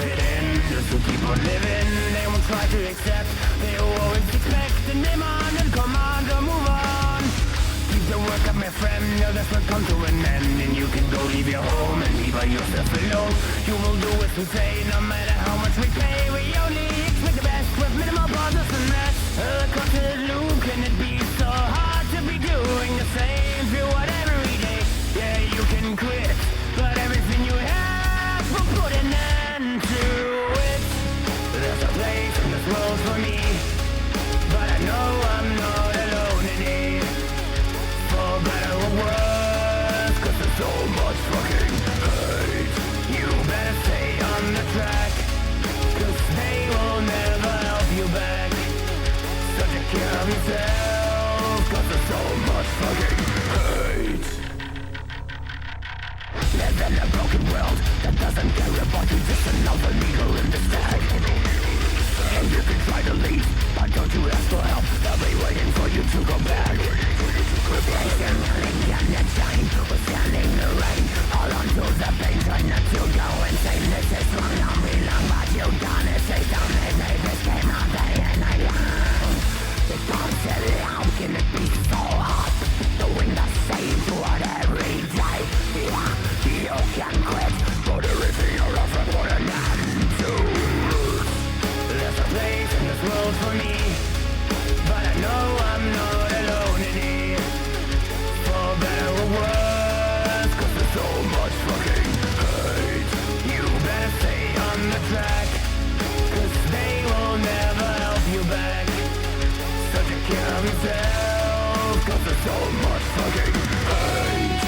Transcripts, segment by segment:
fit in, just to keep on living. They won't try to accept, they will always expect the demand and command to move on. Keep the work up, my friend, now this will come to an end. And you can go leave your home and be by yourself alone. You will do as we say, no matter how much we pay. We only expect the best with minimal bothers and mess. Constant loop, can it be so hard to be doing the same? Feel what every day, yeah, you can quit, but everything you have will put an end to it. There's a place in this world for me, but I know I'm not alone in it. For better or worse, cause there's so much fucking hate. You better stay on the track, cause they will never help you back. So take care of yourself, cause there's so much fucking hate. Live in a broken world that doesn't care about you, just another needle in the stack. And you can try to leave, but don't you ask for help, they'll be waiting for you to go back. Patiently shine, we're standing the rain. Hold on to the pain, try not to go insane. This is wrong, don't belong, but you gonna say don't make this game all day and night long. It don't say how can it be so hard, doing the same to it every day. Yeah, you can quit, but everything you're offered what an end to. There's a place in this world for me, but I know I'm not alone in it. For better or worse, cause there's so much fucking hate. You better stay on the track, cause they will never help you back. So take care of yourself, cause there's so much fucking hate.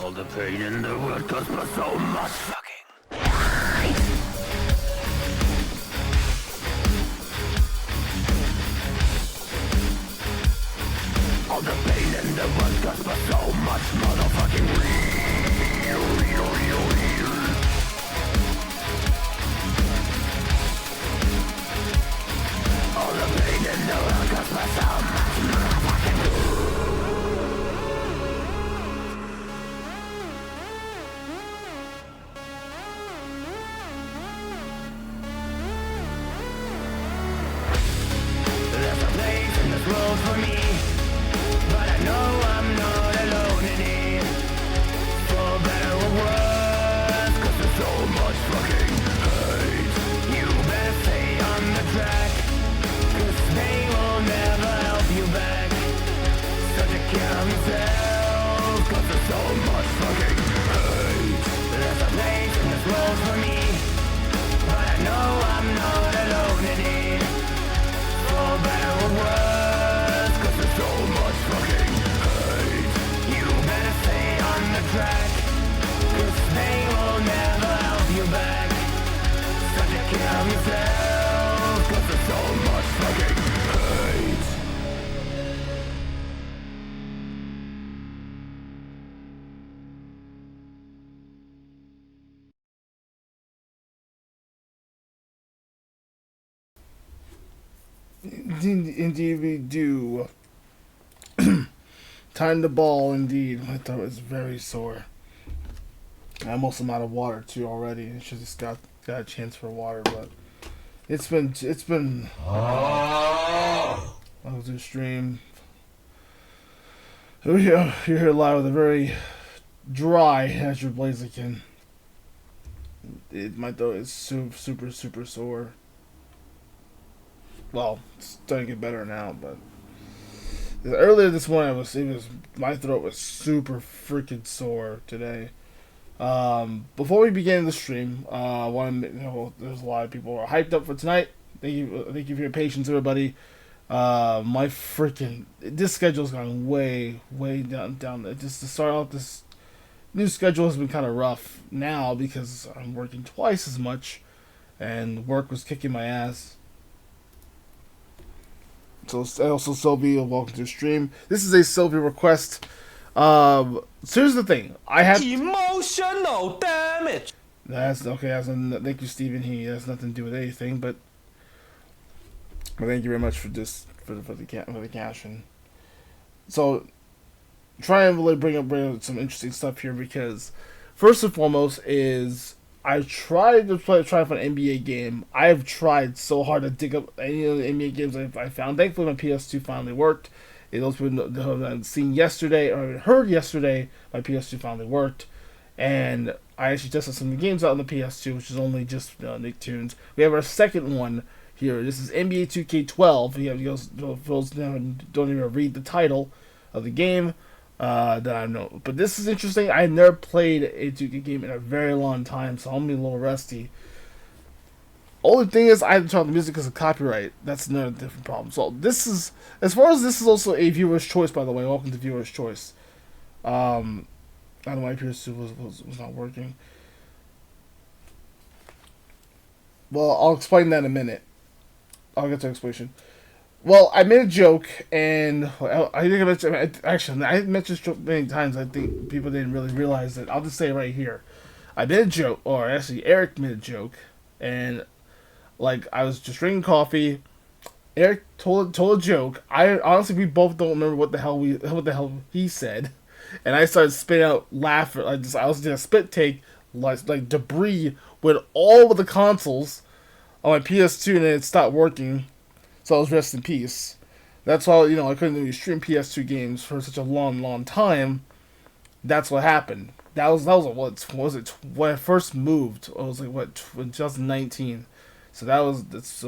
All the pain in the world cause me so much fucking hate. All the pain in the world cause me so much motherfucking real. All the pain in the world cause me so much motherfucking real. World for me, but I know I'm not alone in it. For better or worse, cause there's so much fucking hate. You better stay on the track, cause they will never help you back. So take care of yourself, cause there's so much fucking hate. There's a place in this world for me, but I know I'm not alone in it. For better or worse, so much fucking hate. You better stay on the track, cause they will never help you back. So take care of yourself, cause there's so much fucking hate. Indeed we do. Time to ball, indeed. My throat is very sore. I almost am out of water too already. I should just got a chance for water, but it's been. I was in stream. You're here live with a very dry Azure Blaziken. My throat is super sore. Well, it's starting to get better now, but earlier this morning my throat was super freaking sore today. Before we begin the stream, there's a lot of people who are hyped up for tonight. Thank you for your patience, everybody. My freaking this schedule's gone way down. Just to start off, this new schedule has been kind of rough now because I'm working twice as much and work was kicking my ass. So also Sylvie, welcome to the stream. This is a Sylvie request. So here's the thing. I have emotional damage. That's okay. Thank you, Stephen. He has nothing to do with anything, but thank you very much for this for the caption. So try and really bring up some interesting stuff here, because first and foremost is I tried to try for an NBA game. I have tried so hard to dig up any of the NBA games I found. Thankfully, my PS2 finally worked. Those people who have seen yesterday or heard yesterday, my PS2 finally worked, and I actually tested some games out on the PS2, which is only just Nicktoons. We have our second one here. This is NBA 2K12. Don't even read the title of the game that I know. But this is interesting. I've never played a 2K game in a very long time, so I'm gonna be a little rusty. Only thing is, I have to turn on the music because of copyright. That's another different problem. So this is, as far as this is also a viewer's choice, by the way. Welcome to viewer's choice. I don't know why PS2 was not working. Well, I'll explain that in a minute. I'll get to the explanation. Well, I made a joke, and I think I mentioned, I mentioned this joke many times. I think people didn't really realize it. I'll just say it right here. I made a joke, or actually Eric made a joke, and like I was just drinking coffee. Eric told a joke. Honestly, we both don't remember what the hell he said, and I started spitting out laughing. I was doing a spit take, like debris with all of the consoles on my PS2, and then it stopped working. So I was rest in peace. That's why I couldn't really stream PS2 games for such a long time. That's what happened. That was what was it when I first moved? It was like what 2019. So that was it's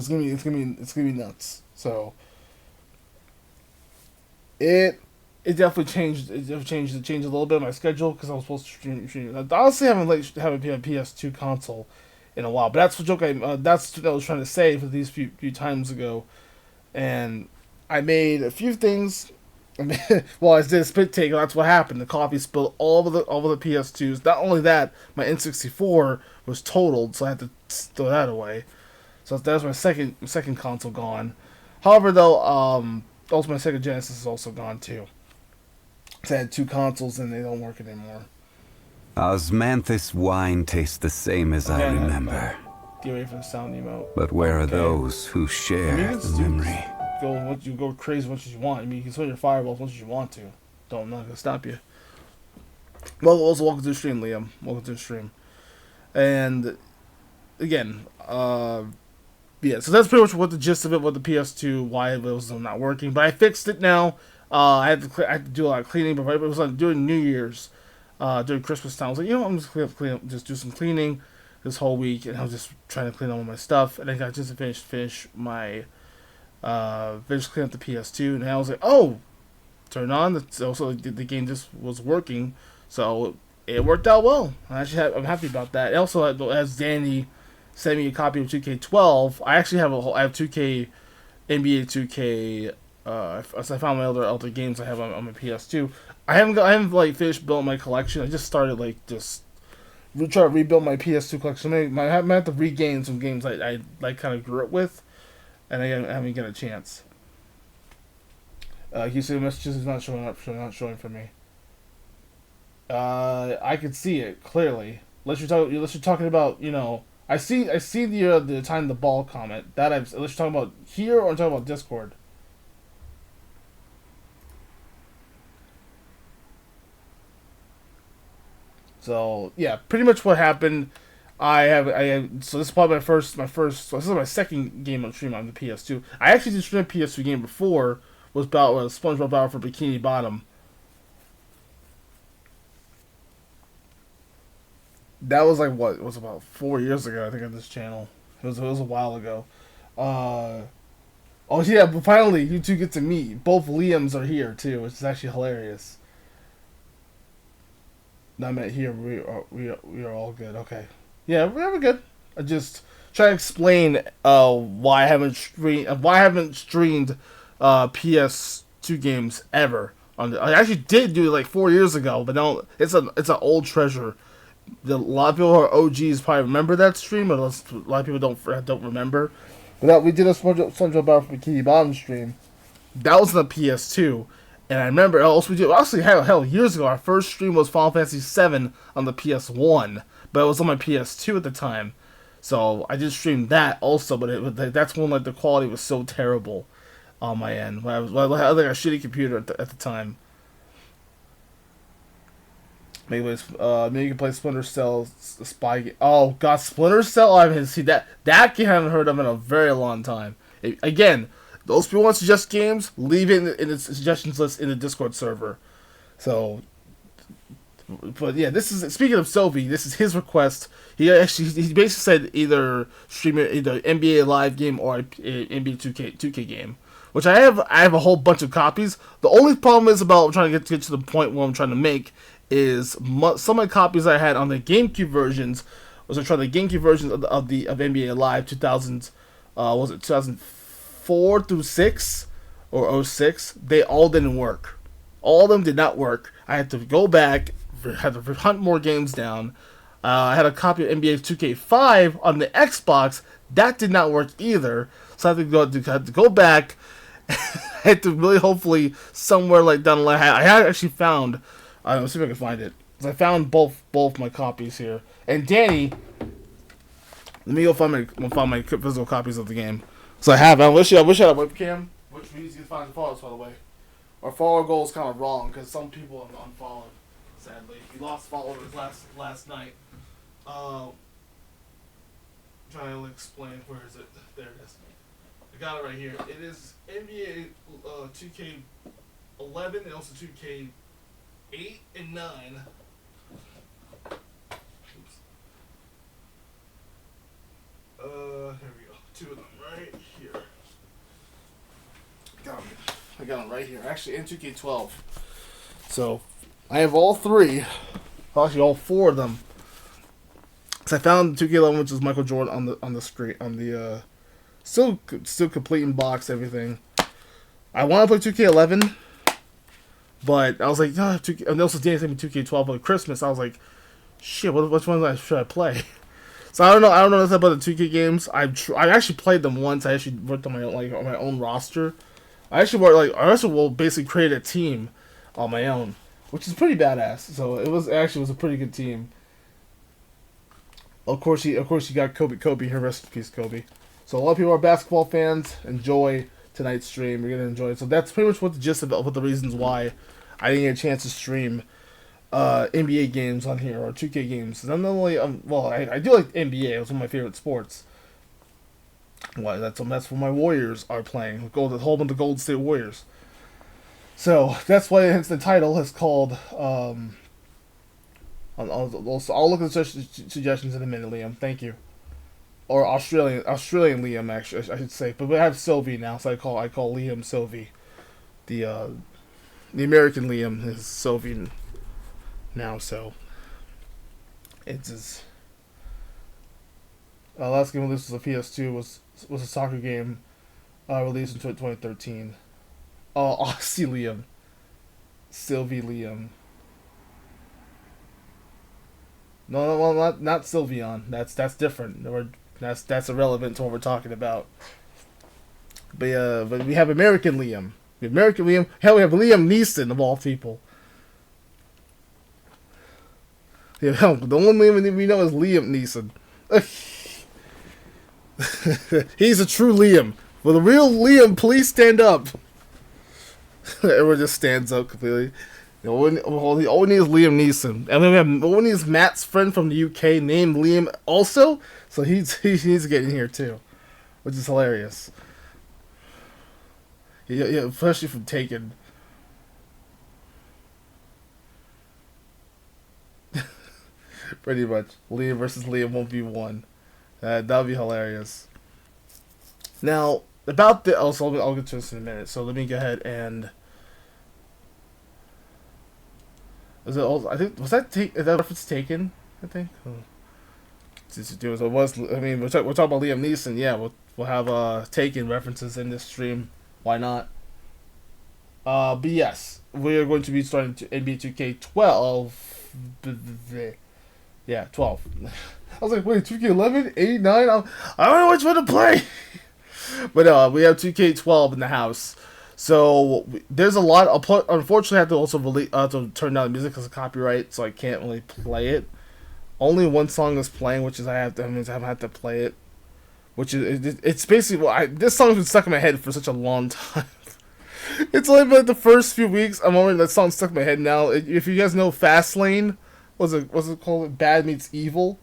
gonna be nuts. So it definitely changed. It changed a little bit of my schedule because I was supposed to stream. I honestly haven't have a PS2 console in a while, but that's the joke. That's what I was trying to say for these few times ago, and I made a few things. Well, I did a spit take. That's what happened. The coffee spilled all over the PS2s. Not only that, my N64 was totaled, so I had to throw that away. So that was my second console gone. However, though, also my Sega Genesis is also gone too. So I had two consoles and they don't work anymore. Osmanthus wine tastes the same as I remember. Get ready for the sound emote. But where are those who share the memory? Go crazy as much as you want. I mean, you can swing your fireballs as much as you want to. I'm not gonna stop you. Well, also welcome to the stream, Liam. Welcome to the stream. And again, yeah. So that's pretty much what the gist of it. What the PS2, why it was not working. But I fixed it now. I had to do a lot of cleaning, but it was like during New Year's, during Christmas time. I was like, I'm just do some cleaning this whole week, and I was just trying to clean all my stuff, and I got just to finish my. Finished cleaning up the PS2, and I was like, oh, turn on. Also, the game just was working, so it worked out well. I'm happy about that. And also, as Danny sent me a copy of 2K12, I actually have I have 2K, NBA 2K. As I found my other games I have on my PS2. I haven't finished building my collection. I just started try to rebuild my PS2 collection. I might have to regain some games I kind of grew up with. And I haven't got a chance. You see the messages is not showing up, not showing for me. I can see it clearly. Unless you're talking about, I see the time the ball comment. Unless you're talking about here or talking about Discord. So yeah, pretty much what happened. So this is probably my first. So this is my second game on stream on the PS2. I actually did stream a PS2 game before. Was about SpongeBob Battle for Bikini Bottom. That was like what? It was about 4 years ago, I think, on this channel. It was a while ago. Oh yeah, but finally you two get to meet. Both Liams are here too, which is actually hilarious. Not met here. We are all good. Okay. Yeah, we're good. I just try to explain why I haven't streamed PS2 games ever. I actually did do it like 4 years ago, but it's an old treasure a lot of people who are OGs probably remember that stream, but a lot of people don't remember. But we did a SpongeBob Battle for Bikini Bottom stream. That was on the PS2, and I remember also we did hell years ago. Our first stream was Final Fantasy VII on the PS1, but it was on my PS2 at the time. So I just streamed that also, but that's when like the quality was so terrible on my end. I had like a shitty computer at the time. Maybe you can play Splinter Cell Spy game. Oh god, Splinter Cell! I haven't seen that game I haven't heard of in a very long time. Again, those people want to suggest games, leave it in the suggestions list in the Discord server. So, but yeah, this is speaking of Sylvie. This is his request. He basically said either stream either NBA Live game or NBA 2K game, which I have a whole bunch of copies. The only problem is about I'm trying to get to the point where I'm trying to make is some of the copies I had on the GameCube versions. Was I trying the GameCube versions of NBA Live 2000? Was it 2004 through 6 or 06? They all didn't work. All of them did not work. I had to go back, had to hunt more games down. I had a copy of NBA 2K5 on the Xbox. That did not work either. So I had to go back. I had to really hopefully somewhere like down the line. I had actually found. Let's see if I can find it. I found both my copies here. And Danny, let me go find my physical copies of the game. So I wish I had a webcam, which means you can find the followers, by the way. Our follower goal is kind of wrong because some people have unfollowed. Sadly, we lost followers last night. Trying to explain where is it? There it is. I got it right here. It is NBA 2K11 and also 2K8 and 9. Oops. Here we go. Two of them right here. I got them right here. Actually, in 2K12. So, I have all three. Actually, all four of them. So I found 2K11, which is Michael Jordan on the screen, still complete in box, everything. I want to play 2K11, but I was like, no, 2K, and also Danny sent me 2K12 for Christmas. I was like, shit, which one should I play? So I don't know nothing about the 2K games. I actually played them once. I actually worked on my own roster. I will basically create a team on my own, which is pretty badass. So it was a pretty good team. Of course, you got Kobe. Here, rest in peace, Kobe. So a lot of people are basketball fans. Enjoy tonight's stream. You're gonna enjoy it. So that's pretty much what the gist of it, what the reasons why I didn't get a chance to stream NBA games on here or 2K games. And I'm not only I do like NBA. It's one of my favorite sports. Why that's what my Warriors are playing. The whole bunch of Golden State Warriors. So that's why hence the title is called. I'll look at the suggestions in a minute, Liam. Thank you. Or Australian Liam, actually, I should say. But we have Sylvie now, so I call Liam Sylvie. The American Liam is Sylvie now, so it's his. Last game released was a PS2 was a soccer game released in 2013. Aussie Liam, Sylvie Liam. No, not Sylveon. That's different. That's irrelevant to what we're talking about. But we have American Liam. Hell, we have Liam Neeson of all people. Yeah, hell, the only Liam we know is Liam Neeson. He's a true Liam. For the real Liam, please stand up. Everyone just stands up completely. All we need is Liam Neeson. And then all we need is Matt's friend from the UK named Liam also. So he needs to get in here too. Which is hilarious. Yeah, especially from Taken. Pretty much. Liam versus Liam 1v1. That'll be hilarious. Now, about the... Also, I'll get to this in a minute. So let me go ahead and... Is it also, I think, is that reference Taken? I think. It was. I mean, we're talking about Liam Neeson. Yeah, we'll have Taken references in this stream. Why not? But yes, we are going to be starting NBA 2K12. Yeah, 12. I was like, wait, 2K11, 8, 9? I don't know which one to play. But we have 2K12 in the house. So there's a lot. Unfortunately, I have to also to turn down the music because of copyright, so I can't really play it. Only one song is playing, which is I have to play it. Which is it's basically this song's been stuck in my head for such a long time. It's only been like the first few weeks. I'm already that song stuck in my head now. If you guys know Fastlane, what's it called? Bad Meets Evil,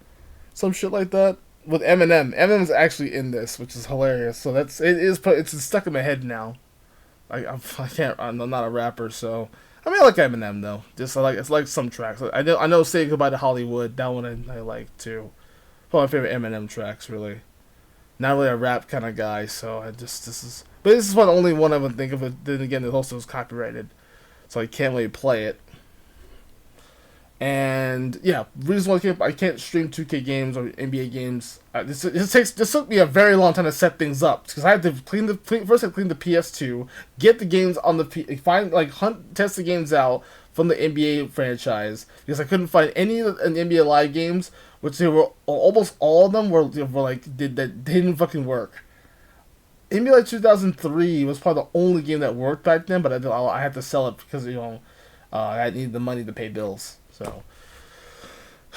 some shit like that. With Eminem. Eminem's actually in this, which is hilarious. So it's stuck in my head now. I can't. I'm not a rapper, so I mean I like Eminem though. Just it's like some tracks. I know Say Goodbye to Hollywood. That one I like too. One of my favorite Eminem tracks, really. Not really a rap kind of guy, so this is one only one I would think of. It then again, it also is copyrighted, so I can't really play it. And yeah, reason why I can't stream 2K games or NBA games. This took me a very long time to set things up because I had to clean the PS2, get the games on the test the games out from the NBA franchise because I couldn't find any of the NBA Live games, which they were almost all of them were like didn't fucking work. NBA Live 2003 was probably the only game that worked back then, but I had to sell it because I needed the money to pay bills. So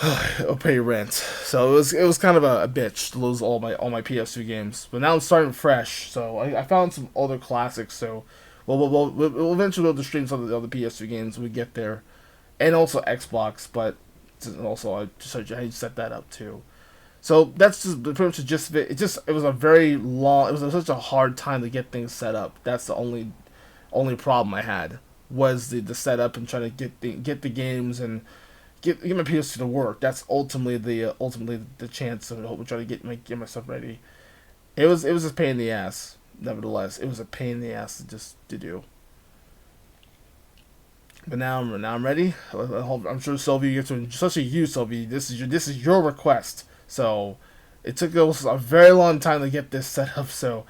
I'll pay rent. So it was kind of a bitch to lose all my PS2 games. But now I'm starting fresh. So I found some other classics. So we'll eventually be able to stream some of the other PS2 games when we get there, and also Xbox. But also I set that up too. So that's just pretty much the gist of it. It was a very long. It was such a hard time to get things set up. That's the only problem I had. Was the setup and trying to get the games and get my PS2 to work. That's ultimately the chance of trying to get myself ready. It was a pain in the ass. Nevertheless, it was a pain in the ass to do. But now I'm ready. I'm sure Sylvie, especially you, Sylvie. This is your request. So it took us a very long time to get this set up. So.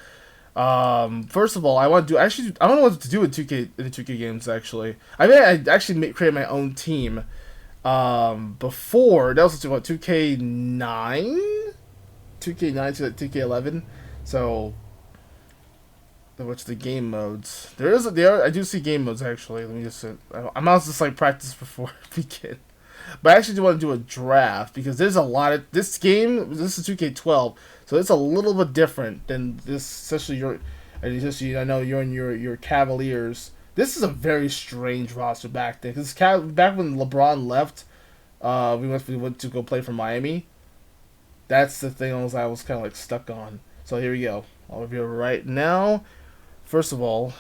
First of all, I don't know what to do with 2K in the 2K games actually. I mean, I actually created my own team. Before that was 2K9 to 2K11. So, what's the game modes? I do see game modes actually. Let me just. I'm just like practice before we begin. But I actually do want to do a draft because there's a lot of this game. This is 2K12, so it's a little bit different than this. Especially I know you're in your Cavaliers. This is a very strange roster back then because back when LeBron left, we went to go play for Miami. That's the thing I was kind of like stuck on. So here we go. I'll review it right now. First of all,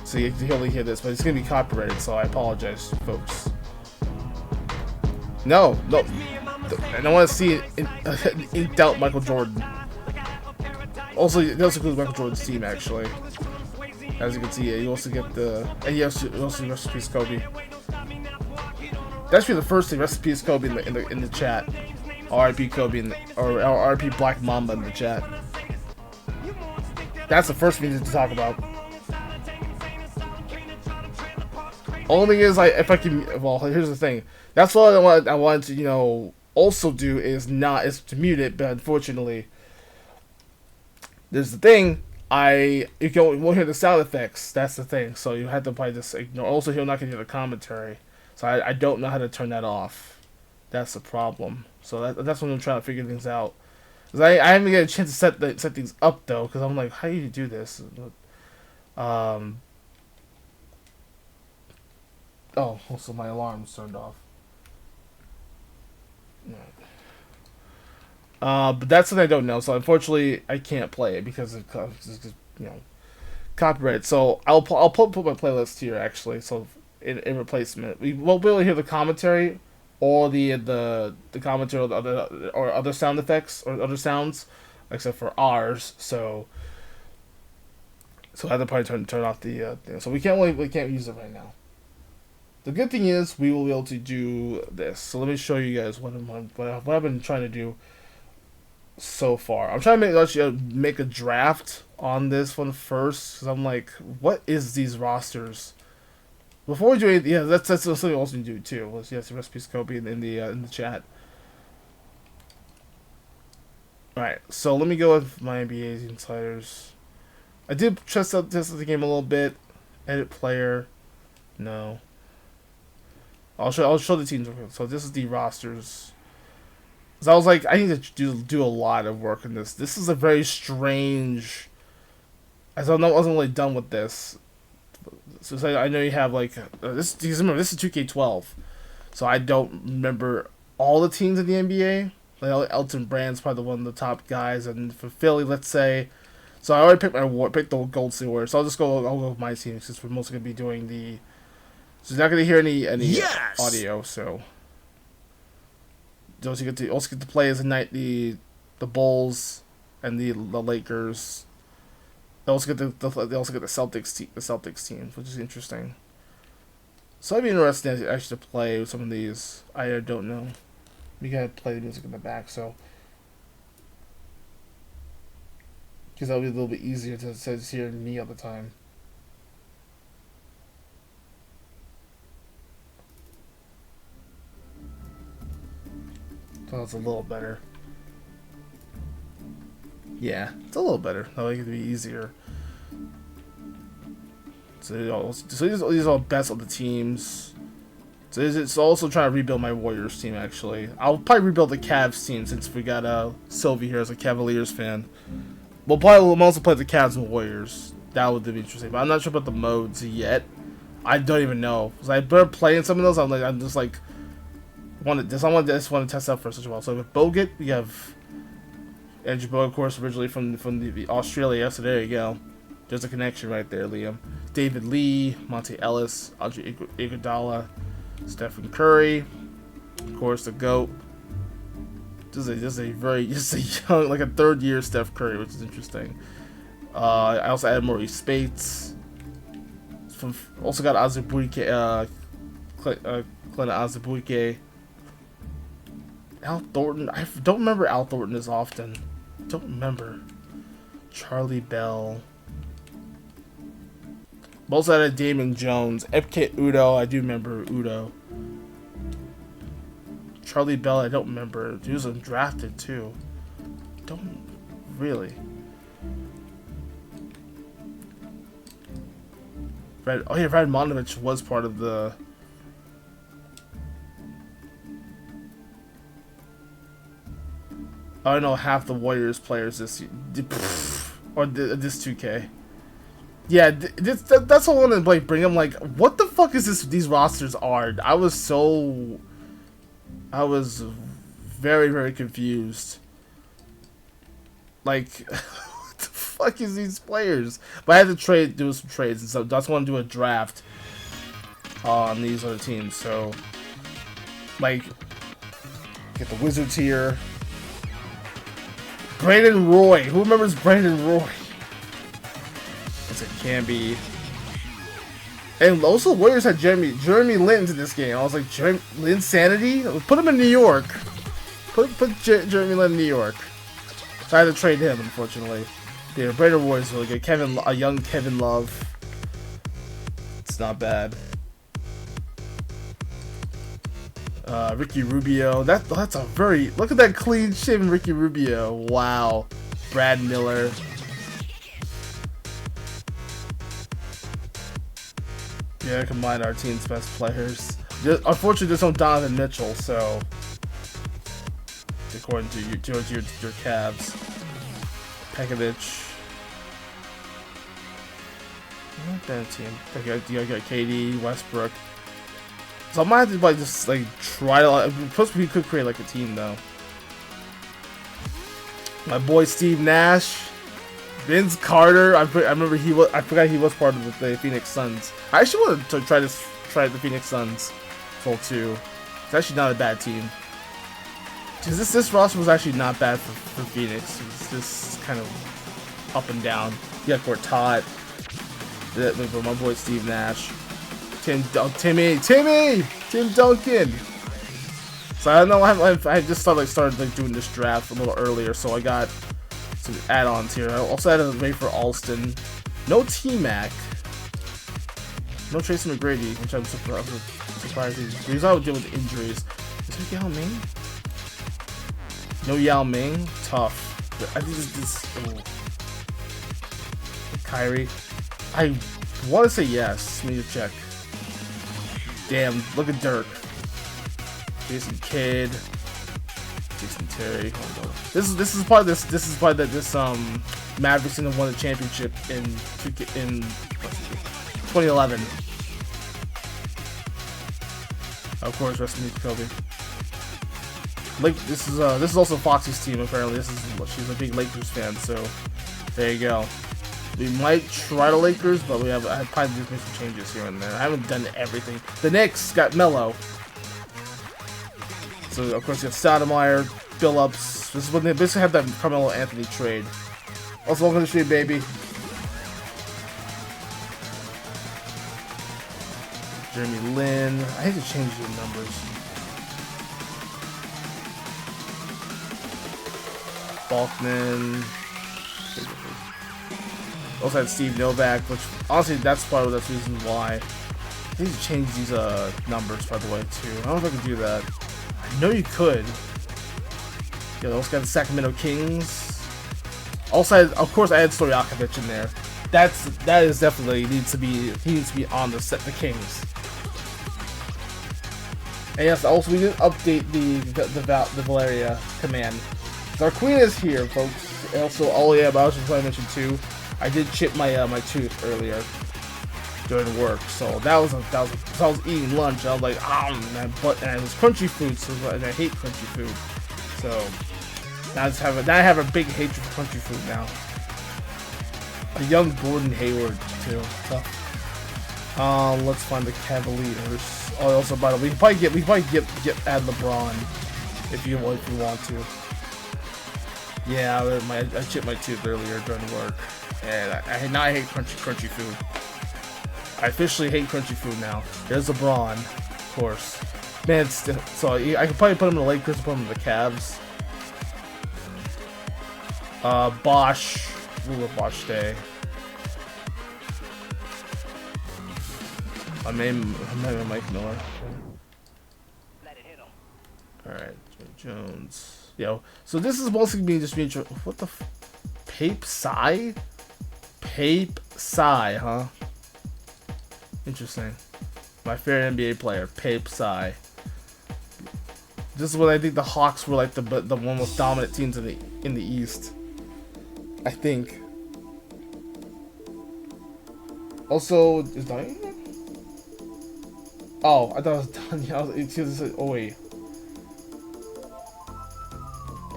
so you can only hear this, but it's gonna be copyrighted, so I apologize, folks. No, I don't want to see an inked out Michael Jordan. Also, it also includes Michael Jordan's team, actually. As you can see, you also get and you also recipes Kobe. That's actually the first thing, recipes Kobe in the chat. R.I.P. Kobe or R.I.P. Black Mamba in the chat. That's the first thing to talk about. Only is if I can. Well, here's the thing. That's what I wanted to also do is to mute it, but unfortunately, there's the thing. You won't hear the sound effects. That's the thing. So you have to probably just ignore. Also, you're not gonna hear the commentary. So I don't know how to turn that off. That's the problem. So that's when I'm trying to figure things out. Cause I haven't get a chance to set things up though. Cause I'm like, how do you do this? Oh, also my alarm's turned off. But that's what I don't know. So unfortunately, I can't play it because of copyright. So I'll put my playlist here actually. So in replacement, we won't be able to hear the commentary or the commentary or other sound effects or other sounds except for ours. So I have to probably turn off the thing. So we can't use it right now. The good thing is we will be able to do this. So let me show you guys what I've been trying to do so far. I'm trying to make a draft on this one first because I'm like, what is these rosters? Before we do anything, yeah, that's something we also do too. Was yes, recipes Kobe in the chat. All right, so let me go with my NBA's insiders. I did test the game a little bit. Edit player, no. I'll show the teams. So this is the rosters. So I was like, I need to do a lot of work in this. This is a very strange. As I wasn't really done with this. So I know you have like this. Remember, this is 2K12, so I don't remember all the teams in the NBA. Like Elton Brand's probably one of the top guys, and for Philly, let's say. So I already picked the Gold State Warriors. So I'll go with my team since we're mostly gonna be doing the. So you're not gonna hear any Yes! audio. So you also get to play as the Bulls and the Lakers. They also get the Celtics team, which is interesting. So it'd be interesting actually to play with some of these. I don't know. We gotta play the music in the back, so because that'll be a little bit easier to hear me all the time. So it's a little better. Yeah, it's a little better. That'll make it be easier. So these are all best of the teams. So it's also trying to rebuild my Warriors team, actually. I'll probably rebuild the Cavs team since we got Sylvie here as a Cavaliers fan. We'll also play the Cavs and Warriors. That would be interesting. But I'm not sure about the modes yet. I don't even know. Because I better playing some of those. I just want to test out for such a while. So with Bogut, we have Andrew Bogut, of course, originally from the Australia. So there you go. There's a connection right there, Liam. David Lee, Monte Ellis, Andre Iguodala, Stephen Curry, of course, the GOAT. Just a young, like a third-year Steph Curry, which is interesting. I also added Maurice Spates. Also got Azubuike, Clint Azubuike. Al Thornton. I don't remember Al Thornton as often. Don't remember. Charlie Bell. Also added Damon Jones. FK Udo. I do remember Udo. Charlie Bell. I don't remember. He was undrafted too. Don't really. Radmanovich was part of the. I don't know half the Warriors players this or this 2K. Yeah, that's all I want to bring. I'm like, what the fuck is this? These rosters are. I was very, very confused. Like, what the fuck is these players? But I had to do some trades and stuff. I just want to do a draft on these other teams. So, like, get the Wizards here. Brandon Roy. Who remembers Brandon Roy? It can be. And also, the Warriors had Jeremy Lin into this game. I was like, Insanity? Put him in New York. Put Jeremy Lin in New York. So I had to trade him, unfortunately. Yeah, Brandon Roy is really good. A young Kevin Love. It's not bad. Ricky Rubio. That's a very. Look at that clean shaven Ricky Rubio. Wow. Brad Miller. Yeah, combine our team's best players. Unfortunately, there's no Donovan Mitchell, so according to your Cavs, Pekovic. Not that team. You got KD, Westbrook. So I might have to just try to. Plus, we could create a team though. My boy Steve Nash. Vince Carter, I remember I forgot he was part of the Phoenix Suns. I actually wanted to try the Phoenix Suns full too. It's actually not a bad team. Cause this roster was actually not bad for Phoenix. It's just kind of up and down. You got Gortat, my boy Steve Nash, Tim Duncan. So I don't know. I just started doing this draft a little earlier, so I got some add-ons here. I also added a Rafer Alston. No T-Mac. No Tracy McGrady, which I'm surprised he's out dealing with injuries. Is there Yao Ming? No Yao Ming? Tough. I think this Kyrie. I want to say yes. Let me check. Damn, look at Dirk. Jason Kidd. Jason Terry. Hold on. This is part of this Mavericks team that won the championship in 2011. Of course, rest in peace, Kobe. This is also Foxy's team apparently. She's a big Lakers fan, so there you go. We might try the Lakers, but I have probably just made some changes here and there. I haven't done everything. The Knicks got Melo. So of course you have Stoudemire, Billups. This is when they basically have that Carmelo Anthony trade. Also, welcome to the stream, baby. Jeremy Lin. I hate to change the numbers. Balkman. Also had Steve Novak, which honestly that's part of the reason why. I need to change these numbers, by the way, too. I don't know if I can do that. I know you could. Yeah, also got the Sacramento Kings. Also, of course, I had Stojakovic in there. That is definitely he needs to be on the Kings. And yes, also we did update the Valeria command. Our queen is here, folks. And also, oh yeah, but I was just going to mention too. I did chip my my tooth earlier during work, so that was so I was eating lunch. I was like, and it was crunchy food, and I hate crunchy food. So now I have a big hatred for crunchy food now. A young Gordon Hayward too. So, let's find the Cavaliers. Oh, also by the way, we can probably get add LeBron if you want to. Yeah, I chipped my tooth earlier during work, and I hate crunchy food. I officially hate crunchy food now. There's LeBron, of course. Man, so I could probably put him in the Lakers, put him in the Cavs. Bosch, we'll let Bosch stay. I'm Mike Miller. Alright, Jones. Yo, so this is mostly being what the Pape Psy? Pape Psy, huh? Interesting. My favorite NBA player, Pape Psy. This is when I think the Hawks were like the one most dominant teams in the East. I think. Also, is Donnie here? Oh, I thought it was Donnie. Oh wait.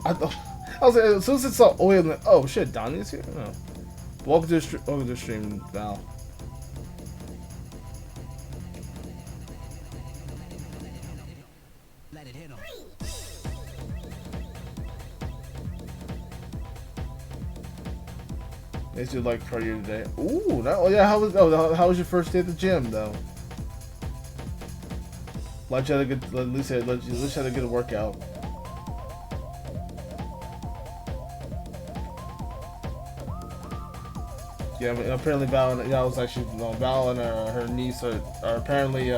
I was like, as soon as it saw oil, I'm like, oh shit, Donnie's here? No. Welcome to the stream, Val. Let it hit him. Makes you like cardio today. Ooh, yeah. How was your first day at the gym though? At least had a good workout. Yeah, apparently Val and Val and her niece are apparently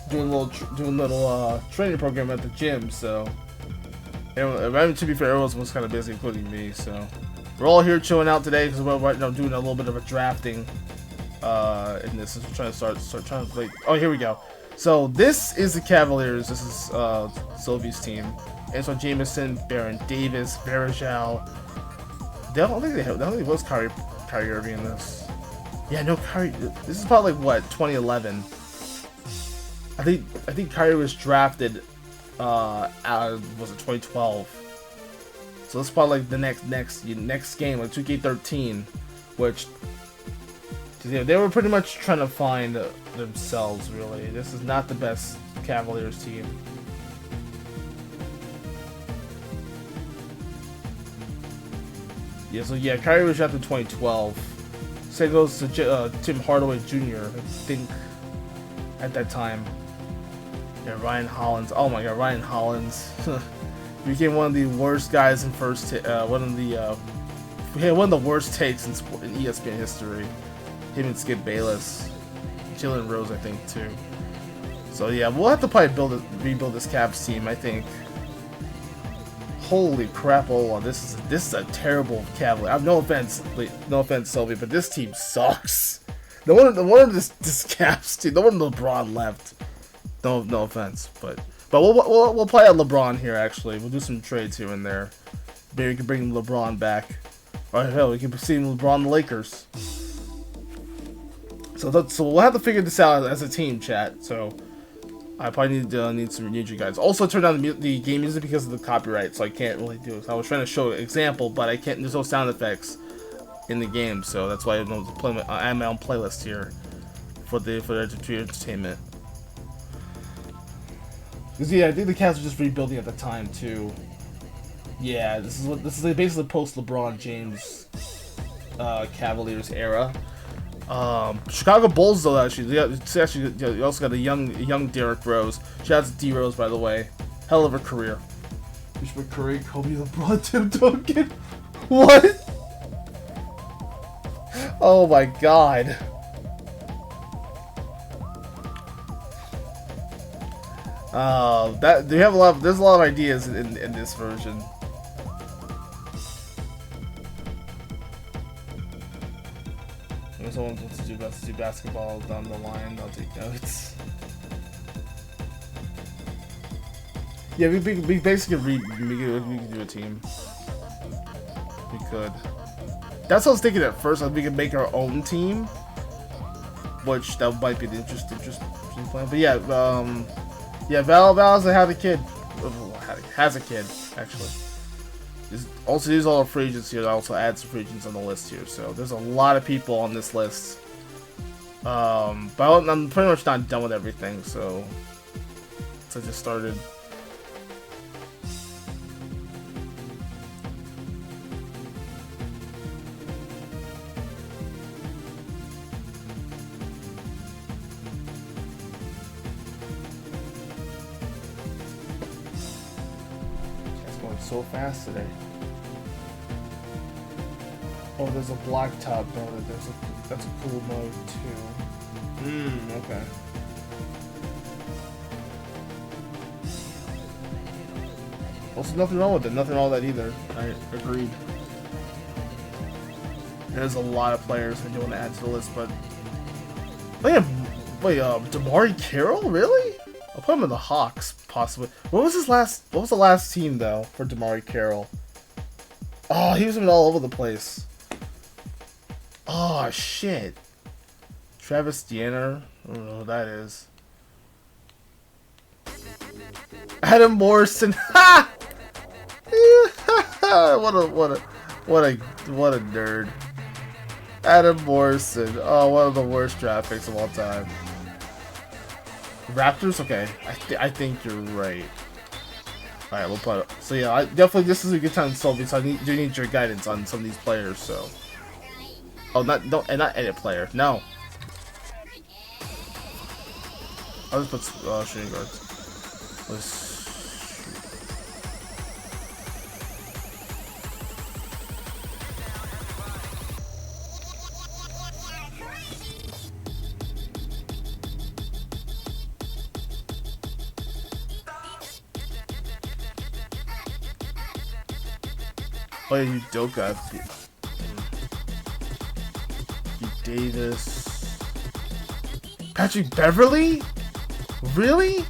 doing a little training program at the gym. So, to be fair, everyone was kind of busy, including me. So, we're all here chilling out today because we're doing a little bit of a drafting in this. We're trying to start trying to. Oh, here we go. So this is the Cavaliers. This is Sylvie's team. And so Jameson, Baron Davis, Varejao. I don't think it was Kyrie Irving in this. Yeah, no Kyrie. This is probably like what 2011. I think Kyrie was drafted. Was it 2012? So this is probably like the next game, like 2K13, which they were pretty much trying to find themselves. Really, this is not the best Cavaliers team. Yeah, so yeah, Kyrie was drafted in 2012. Same goes to Tim Hardaway Jr. I think at that time. Yeah, Ryan Hollins. Oh my God, Ryan Hollins became one of the worst guys in one of the worst takes in ESPN history. Him and Skip Bayless. Jalen Rose, I think, too. So yeah, we'll have to probably rebuild this Cavs team, I think. Holy crapola, this is a terrible Cavalier. No offense, Sylvie, but this team sucks. No one this Cavs team, no one LeBron left. No offense, but we'll play at LeBron here. Actually, we'll do some trades here and there. Maybe we can bring LeBron back. Or hell, we can see LeBron the Lakers. So we'll have to figure this out as a team, chat. So I probably need you guys. Also, turn down the game music because of the copyright, so I can't really do it. I was trying to show an example, but I can't. There's no sound effects in the game, so that's why I don't play. I have my own playlist here for the entertainment. Because yeah, I think the Cavs were just rebuilding at the time too. Yeah, this is basically post LeBron James Cavaliers era. Chicago Bulls though, actually, you also got a young Derrick Rose. Shout out to D Rose, by the way. Hell of a career. Bishop Curry, Kobe, LeBron, Tim Duncan. What? Oh my God. There's a lot of ideas in this version. If someone wants to do basketball down the line, I'll take notes. Yeah, we basically we could do a team. We could. That's what I was thinking at first. Like we could make our own team, which that might be the interesting plan. But yeah, Val has a kid. Has a kid actually. Also, these are all our free agents here. I also add some free agents on the list here. So there's a lot of people on this list. But I'm pretty much not done with everything. So I just started. So fast today. Oh, there's a blacktop mode. That's a cool mode too. Okay. Also, nothing wrong with it. Nothing wrong with that either. I agreed. There's a lot of players I do want to add to the list, but wait, DeMarre Carroll, really? I'll put him in the Hawks, possibly. What was the last team, though, for DeMarre Carroll? Oh, he was all over the place. Oh, shit. Travis Diener? I don't know who that is. Adam Morrison. Ha! What a nerd. Adam Morrison. Oh, one of the worst draft picks of all time. Raptors? Okay, I think you're right. Alright, we'll put it. So yeah, this is a good time to solve it, so I do need your guidance on some of these players, so. Oh, not edit player, no. I'll just put shooting guards. Oh yeah, Udoka. Davis. Patrick Beverly? Really?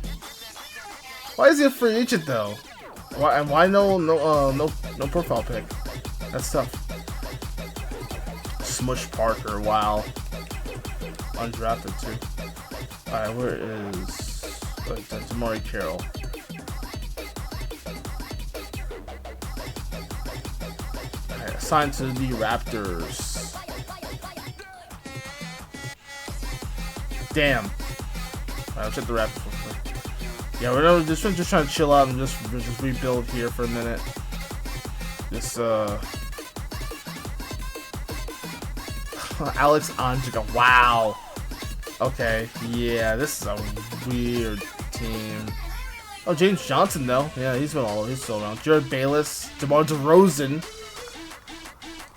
Why is he a free agent though? Why no profile pic? That's tough. Smush Parker, wow. Undrafted too. Alright, where is DeMarre Carroll? Assigned to the Raptors. Damn. Alright, I'll check the Raptors real quick. Yeah, we're just trying to chill out and just rebuild here for a minute. Alex Anjica. Wow. Okay. Yeah, this is a weird team. Oh, James Johnson though. Yeah, he's still around. Jared Bayless, DeMar DeRozan.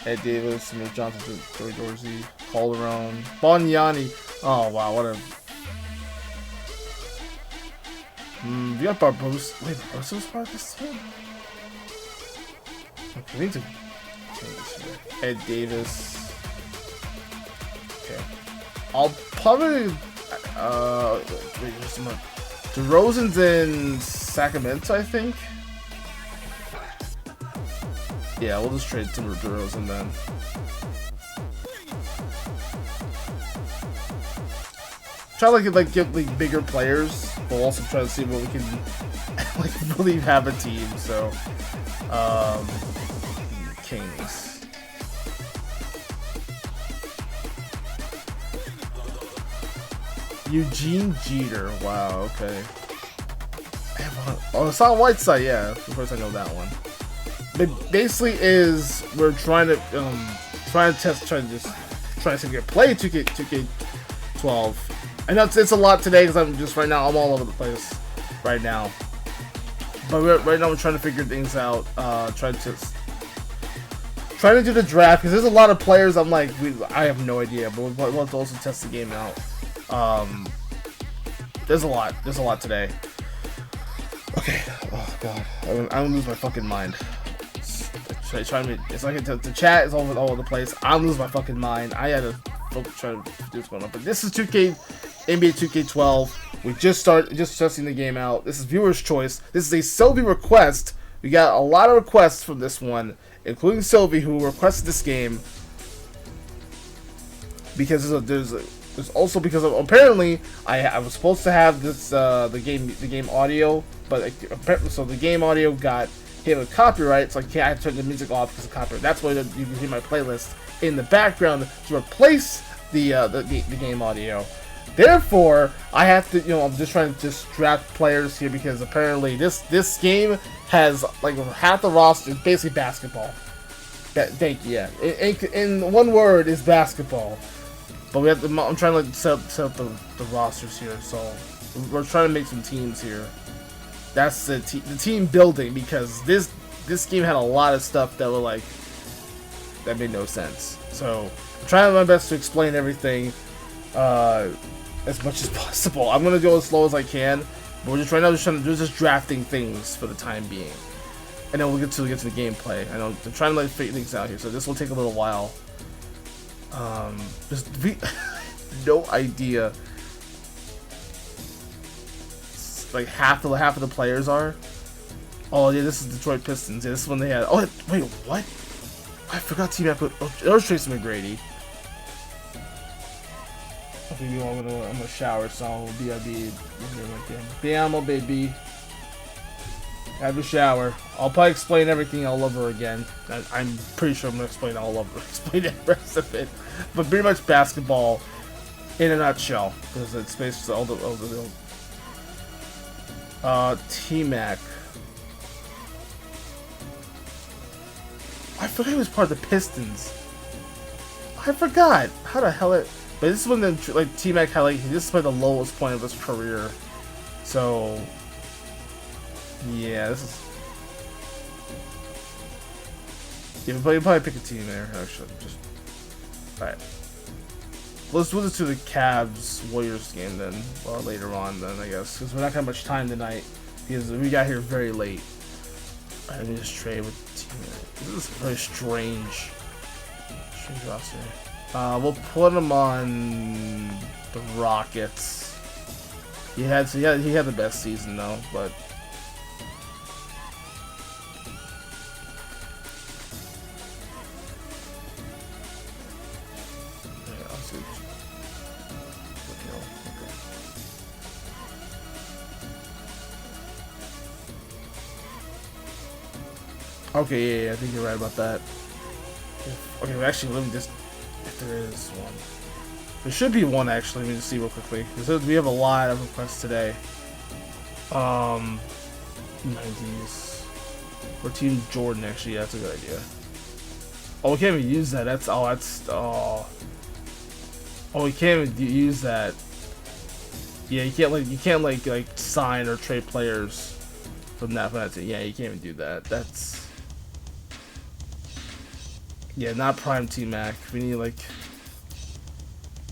Ed Davis, Smith Johnson, Joey Dorsey, Calderon, Bonyani. Oh wow, what a. You got Barbosa. Wait, Barbosa's part of this team? Okay, we need to change this here. Ed Davis. Okay. I'll probably. Wait, just a moment. DeRozan's in Sacramento, I think. Yeah, we'll just trade Timber DeRozan then. Try to get like bigger players, but we'll also try to see what we can like really have a team. So, Kings. Eugene Jeter. Wow. Okay. Oh, it's on Whiteside. Yeah, of course I know that one. It basically is we're trying to play 2K12. I know it's a lot today because I'm all over the place right now. But right now we're trying to figure things out. Trying to do the draft because there's a lot of players. I'm like, I have no idea, but we'll have to also test the game out. There's a lot today. Okay. Oh god, I'm gonna lose my fucking mind. It's like the chat is all over the place. I'm losing my fucking mind. I had to try to do what's going on. But this is NBA 2K12. We just testing the game out. This is viewer's choice. This is a Sylvie request. We got a lot of requests from this one, including Sylvie, who requested this game. Because there's also because of, apparently I was supposed to have this the game audio, but so the game audio got hit with copyright, so I had to turn the music off because of copyright. That's why you can hear my playlist in the background to replace the game audio. Therefore, I have to, I'm just trying to draft players here because apparently this game has like half the roster is basically basketball. Thank you. Yeah, in one word is basketball. But we have to, I'm trying to like set up the rosters here, so we're trying to make some teams here. That's the team building because this game had a lot of stuff that were like that made no sense. So I'm trying my best to explain everything as much as possible. I'm gonna go as slow as I can, but we're just drafting things for the time being, and then we'll get to the gameplay. I know I'm trying to like figure things out here, so this will take a little while. No idea. Like half of the players are. Oh yeah, this is Detroit Pistons. Yeah, this is when they had. Oh wait, what? I forgot Team Echo. Oh, there's Tracy McGrady. Okay, I'm gonna shower, so I'll be Biamo baby. Have a shower. I'll probably explain everything all over again. I'm pretty sure I'm gonna explain the rest of it. But pretty much basketball in a nutshell, because it's basically all the T-Mac. I forgot he was part of the Pistons. I forgot. How the hell it? But this is when T-Mac had this is the lowest point of his career. So yeah, this is. Yeah, we'll probably pick a team there. Actually, just alright. We'll just do the Cavs Warriors game then, later on then I guess, because we're not gonna have much time tonight because we got here very late. Alright, let me just trade with team. This is very strange roster. We'll put him on the Rockets. He had the best season though, but. Okay, yeah, I think you're right about that. Okay, well, actually, let me just. If there is one. There should be one, actually. Let me just see real quickly. Because we have a lot of requests today. 90s. Or Team Jordan, actually. Yeah, that's a good idea. Oh, we can't even use that. Oh, we can't even use that. Yeah, you can't like sign or trade players from that team. Yeah, you can't even do that. That's. Yeah, not Prime T-Mac. We need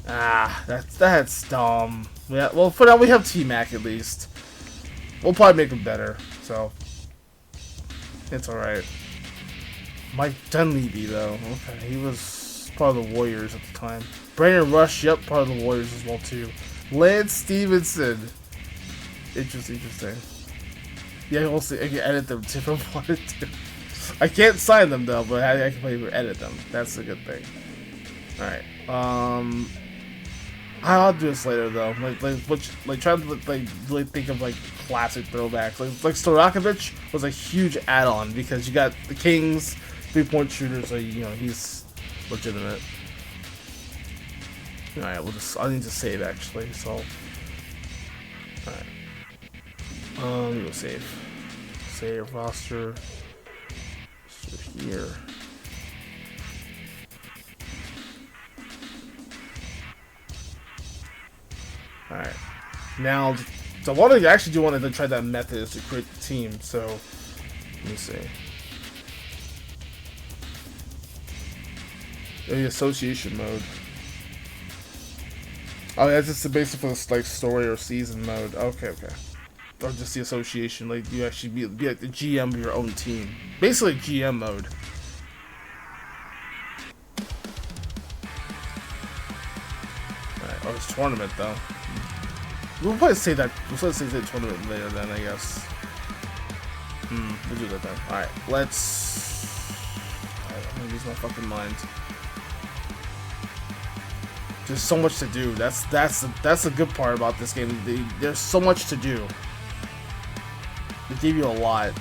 That's dumb. Yeah, well, for now we have T-Mac at least. We'll probably make him better, so it's all right. Mike Dunleavy though, okay, he was part of the Warriors at the time. Brandon Rush, yep, part of the Warriors as well too. Lance Stevenson, interesting. Yeah, we'll see. I can edit them too if I wanted to. I can't sign them though, but I can probably edit them. That's a good thing. All right. I'll do this later though. Try to really think of like classic throwbacks. Like Stojakovic was a huge add-on because you got the Kings 3-point shooter, so you know he's legitimate. All right, I need to save actually. So, all right. We'll save roster. So here. Alright. Now, so what I actually do want to try that method is to create the team, so let me see. The association mode. Oh, that's just basically for this like story or season mode. Okay. Or just the association, like you actually be like the GM of your own team. Basically GM mode. Alright, oh, it's tournament though. We'll probably say that. We'll say the tournament later then, I guess. We'll do that then. Alright, let's. I'm gonna lose my fucking mind. There's so much to do. That's the good part about this game. There's so much to do. They give you a lot.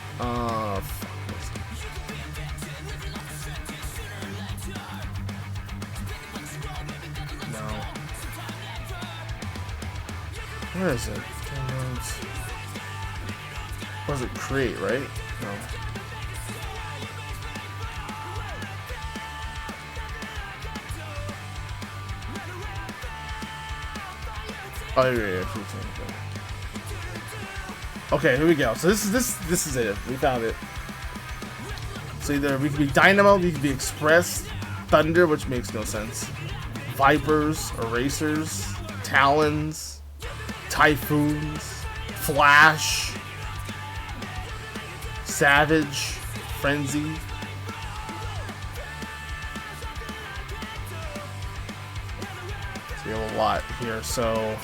Where is it? Was it create, right? No. Oh yeah. Okay, here we go. So this is it. We found it. So either we could be Dynamo, we could be Express, Thunder, which makes no sense. Vipers, Erasers, Talons, Typhoons, Flash, Savage, Frenzy. So we have a lot here. So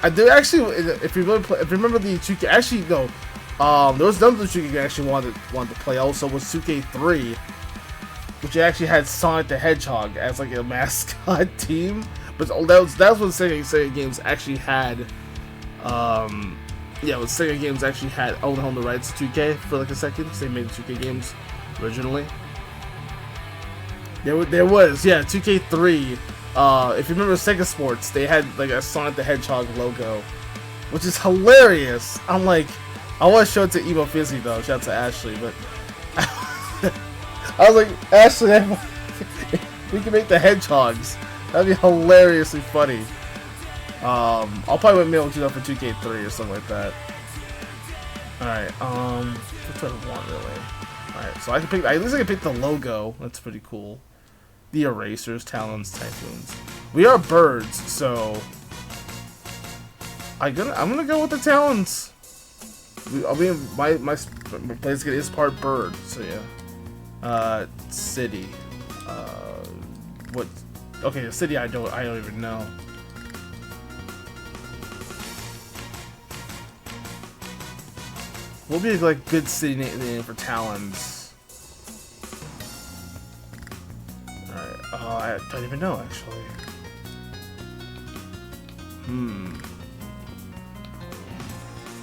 I do actually, if you remember the 2K, actually no, there was another 2K actually wanted to play also was 2K3, which actually had Sonic the Hedgehog as like a mascot team. But that was what Sega Games actually had. Yeah, what Sega Games actually had owned the rights to 2K for like a second, because they made the 2K games originally. There was, yeah, 2K3. If you remember Sega Sports, they had like a Sonic the Hedgehog logo, which is hilarious. I'm like, I want to show it to Emo Fizzy though. Shout out to Ashley, but I was like, Ashley, we can make the hedgehogs. That'd be hilariously funny. I'll probably be able to do that for 2K3 or something like that. Alright, which one do I want really? Alright, so I can pick, at least I can pick the logo. That's pretty cool. The Erasers, Talons, Typhoons. We are birds, so I'm gonna go with the Talons. I mean, my place is part bird, so yeah. City. What? Okay, the city I don't even know. What would be like good city name for Talons? Alright, I don't even know actually.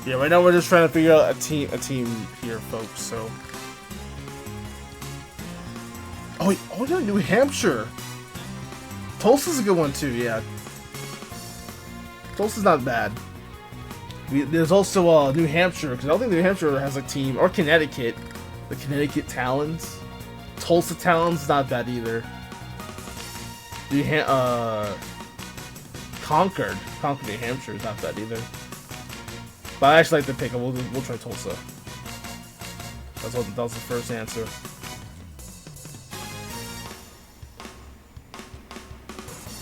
Yeah, right now we're just trying to figure out a team here, folks. So, oh yeah, New Hampshire. Tulsa's a good one too, yeah. Tulsa's not bad. There's also New Hampshire, because I don't think New Hampshire has a team, or Connecticut. The Connecticut Talons. Tulsa Talons, not bad either. Concord, New Hampshire is not bad either. But I actually like to pick them. We'll try Tulsa. That was the first answer.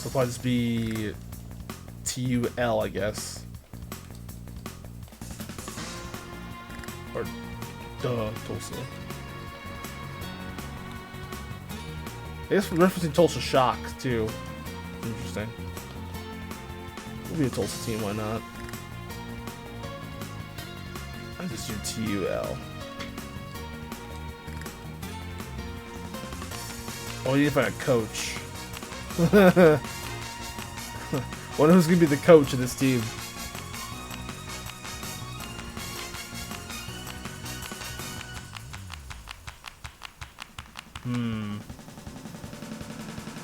It'll probably just be TUL, I guess. Or Tulsa. I guess we're referencing Tulsa Shock too. Interesting. We'll be a Tulsa team, why not? I'll just do TUL. Oh, we need to find a coach. Wonder who's gonna be the coach of this team.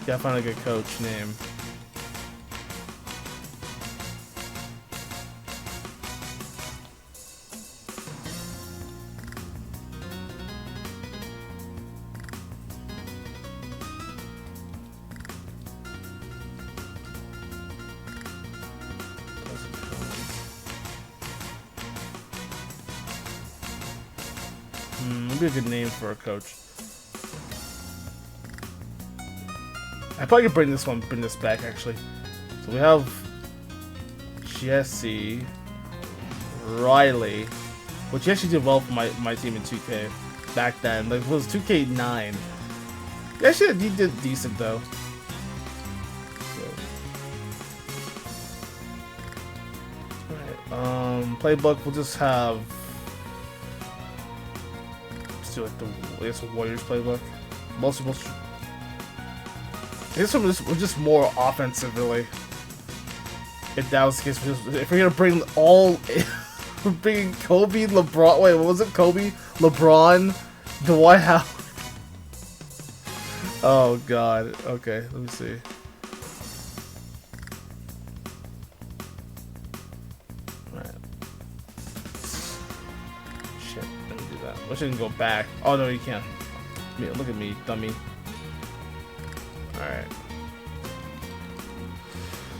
Gotta find a good coach name. Would be a good name for a coach. I probably could bring this back actually. So we have Jesse, Riley, which actually did well for my team in 2K back then. Like it was 2K9. Actually, he did decent though. So. Alright, playbook. We'll just have. Let's do like the Warriors playbook. Mostly. I guess we're just more offensive, really. If that was the case, if we're gonna bring all, we're bringing Kobe, LeBron. Wait, what was it? Kobe, LeBron, Dwight Howard. Oh God. Okay, let me see. Alright. Shit, let me do that. I wish I didn't go back. Oh no, you can't. Look at me, dummy. Alright.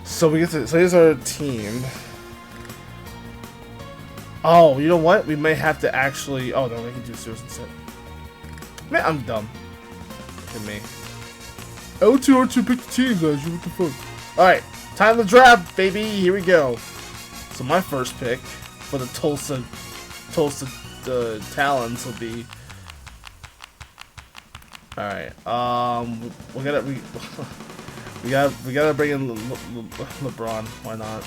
So we get to, so here's our team. Oh, you know what? We may have to actually, oh no, we can do Sewers instead. Man, I'm dumb. Look at me. L2R2 pick the team, guys. What the fuck? Alright, time to draft, baby. Here we go. So my first pick for the Tulsa Talons will be. Alright, we gotta bring in LeBron. Why not?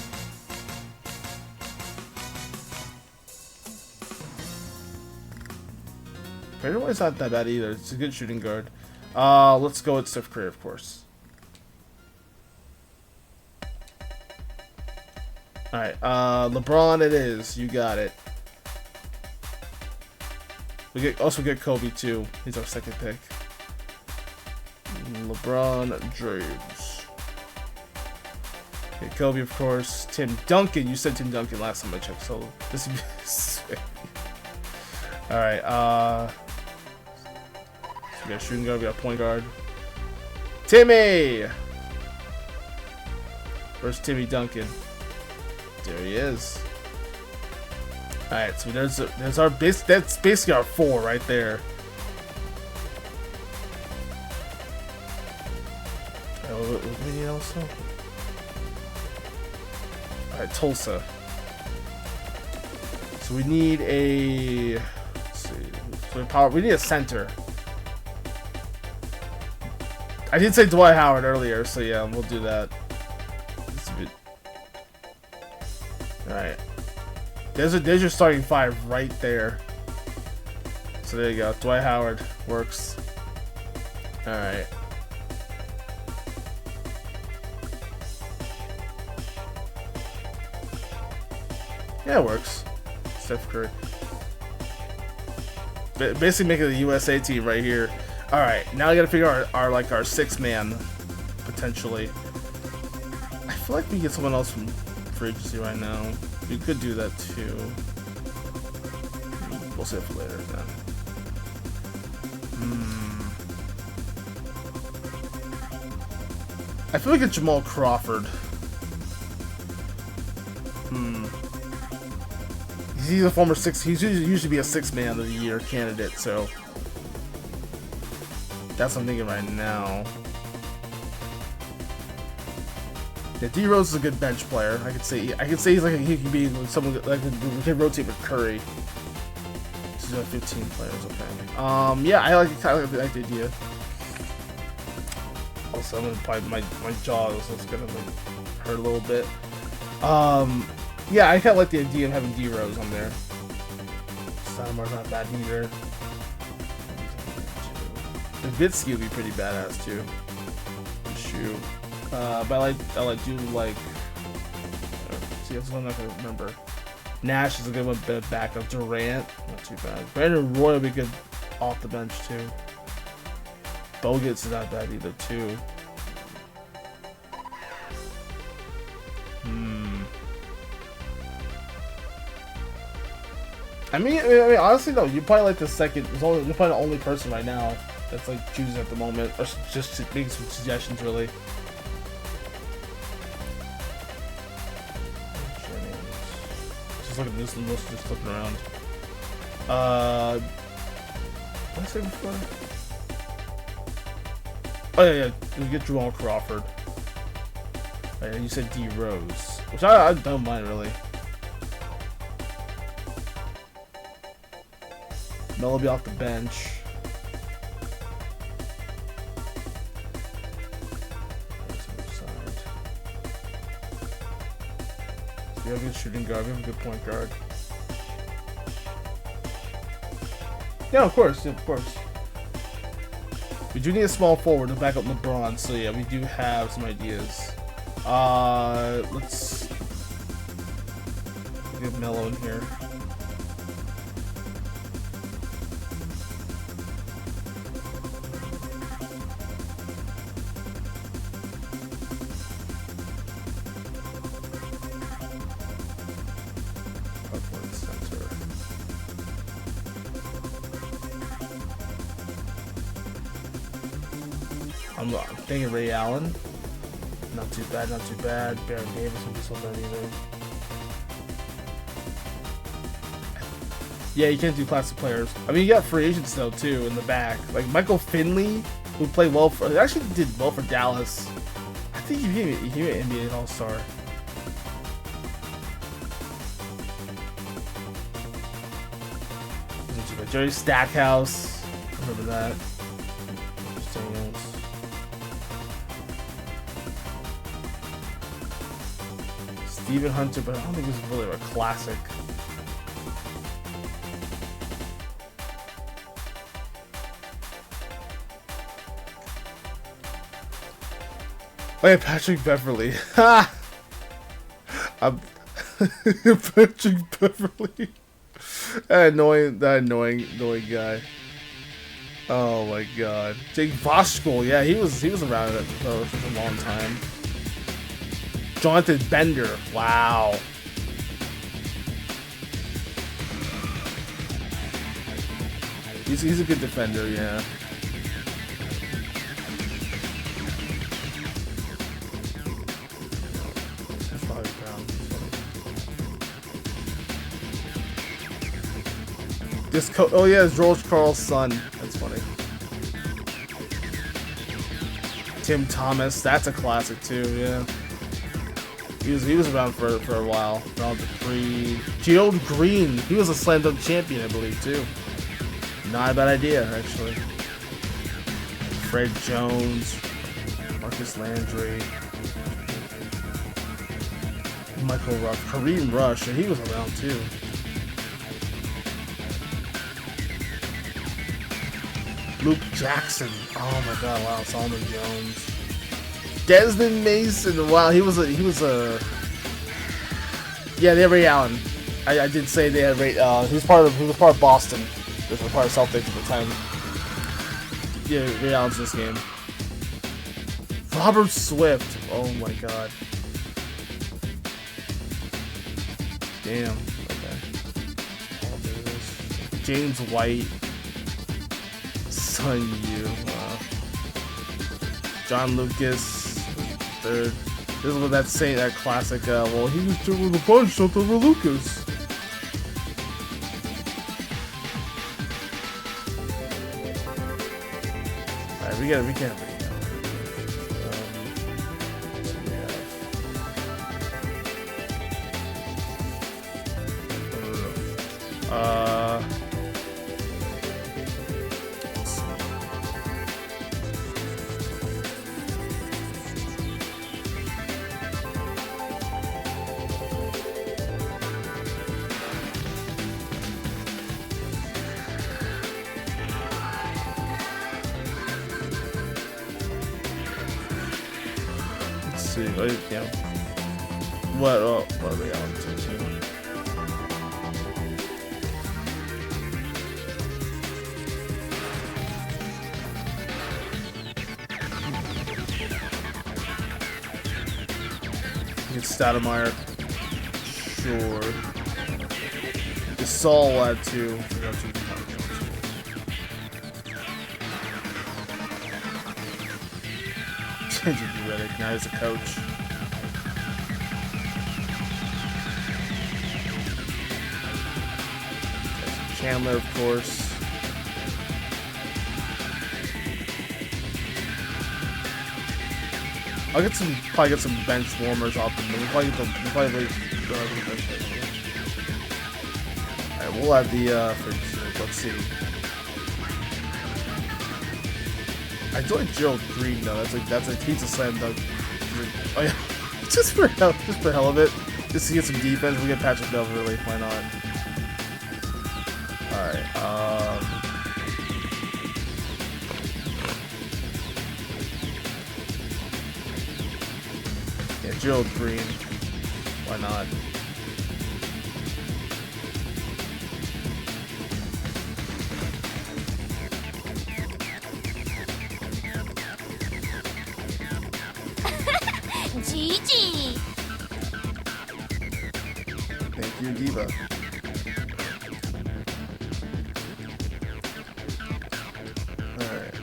Fairway's not that bad either. It's a good shooting guard. Let's go with Steph Curry, of course. Alright, LeBron it is. You got it. We also get Kobe too. He's our second pick. LeBron James. Okay, Kobe, of course. Tim Duncan. You said Tim Duncan last time I checked, so this would be sweet. Alright, so we got shooting guard, we got point guard. Timmy! Where's Timmy Duncan? There he is. Alright, so there's our base. That's basically our 4 right there. What do we need also? Alright, Tulsa. So we need a. Let's see. We need a center. I did say Dwight Howard earlier, so yeah, we'll do that. Alright. There's your starting 5 right there. So there you go. Dwight Howard works. Alright. Yeah, it works. Steph Curry. Basically making the USA team right here. Alright, now we gotta figure out our 6-man, potentially. I feel like we can get someone else from free agency right now. We could do that too. We'll save it for later then. I feel like it's Jamal Crawford. He's a former 6. He's usually be a 6-man of the year candidate, so that's what I'm thinking right now. Yeah, D Rose is a good bench player. I could say he's like he could be someone like we could rotate with Curry. This is 15 players, okay. Yeah, I like the idea. Also, I'm gonna probably my jaw is gonna like hurt a little bit. Yeah, I kind of like the idea of having D Rose on there. Stoudemire's not bad either. Nowitzki would be pretty badass too. Shoot. But I do like. See, that's one I'm not gonna remember. Nash is a good one, bit of backup. Durant, not too bad. Brandon Roy will be good off the bench too. Bogut's is not bad either too. I mean, honestly though, you probably like the second. You're probably the only person right now that's like choosing at the moment, or just making some suggestions really. Just look at this list, just looking around. What did I say before? Oh yeah, you get Jamal Crawford. Oh, yeah, you said D Rose, which I don't mind really. Melo will be off the bench. We have a good shooting guard. We have a good point guard. Yeah, of course. Yeah, of course. We do need a small forward to back up LeBron. So yeah, we do have some ideas. Let's get Melo in here. I'm thinking Ray Allen. Not too bad, not too bad. Baron Davis would be so bad either. Yeah, you can't do classic players. I mean, you got free agents though too in the back. Like Michael Finley, who played well for, actually did well for Dallas. I think he made NBA All-Star. Jerry Stackhouse, remember that. Steven Hunter, but I don't think this is really a classic. Oh yeah, Patrick Beverly. Ha! I'm Patrick Beverly. That annoying guy. Oh my god. Jake Voskuhl, yeah, he was around it for a long time. Jonathan Bender, wow. He's a good defender, yeah. Oh yeah, it's George Carl's son. That's funny. Tim Thomas, that's a classic too, yeah. He was around for a while. Around the Gerald Green, he was a slam dunk champion, I believe, too. Not a bad idea, actually. Fred Jones, Marcus Landry, Michael Ruff, Kareem Rush, and he was around too. Luke Jackson, oh my god, wow, Solomon Jones. Desmond Mason, wow, he was a yeah, they had Ray Allen. I did say they had Ray. He was part of Boston. He was part of Celtics at the time. Yeah, Ray Allen's in this game. Robert Swift, oh my god. Damn. Okay. James White. Son Yu. John Lucas. Third. This is what that's saying, that classic, well, he was doing the bunch up over Lucas. Alright, we got Let's see. Let's see. Oh, yeah. What are we on to? It's Stoudemire. Sure. Gasol at 2. JJ Redick, now he's a coach. Chandler, of course. I'll probably get some bench warmers off them. We'll probably get the bench. Alright, we'll add the let's see. I do like Gerald Green though. That's like he's a slam dunk. Oh yeah, just for hell of it, just to get some defense. We get Patrick Beverley. Why not? All right. Yeah, Gerald Green. Why not? Gigi. Thank you, Diva. Alright,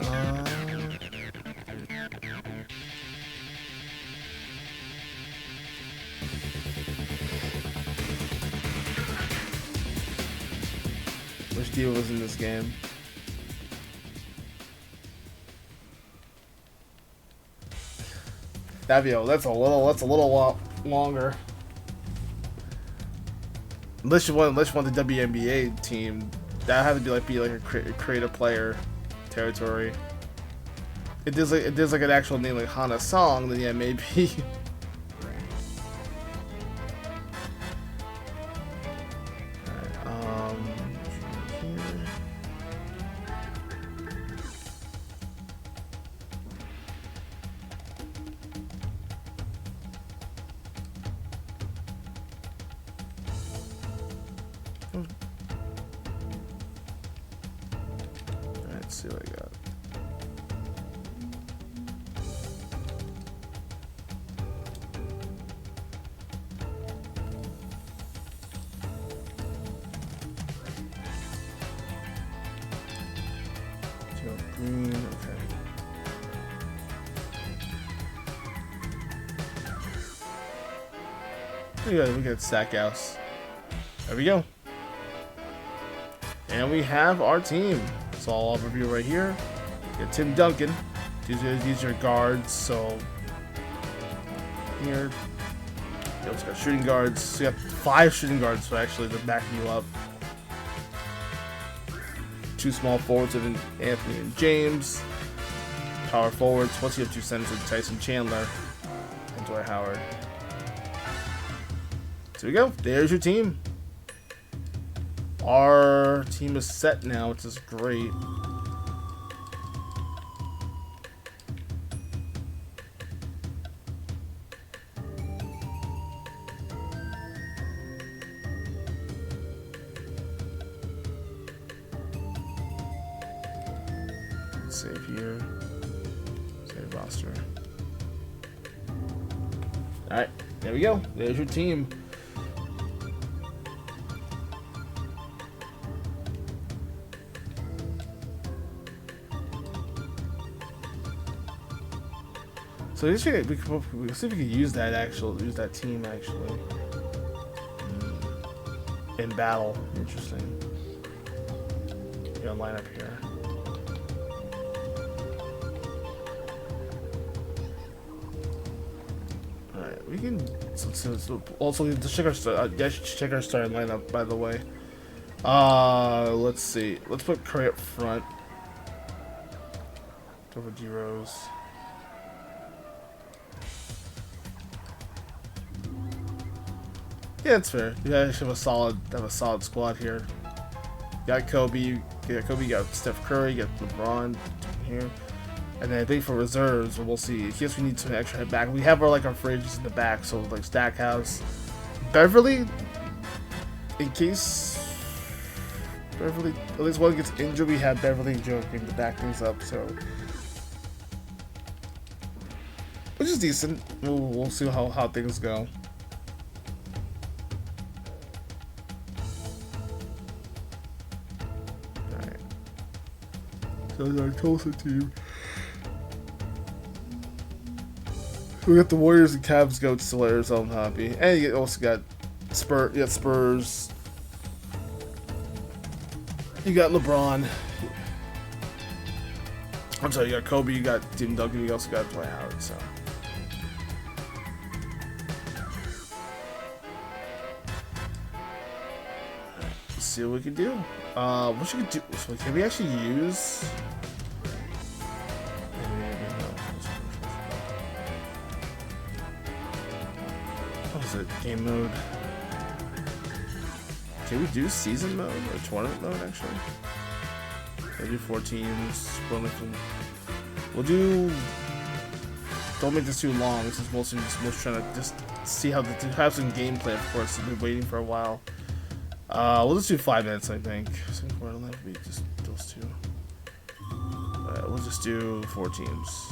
which Diva was in this game? Davio, that's a little longer. Unless you want the WNBA team, that had to be like a creative player territory. If there's like an actual name like Hana Song, then yeah, maybe. Let's see what I got. Joe Green, okay. We got Stackhouse. There we go. And we have our team. It's all overview right here. We got Tim Duncan. These are guards, so here. We also got shooting guards. So we got 5 shooting guards, so actually they're backing you up. 2 small forwards of Anthony and James. Power forwards. Plus you have 2 centers with Tyson Chandler and Dwight Howard. So we go. There's your team. Our team is set now, which is great. Let's save here. Save roster. Alright, there we go. There's your team. So we can see if we can use that team actually in battle. Interesting. We're gonna line up here. All right, we can. So also to check our check our starting lineup. By the way, Let's see. Let's put Curry up front. Over D Rose. Yeah, it's fair. You guys have a solid squad here. You got Kobe, you got Steph Curry, you got LeBron here. And then I think for reserves, we'll see. In case we need some extra head back. We have our fridges in the back, so like Stackhouse. Beverly, in case Beverly at least one gets injured, we have Beverly and Joakim to back things up, so which is decent. We'll see how things go. Alright. So our Tulsa team. We got the Warriors and Cavs, Goats, still Arizona happy. And you also got Spurs. You got LeBron. I'm sorry, you got Kobe, you got Tim Duncan, you also got Dwight Howard, so. Let's see what we can do. What should we do? So can we actually use? What is it? Game mode. Can we do season mode or tournament mode actually? We'll do 4 teams. We'll do. Don't make this too long. This is mostly just trying to just see how to have some gameplay. Of course, we've been waiting for a while. We'll just do 5 minutes, I think. So we're gonna be just those two. We'll just do 4 teams.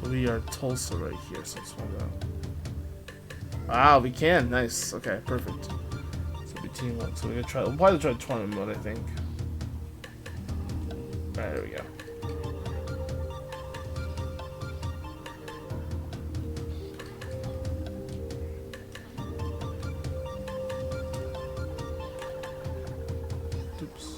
We are Tulsa right here, so let's find out. Ah, we can. Nice. Okay, perfect. So it'll be team 1. So we're gonna try. We'll probably try tournament mode, I think. Alright, there we go. Oops.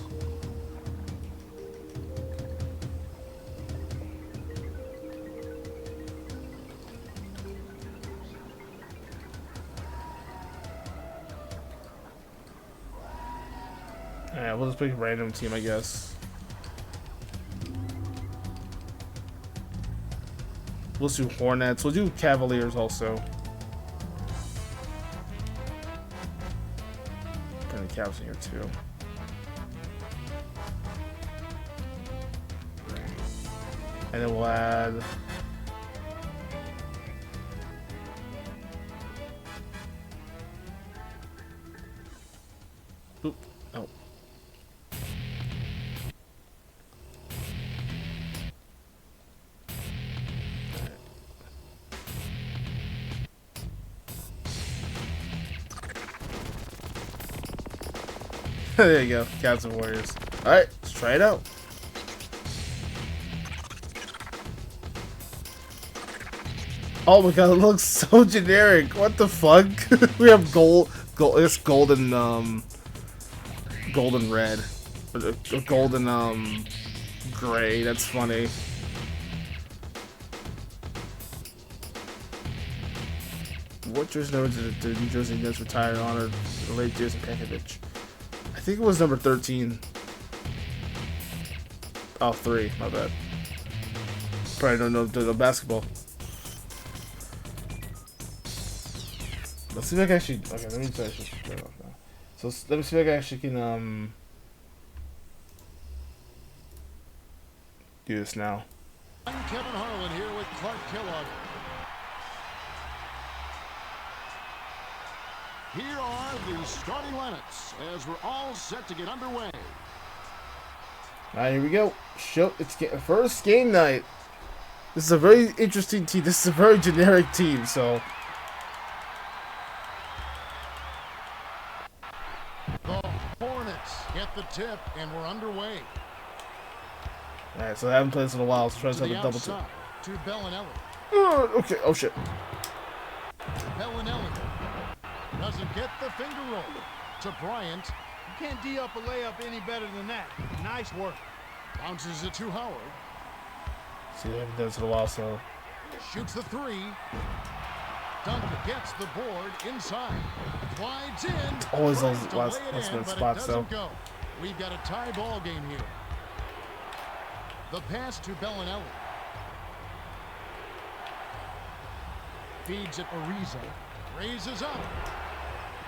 Yeah, we'll just pick a random team, I guess. We'll do Hornets. We'll do Cavaliers also. Put the Cavs in here too. And then we'll add. Oop. Oh. There you go, Cavs and Warriors. Alright, let's try it out. Oh my god, it looks so generic. What the fuck? We have it's golden red. Or golden gray. That's funny. What jersey number did the New Jersey Nets retire in honor of the late Jason Pekovic? I think it was number 13. Oh, 3. My bad. Probably don't know the basketball. Let's see if I can actually. Okay, let me try to turn it off now. So let me see if I actually can do this now. I'm Kevin Harlan here with Clark Kellogg. Here are the starting lineups as we're all set to get underway. Alright, here we go. It's first game night. This is a very interesting team. This is a very generic team, so. The Hornets get the tip, and we're underway. Alright, so I haven't played this in a while, so try to have a double tip. To Bellinelli. Okay. Oh shit. Bellinelli doesn't get the finger roll to Bryant. You can't D up a layup any better than that. Nice work. Bounces it to Howard. See, I haven't done this in a while, so. Shoots the three. Duncan gets the board inside. Glides in. Always those Tries to last lay it minute in, but it spots, though. doesn't go. We've got a tie ball game here. The pass to Bellinelli. Feeds it Ariza. Raises up.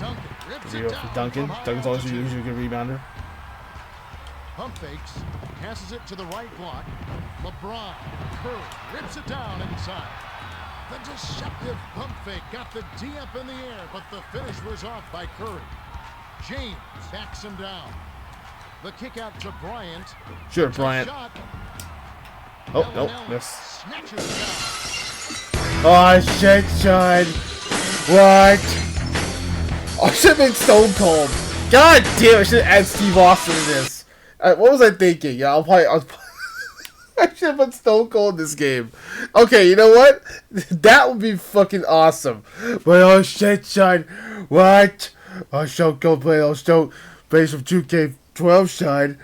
Duncan rips Zero it for down. Duncan. from high Duncan's always altitude. usually a good rebounder. Pump fakes. Passes it to the right block. LeBron. Curry rips it down inside. The deceptive pump fake got the D up in the air, but the finish was off by Curry. James backs him down. The kick out to Bryant. Sure, Bryant. Shot. Oh, nope. Bellinelli Miss. snatches it down. Oh, shit, Sean. What? Oh, I should have been Stone Cold. God damn, I should have added Steve Austin to this. What was I thinking? Yeah, I should have put Stone Cold in this game. Okay, you know what? That would be fucking awesome. But oh shit, son. What? Oh, Stone Cold play. Oh, Stone plays from 2K12, son.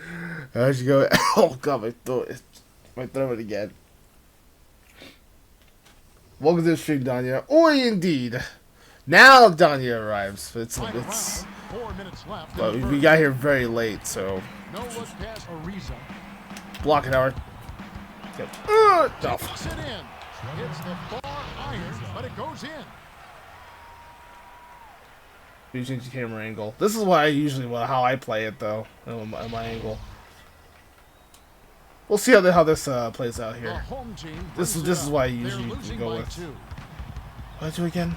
I should go. Oh god, my throat again. Welcome to the stream, Danya. Oi, indeed. Now Danya arrives. It's 4 minutes left. well, we got here very late, so No look past Ariza. block it, Howard. Yep. No. Takes it in. Hits the far iron, but it goes in. You change the camera angle. This is why I usually how I play it though, my angle. We'll see how this plays out The here. home team This brings is it up. why I They're usually losing go by with. 2. What did I do again?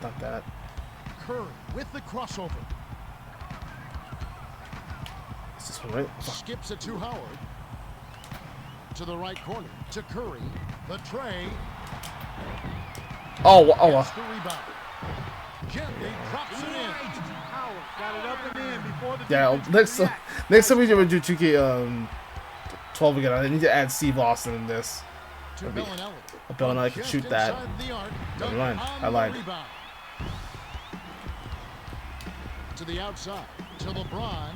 Not that. Curry with the crossover. Is this one right? Skips it to Howard. To the right corner. To Curry. The tray. Oh, Gets the rebound. Gently drops it in. Howard got it up and in before the yeah. defense Next time we do 2K 12 again, I need to add Steve Austin in this. To Maybe. Bellinelli. Bellinelli can Just shoot that. inside the arc. Never Dunk mind. on I the lied. rebound. To the outside. To LeBron.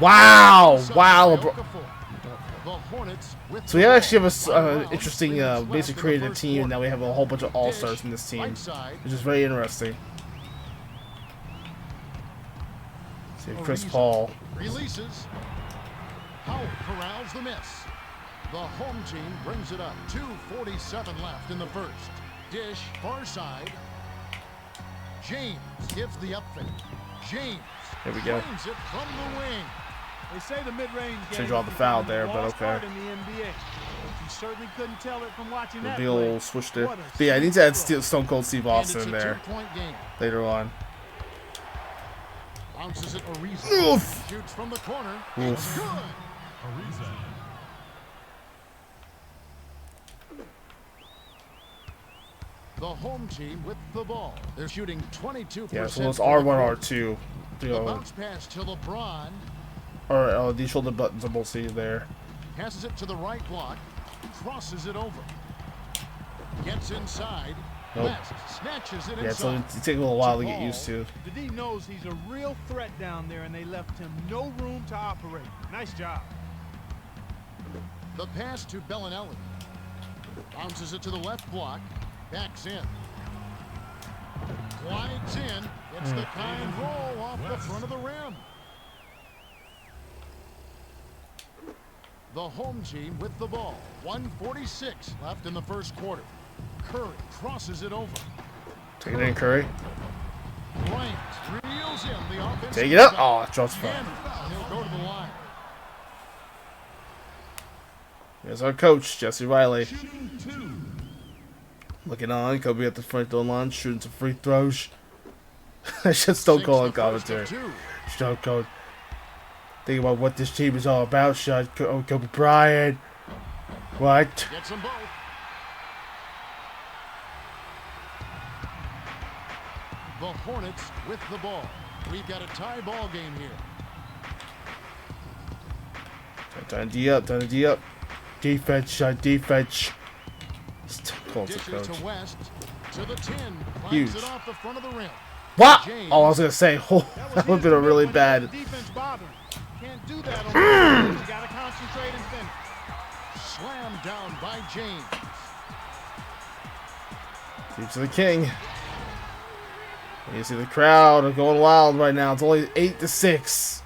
Wow! Inside Wow! by Okafor. The Hornets with So we the actually ball. have a 5 rounds, interesting, 3 minutes left basically in the created a first team, and quarter. now we have a whole bunch of all-stars Dish, in this team, right side. which is very interesting. See, Chris Ariza Paul. Releases. Howard corrals the miss. The home team brings it up. 2:47 left in the first. Dish, far side. James gives the up fake. James There we go. drains it from the wing. They say the mid-range game Should draw the is foul becoming there, a but lost okay. art in the NBA. But you certainly couldn't tell it from watching The that big play. old switch there. What a But yeah, I need to add stroke. Stone Cold Steve And Austin it's in a there 2-point game. later on. Bounces it Ariza. Oof. Shoots from the corner. Oof. It's good. The home team with the ball. They're shooting 22%. Yeah, so it's for R1, the quarter. R2. You The know, bounce pass to LeBron. or these shoulder buttons, we'll see there. Passes it to the right block. Crosses it over. Gets inside. Nope. West snatches it Yeah, so inside. it takes a little while to get used to. The D knows he's a real threat down there, and they left him no room to operate. Nice job. The pass to Bellinelli. Bounces it to the left block. Backs in. Glides in. It's the kind roll off the front of the rim. The home team with the ball. 1:46 left in the first quarter. Curry crosses it over. Take it in, Curry. Bryant reels in the offense. Take it up. Oh, that shot's fun. He'll go to the line. Here's our coach, Jesse Riley. Looking on, Kobe at the front door line, shooting some free throws. I should Stone Cold on commentary. Stone Cold. Think about what this team is all about, Sean. Kobe Bryant. What? Gets them both. The Hornets with the ball. We've got a tie ball game here. Turn D up, turn D up. Defense, Sean, defense. Colts Dishes coach. to West, to the 10. Huge. Finds it off the front of the rim. What? James. Oh, I was gonna say, oh, that would have been a really bad. Defense bothering. Can't do that on the You gotta concentrate and finish. Slammed down by James. Deep to the king. You see the crowd are going wild right now. It's only 8-6.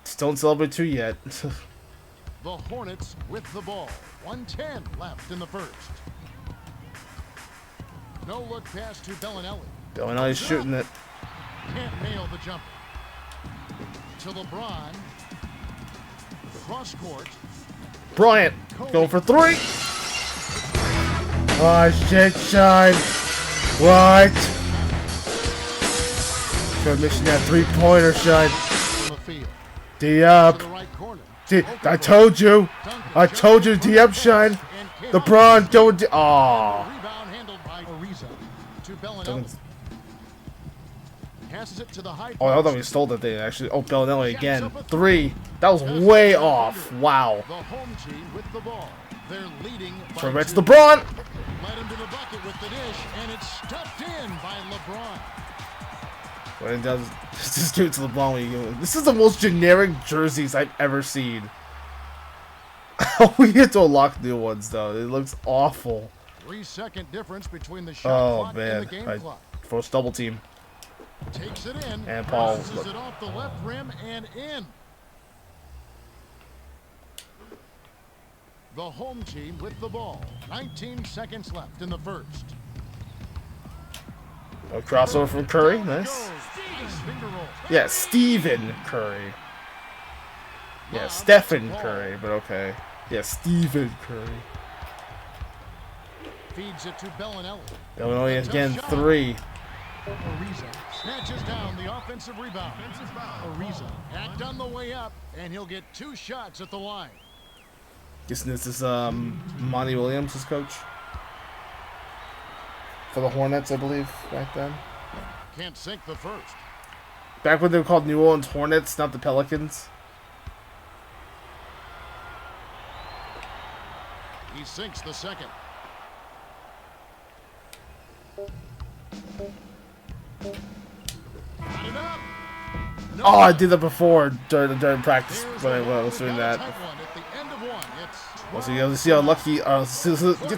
Just don't celebrate 2 yet. The Hornets with the ball. 1:10 left in the first. No look pass to Bellinelli. Illinois is shooting it. Can't nail the jumper. To LeBron. Cross court. Bryant going for 3. Oh shit, Shine. What? Good mission that 3-pointer, Shine. On the field. D up. To the right corner. D, I told you. I told you, D up, Shine. LeBron going to. Oh. Rebound handled by Ariza. To Bellinelli. Passes it to the high Oh, I thought post. we stole that thing actually. Oh, Bellinelli again. 3. That was way off. Wow. The home team with the ball. They're leading by So it's 2. LeBron. Led him to the bucket with the dish, and it's stuffed in by LeBron. When it does, just give it to LeBron when you go. This is the most generic jerseys I've ever seen. We get to unlock new ones though. It looks awful. 3-second difference between the shot Oh clock man. and the game clock. Forced double team. Takes it in. And Paul. Bounces it off the left rim and in. The home team with the ball. 19 seconds left in the first. A crossover from Curry. Nice. Goes. Finger roll. Yeah, Stephen Curry. Yeah, Stephen Curry, but okay. Yeah, Stephen Curry. Feeds it to Bellinelli. Illinois again 3. Ariza snatches down the offensive rebound. Ariza act on the way up, and he'll get 2 shots at the line. Guessing this is Monty Williams, his coach. For the Hornets, I believe, back then. Can't sink the first. Back when they were called New Orleans Hornets, not the Pelicans. He sinks the second. Got it up. No. Oh, I did that before during practice Here's when I another was doing that. tight one at the end of one. It's Well, so you get to see how lucky, get to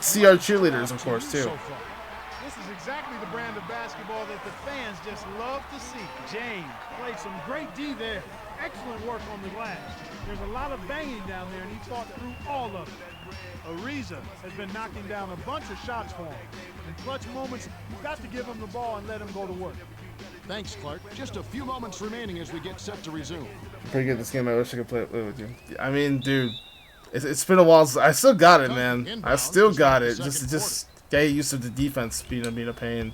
see our cheerleaders, of course, too. so far. This is exactly the brand of basketball that the fans just love to see. James played some great D there. Excellent work on the glass. There's a lot of banging down there, and he fought through all of it. Ariza has been knocking down a bunch of shots for him. In clutch moments, you've got to give him the ball and let him go to work. Thanks, Clark. Just a few moments remaining as we get set to resume. Pretty good this game. I wish I could play it with you. I mean, dude, it's been a while. I still got it, man. I still got it. Just get used to the defense being a pain.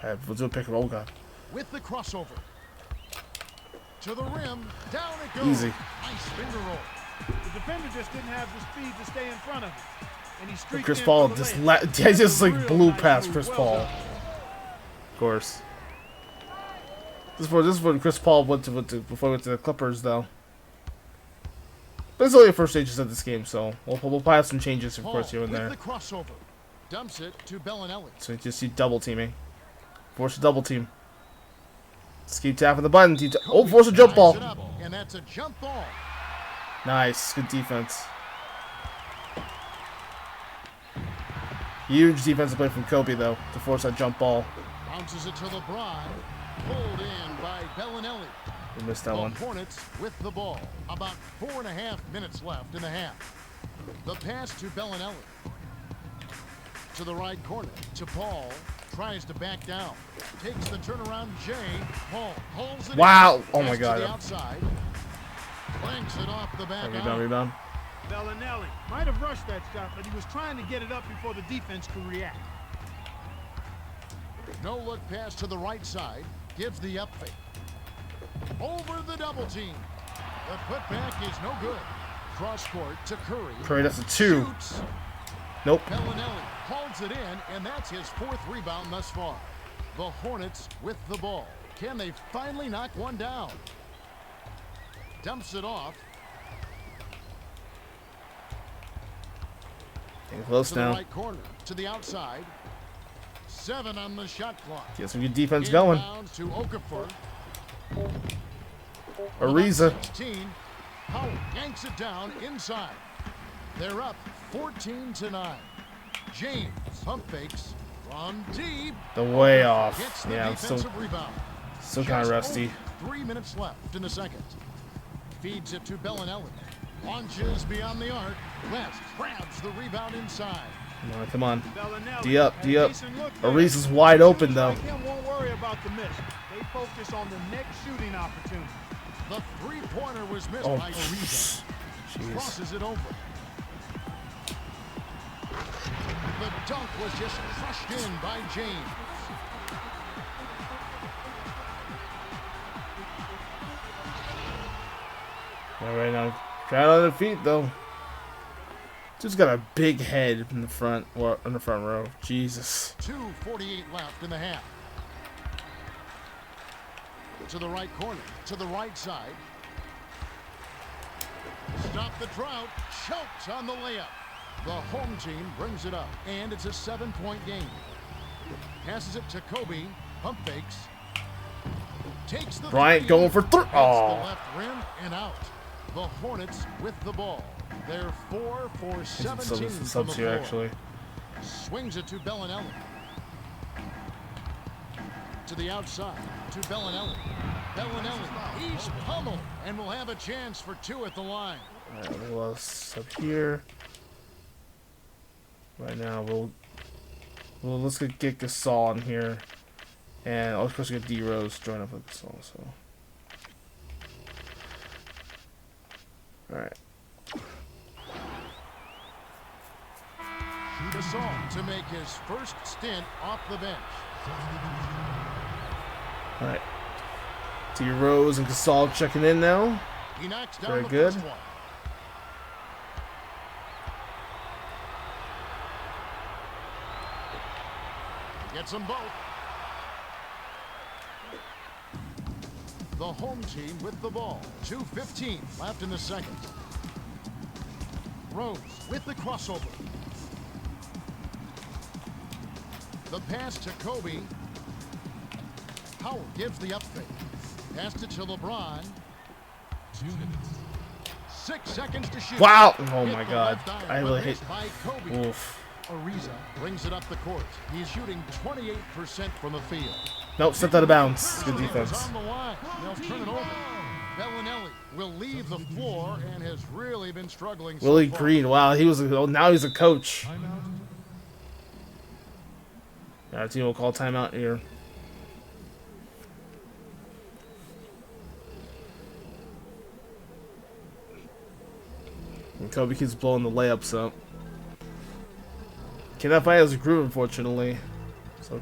All right, we'll do a pick and roll, guy. With the crossover. To the rim. Down it goes. Easy. Nice finger roll. The defender just didn't have the speed to stay in front of him. And he streaked Chris in Paul for the just layup. he just like Real blew nice past move. Chris Well Paul. done. Of course. This is when Chris Paul went to before he went to the Clippers, though. But it's only the first stages of this game, so we'll probably have some changes, of course, here and with there. the crossover. Dumps it to Bellinelli. So you just see double teaming. Force a double team. Just keep tapping the button. Oh, force a jump ball. Ties it up, and that's a jump ball. Nice, good defense. Huge defensive play from Kobe, though, to force that jump ball. Bounces it to LeBron. Pulled in by Bellinelli. We missed that The one. Hornets with the ball. About 4.5 minutes left in the half. The pass to Bellinelli. To the right corner. To Paul. Tries to back down. Takes the turnaround. Jay. Paul pulls it. Wow. In. Oh my Pass God. To the outside. Clanks it off the back. Rebound, iron. rebound. Bellinelli might have rushed that shot, but he was trying to get it up before the defense could react. No look pass to the right side. Gives the up fake. Over the double team. The putback is no good. Cross court to Curry. Curry, that's a 2. Shoots. Nope. Bellinelli holds it in, and that's his 4th rebound thus far. The Hornets with the ball. Can they finally knock one down? Dumps it off. Getting close To the now. right corner, to the outside. 7 on the shot clock. Get some good defense going. Inbounds to Okafor. Ariza. 16. Howard yanks it down inside. They're up 14-9. James pump fakes from deep. The way Okafor off. gets the Yeah, I'm defensive rebound. still kind of Just rusty. over 3 minutes left in the second. Feeds it to Bellinelli. Launches beyond the arc. West grabs the rebound inside. Come on. Bellinelli D up, had D a up. decent look there. Ariza's wide open, Shooters though. like him won't worry about the miss. They focus on the next shooting opportunity. The three-pointer was missed Oh, by Ariza. jeez. Crosses it over. The dunk was just crushed in by James. All right now, trying on their feet though. Just got a big head in the front, or in the front row. Jesus. 2:48 left in the half. To the right corner, to the right side. Stop the drought, choked on the layup. The home team brings it up, and it's a 7-point game. Passes it to Kobe, pump fakes. Takes the Bryant three, going for three. hits Oh. the left rim and out. The Hornets with the ball. They're 4 for 17 from the Subs here floor. actually. Swings it to Bellinelli. To the outside, to Bellinelli. Bellinelli, he's pummeled and will have a chance for 2 at the line. All right, who else up here? Right now, let's get Gasol on here, and of course get D Rose join up with Gasol. So, all right. Gasol to make his first stint off the bench. All right. D Rose and Gasol checking in now. He knocks down Very the good. first one. Gets them both. The home team with the ball. 2:15 left in the second. Rose with the crossover. The pass to Kobe. Howard gives the up fake. Passed it to LeBron. 2 minutes. 6 seconds to shoot. Wow! Oh Hit my the God! left eye, I but really hate. missed by Kobe. Oof. Ariza brings it up the court. He's shooting 28% from the field. Nope, stepped out of bounds. Good defense. On the line. They'll turn it over. Bellinelli will leave the floor and has really been struggling. Willie so far. Green. Wow, now he's a coach. Our team will call timeout here. And Kobe keeps blowing the layups up. Cannot find his groove, unfortunately. So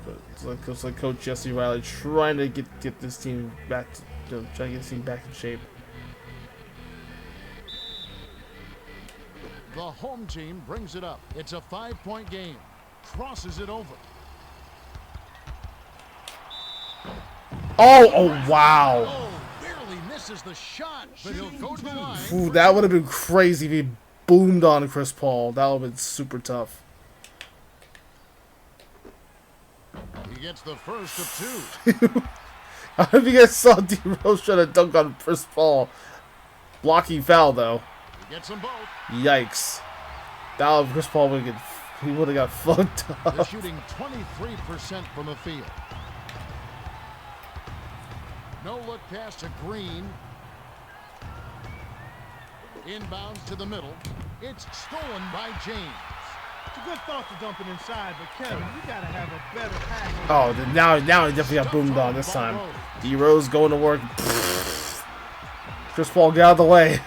it's like Coach Jesse Riley trying to get this team back, trying to get this team back in shape. The home team brings it up. It's a 5-point game. Crosses it over. Oh wow! Oh, barely misses the shot, but he'll go to the line. Ooh, that would have been crazy if he boomed on Chris Paul. That would have been super tough. He gets the first of 2. I don't know if you guys saw D Rose trying to dunk on Chris Paul. Blocking foul though. He gets them both. Yikes! That would Chris Paul would have got fucked They're up. shooting 23% from the field. No look pass to Green. Inbounds to the middle. It's stolen by James. It's a good thought to dump it inside, but Kevin, you gotta have a better pass. Oh, now he definitely got boomed on this time. D Rose going to work. Chris Paul, get out of the way.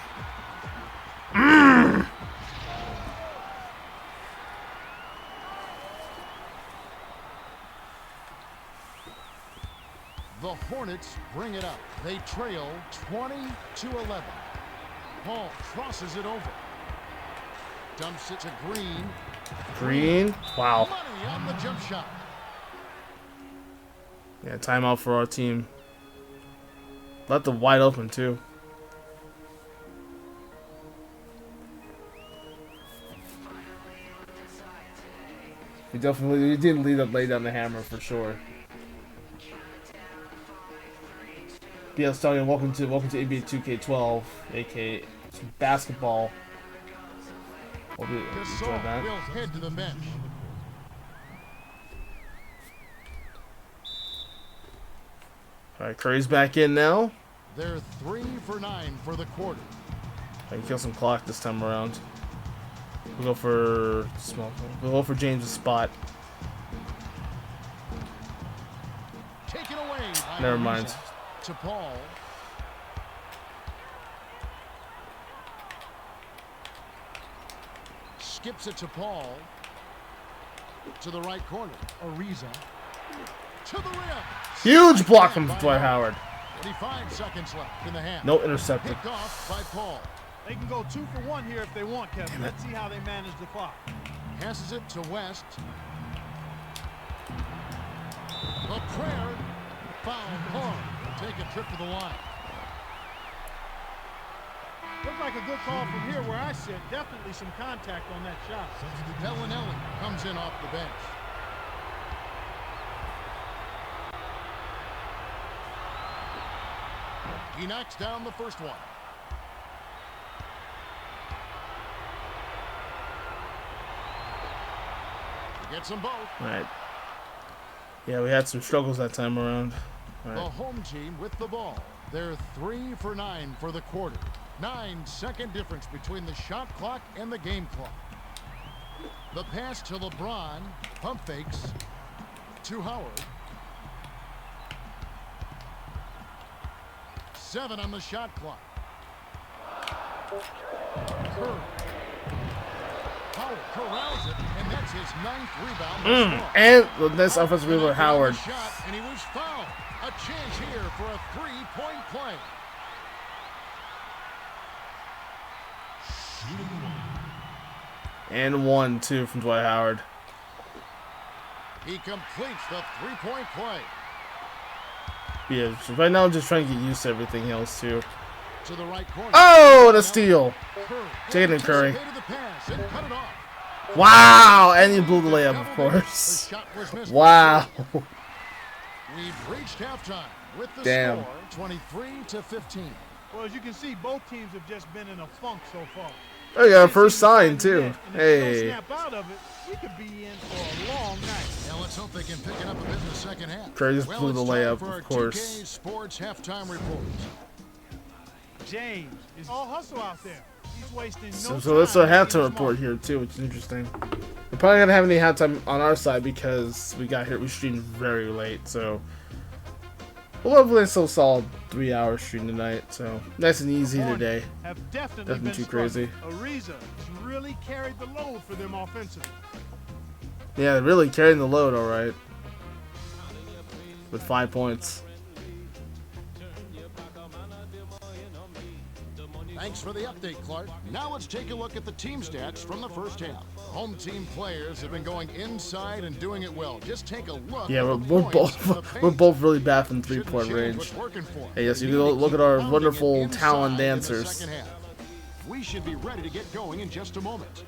The Hornets bring it up. They trail 20-11. Paul crosses it over. Dumps it to Green. Green. Wow. Money on the jump shot. Yeah, timeout for our team. Left them wide open too. He did lay down the hammer for sure. Yeah, starting. Welcome to NBA 2K12, aka basketball. We'll enjoy Gasol that. will head to the bench. All right, Curry's back in now. They're 3 for 9 for the quarter. I can kill some clock this time around. We'll go for small. We'll go for James' spot. Taken away by Never mind. Ariza. To Paul. Skips it to Paul. To the right corner. Ariza. To the rim. Huge block from Dwight Howard. 25 seconds left in the half. No intercepted. Picked off by Paul. They can go 2 for 1 here if they want, Kevin. Let's see how they manage the clock. Passes it to West. The prayer. Foul call. Take a trip to the line. Looks like a good call from here where I sit. Definitely some contact on that shot. Bellinelli comes in off the bench. He knocks down the first one. He gets them both. All right. Yeah, we had some struggles that time around. All The right. home team with the ball. They're 3 for 9 for the quarter. 9-second difference between the shot clock and the game clock. The pass to LeBron. Pump fakes to Howard. 7 on the shot clock. Curry. Howard corrals it, and that's his 9th rebound. thus far. And the next offensive rebound, Howard. Shot, and he was fouled. A chance here for a 3-point play. And 1, too, from Dwight Howard. He completes the 3-point play. Yeah, so right now I'm just trying to get used to everything else, too. To the right corner. Oh, the steal. Curry Taking it, Curry. anticipated the pass and cut it off. Wow, and he blew the layup, of course. The shot was missed. Wow. We've reached halftime with the Damn. score 23-15. Well, as you can see, both teams have just been in a funk so far. Oh, you got a first sign, too. And if we Hey. don't snap out of it, we could be in for a long night. Now let's hope they can pick it up a bit in the second half. Curry just blew the it's time layup, for our of course. 2K Sports halftime report. James is all hustle out there. He's wasting no So time. let's our making halftime it report smart. here, too, which is interesting. We're probably going to have any halftime on our side because we got here, we streamed very late, so we'll have a so solid 3-hour stream tonight, so nice and easy today. Have definitely Nothing been too crazy. Ariza has really carried the load for them offensively. Yeah, really carrying the load, all right, with 5 points. Thanks for the update, Clark. Now let's take a look at the team stats from the first half. Home team players have been going inside and doing it well. Just take a look. Yeah, at the we're points in the both paint. we're both really bad from Shouldn't 3-point change range. what's working for 'em. Hey, yes, you They can need to look keep at our pounding it wonderful inside talent in the dancers. second half. We should be ready to get going in just a moment.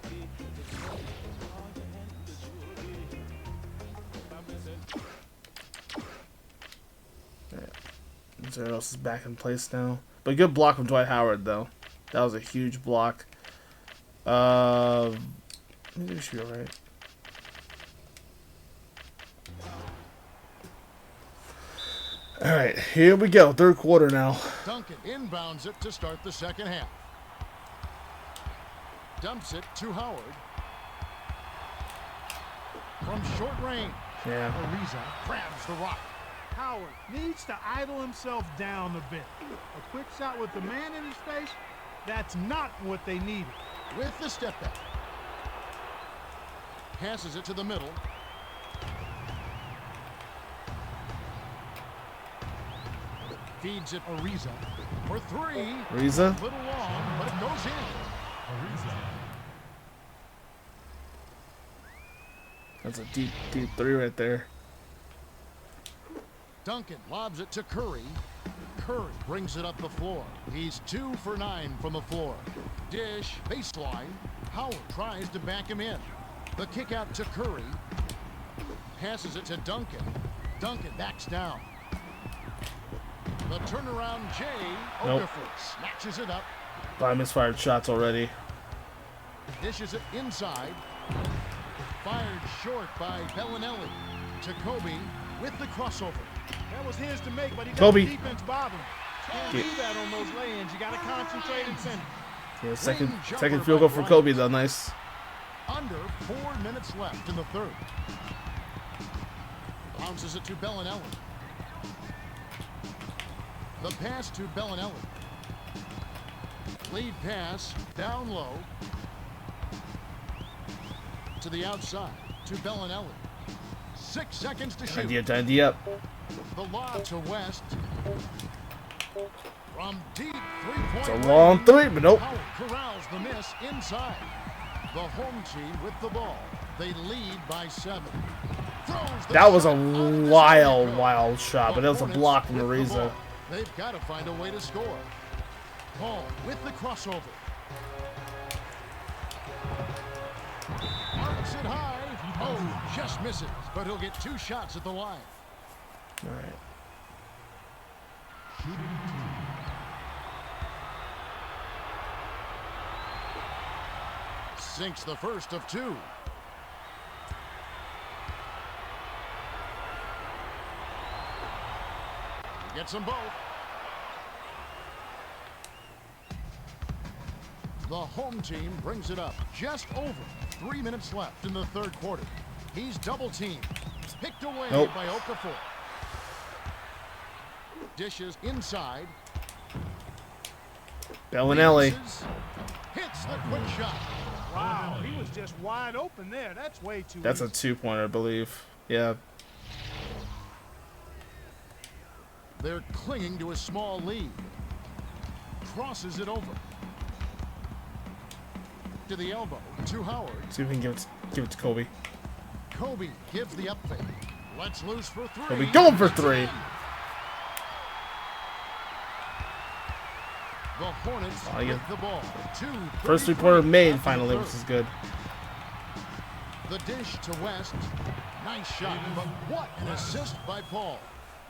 Everyone else is back in place now. But good block from Dwight Howard, though. That was a huge block. Maybe we should be alright. Alright, here we go. Third quarter now. Duncan inbounds it to start the second half. Dumps it to Howard. From short range, Yeah. Ariza grabs the rock. Howard needs to idle himself down a bit. A quick shot with the man in his face, that's not what they needed. With the step back. Passes it to the middle. Feeds it Ariza for 3. Ariza? A little long, but it goes in. That's a deep, deep 3 right there. Duncan lobs it to Curry. Curry brings it up the floor. He's 2 for 9 from the floor. Dish, baseline. Howard tries to back him in. The kick out to Curry. Passes it to Duncan. Duncan backs down. The turnaround, Jay Nope. Okafor snatches it up. Five misfired shots already. Dishes it inside. Fired short by Bellinelli. To Kobe with the crossover. That was his to make, but he got Kobe. the defense bothering. Can't do that on those lay-ins. You got to concentrate and finish. Yeah, second field goal for Kobe though. Nice. Under 4 minutes left in the third. Bounces it to Bellinelli. The pass to Bellinelli. Lead pass down low. To the outside to Bellinelli. 6 seconds to shoot. Idea up. The lob to West. From deep three-point It's a long three, but nope. Howard corrals the miss inside. The home team with the ball. They lead by 7. That was a wild shot, but it was a block from Ariza. They've got to find a way to score. Paul with the crossover. Marks it high. Oh, just misses, but he'll get 2 shots at the line. All right. Sinks the first of 2. He gets them both. The home team brings it up. Just over 3 minutes left in the third quarter. He's double teamed. Picked away Nope. by Okafor. Dishes inside. Bellinelli. Hits the quick shot. Wow, he was just wide open there. That's way too That's a easy. 2-pointer, I believe. Yeah. They're clinging to a small lead. Crosses it over. To the elbow, to Howard. See if we can give it to Kobe. Kobe gives the up fake. Lets loose for 3. Kobe going for 3. The Hornets Oh, yeah. with the ball. First 3-pointer made finally, which is good. The dish to West. Nice shot, but what an assist by Paul.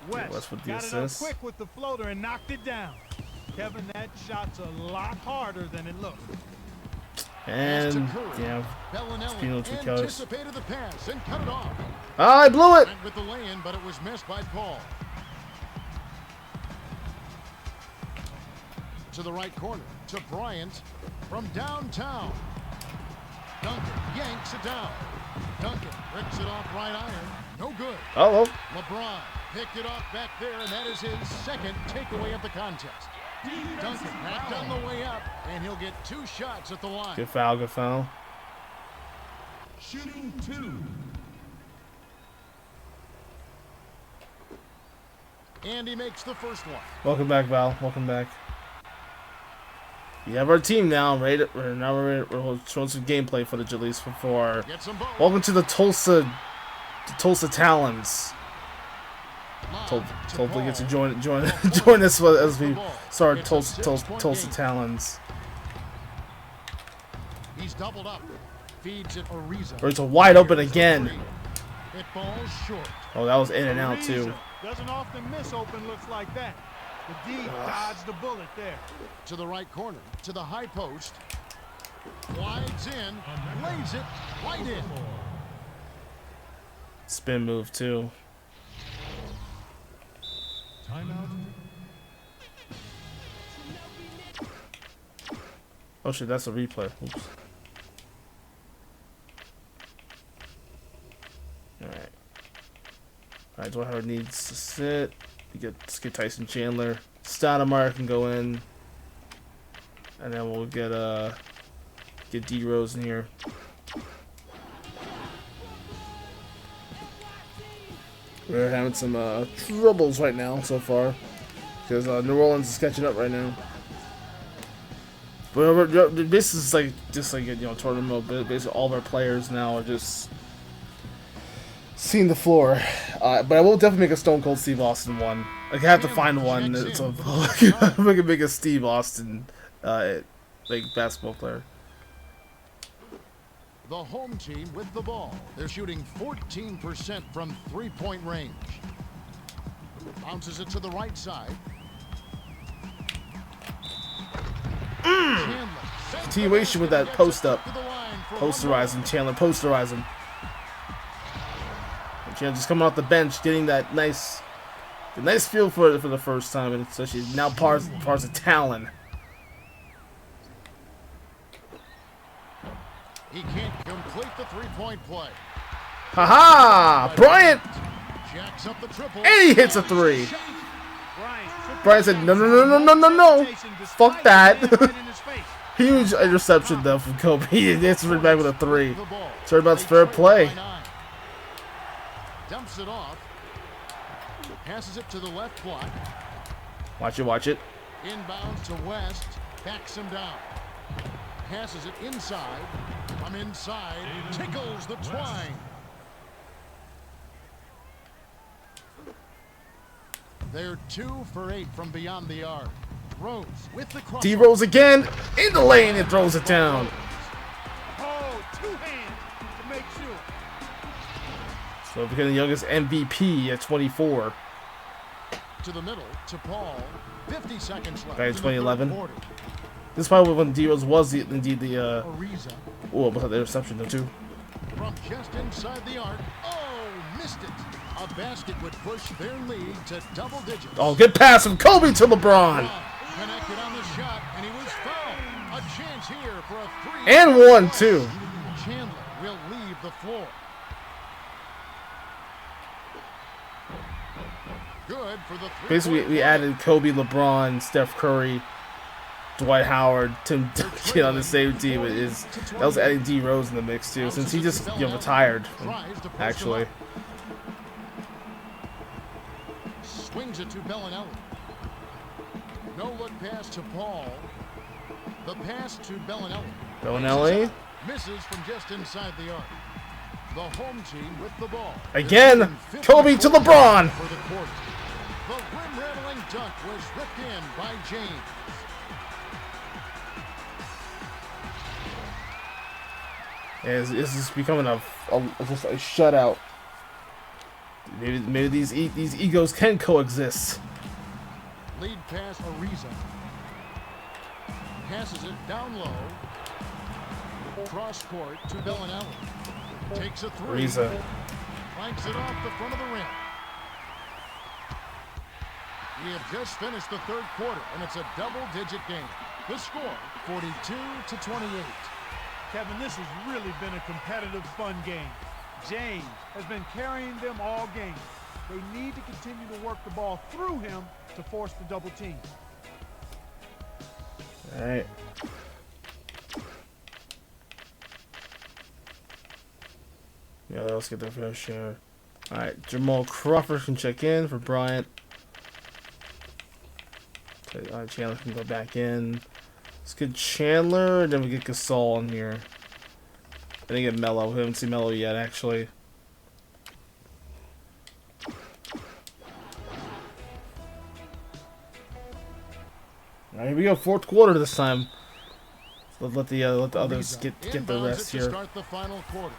West with the got it up assist. quick with the floater and knocked it down. Kevin, that shot's a lot harder than it looks. And yeah, Bellinelli Spino to Kelly. anticipated the pass and cut it off. I blew it. Went with the lay-in, but it was missed by Paul. To the right corner, to Bryant from downtown. Duncan yanks it down. Duncan rips it off right iron. No good. Oh, LeBron picked it off back there, and that is his second takeaway of the contest. Duncan back on the way up, and he'll get 2 shots at the line. good foul, good foul. Shooting 2. And he makes the first one. Welcome back, Val. Welcome back. We have our team now. We're showing some gameplay footage at least before. Gets them both. Welcome to the Tulsa Talons. Lob to Hopefully get to Paul. join us as we start Tulsa Talons. He's doubled up. Feeds it Ariza. Or it's a wide open again. It falls short. Oh, that was in and out too. Doesn't often miss open looks like that. The D dodged the bullet there. To the right corner. To the high post. Glides in. Lays it right in. Spin move too. Timeout. Oh shit, that's a replay. Oops. Alright. Alright, Dwight Howard needs to sit. Let's get Tyson Chandler. Stoudemire can go in. And then we'll get D Rose in here. We're having some troubles right now so far. Because New Orleans is catching up right now. But this is just like tournament mode. Basically, all of our players now are just seeing the floor. But I will definitely make a Stone Cold Steve Austin one. Like, I have to find one. It's make a Steve Austin like basketball player. The home team with the ball. They're shooting 14% from three-point range. Bounces it to the right side. Continuation with that post up. Posterize him, Chandler. Posterize him. And Chandler just coming off the bench, getting that nice feel for it for the first time, and so she's now pars of talent. He can't complete the three-point play. Haha! Bryant! Jacks up the triple. And he hits a three. Bryant said, no. Fuck that. Huge interception, though, from Kobe. He hits it back with a three. Turnabout's fair play. Dumps it off. Passes it to the left block. Watch it. Inbound to West. Backs him down. Passes it inside. From inside. Tickles the twine. They're 2 for 8 from beyond the arc. Rose with the cross. D-Rose again. In the lane and throws it down. Oh, 2 hands to make sure. So becoming the youngest MVP at 24. To the middle to Paul. 50 seconds left. Back in 2011. the third quarter. This is probably when D-Rose was indeed the Ariza oh, but the interception though too. from just inside the arc. Oh, missed it. A basket would push their lead to double digits. Oh, good pass from Kobe to LeBron. Connected on the shot, and he was fouled. A chance here for a 3. And 1, too. Chandler will leave the floor. Good for the 3. Basically, we added Kobe, LeBron, Steph Curry, Dwight Howard, Tim Duncan on the same team. That was adding D Rose in the mix too, since he just retired. Actually, swings it to Bellinelli. No look pass to Paul. The pass to Bellinelli. Bellinelli Misses from just inside the arc. The home team with the ball. again. Kobe to LeBron. For the quarter. The rim-rattling dunk was ripped in by James. This is becoming just a shutout. Maybe these egos can coexist. Lead pass Ariza. Passes it down low. Cross court to Bellinelli. Takes a 3. Ariza. Flanks it off the front of the rim. We have just finished the third quarter, and it's a double-digit game. The score, 42-28. Kevin, this has really been a competitive, fun game. James has been carrying them all game. They need to continue to work the ball through him to force the double team. All right. Yeah, let's get the fair share. All right, Jamal Crawford can check in for Bryant. Okay, Chandler can go back in. Let's get Chandler, and then we get Gasol in here. I didn't get Melo. We haven't seen Melo yet, actually. All right, here we go. Fourth quarter this time. Let the others get the rest here. To start the final quarter.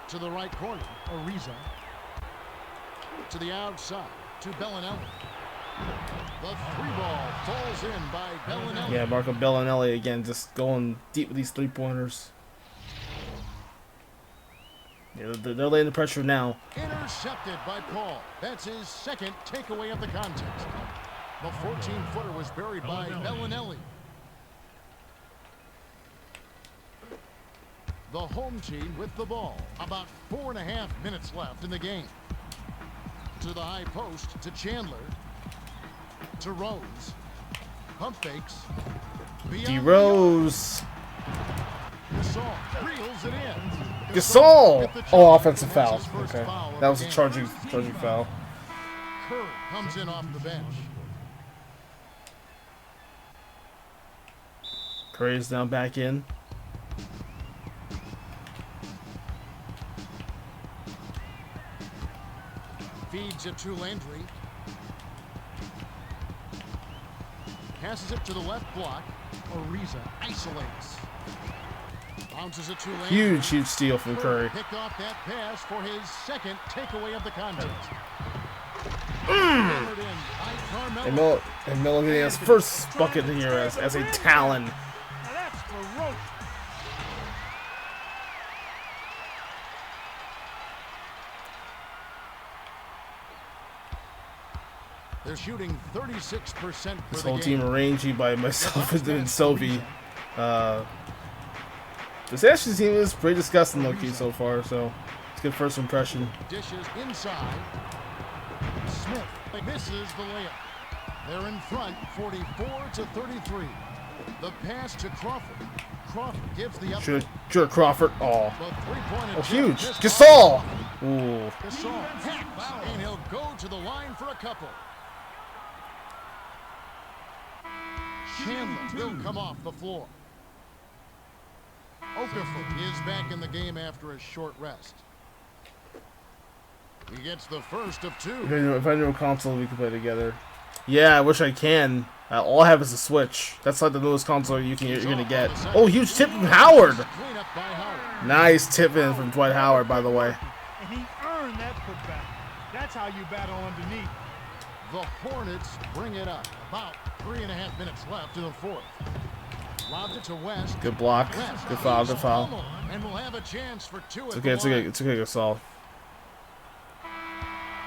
To the right corner, Ariza. To the outside, to Bellinelli. The 3-ball falls in by Bellinelli. Yeah, Marco Bellinelli again, just going deep with these 3-pointers. Yeah, they're laying the pressure now. Intercepted by Paul. That's his second takeaway of the contest. The 14-footer was buried by Bellinelli. The home team with the ball. About 4.5 minutes left in the game. To the high post, to Chandler. To Rose. Pump fakes. D Rose. Gasol reels it in. Gasol! Oh, offensive foul. Okay. That was a charging foul. Curry comes in off the bench. Curry's now back in. Feeds it to Landry. Passes it to the left block. Ariza isolates. Bounces it to Landry. Huge steal from Curry. Picked off that pass for his second takeaway of the contest. And Miller getting his first bucket here as a Talon. Now that's ferocious. They're shooting 36% for This the whole game. team arranged by myself and Sovi. This Ashley team is pretty disgusting looking so far, so it's a good first impression. Dishes inside. Smith misses the layup. They're in front, 44-33. The pass to Crawford. Crawford gives the up. Sure, Crawford. Oh, The three-point oh, attempt huge. just Gasol. Ooh. Gasol hacks, and he'll go to the line for a couple. Chandler will come off the floor. Okafor is back in the game after a short rest. He gets the first of two. If I knew a console, we could play together. Yeah, I wish I can. All I have is a Switch. That's like the newest console you're gonna get. Oh, huge tip from Howard. Clean up by Howard. Nice tip in from Dwight Howard, by the way. And he earned that putback. That's how you battle underneath. The Hornets bring it up. About 3.5 minutes left in the fourth. Lobs it to West. Good block. West Good foul. Good leaves foul. Almond, and will have a chance for two. It's at okay. the It's okay. line. It's okay. Gasol.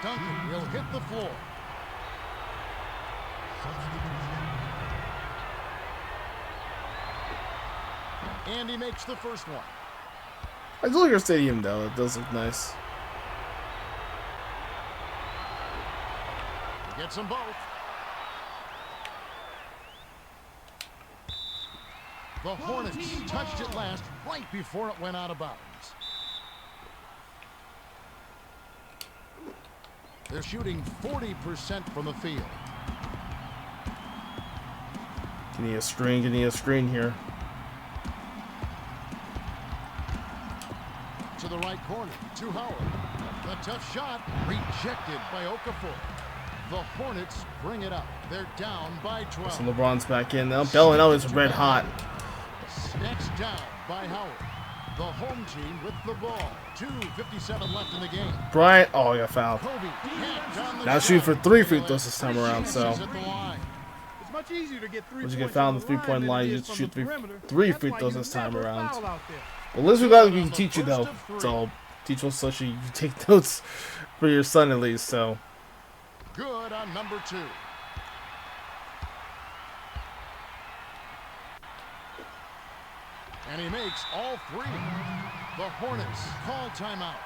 Duncan will hit the floor. And he makes the first one. I do like your stadium though. It does look nice. He gets them both. The Hornets touched it last right before it went out of bounds. They're shooting 40% from the field. Give me a screen. Give me a screen here. To the right corner, to Howard. The tough shot rejected by Okafor. The Hornets bring it up. They're down by 12. So LeBron's back in now. Bellinelli is red hot. Snatched down by Howard. The home team with the ball. 2:57 left in the game. Bryant. Oh, I got fouled. Kobe hacked on the Now shot. shooting for 3 free throws this time around. So Misses at the line. It's much easier to get 3 once you points get fouled on on the 3-point than line, it you is just from shoot the three perimeter. free That's throws why this you time never around. foul out there. Well, at least we got we can teach you though. So teach us so you take notes for your son at least. So Good on number 2. And he makes all 3. The Hornets call timeout.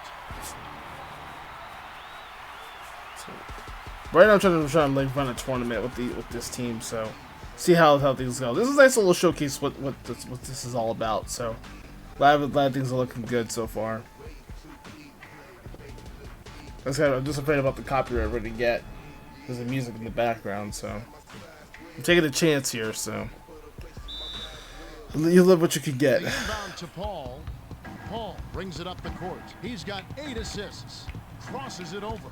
right now I'm trying to like run a tournament with this team. So see how things go. This is a nice little showcase what this is all about. So glad things are looking good so far. I'm just afraid about the copyright we're gonna get because of music in the background. So I'm taking a chance here. So you live what you can get. The inbound to Paul. Paul brings it up the court. He's got 8 assists. Crosses it over.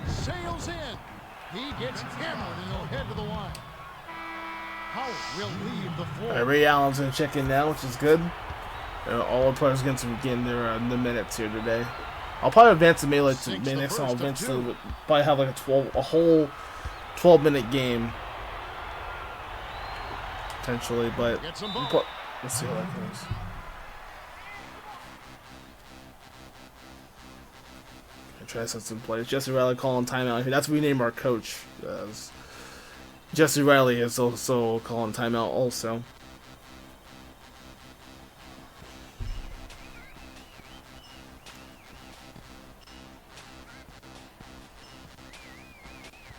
Sails in. He gets hammered and he'll head to the line. Howard will leave the floor. All right, Ray Allen's gonna check in now, which is good. All our players getting their the minutes here today. I'll probably advance the melee to Sinks the next time. I'll first of advance 2. to probably have like a whole 12-minute game potentially, but Gets them both. let's see how that goes. Try to set some plays. Jesse Riley calling timeout here. That's what we name our coach. Jesse Riley is also calling timeout also.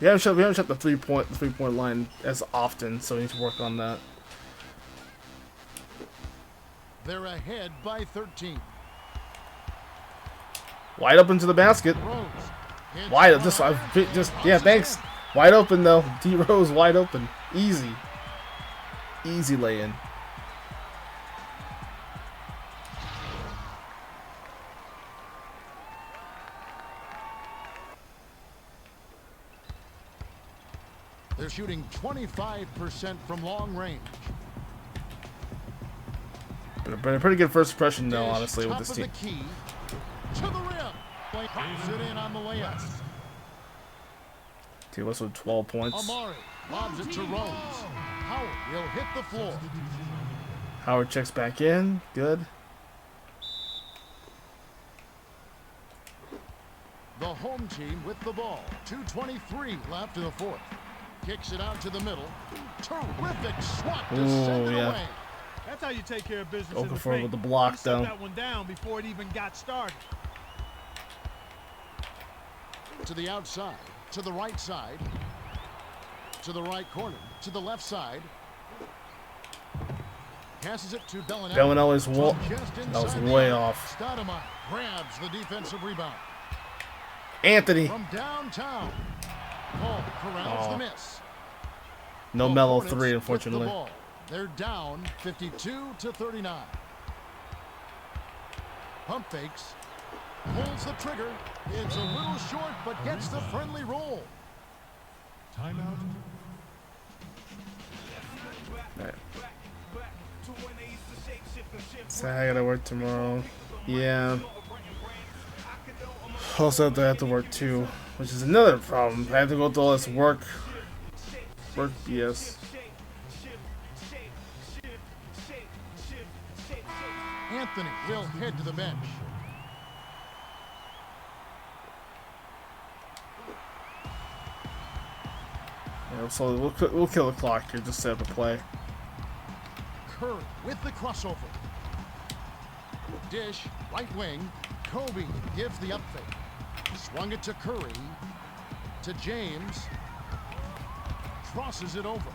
We haven't shot the three point line as often, so we need to work on that. They're ahead by 13. Wide open to the basket. Rose. hits Wide, drive yeah, and thanks. punches Wide open though. D Rose wide open. Easy lay in. They're shooting 25% from long range. But a pretty good first impression, though, Dish, honestly, with top this of team. the key, to the rim. Pops it in on the layup. Team us with 12 points. Amari lobs it to Rose. Howard will hit the floor. Howard checks back in. Good. The home team with the ball. 2:23 left in the fourth. Kicks it out to the middle. Terrific swat to send it yeah. away. That's how you take care of business in the Okafor paint. with the block, He set though. that one down before it even got started. To the outside, to the right side, to the right corner, to the left side. Passes it to Bellinelli. Bellinelli's Just that was inside the way arc. off. Stoudemire grabs the defensive rebound. Anthony. From downtown. Paul corrals Oh. the miss. No The Melo Hornets 3, with the unfortunately. ball. They're down 52-39. Pump fakes. Pulls the trigger. It's a little short, but gets the friendly roll. Timeout. Right. So I gotta work tomorrow. Yeah. Also, I have to work too, which is another problem. I have to go through all this work BS. Anthony will head to the bench. Yeah, so we'll kill the clock here. Just set up a play. Curry with the crossover. Dish, right wing. Kobe gives the up fake. Swung it to Curry. To James. Crosses it over.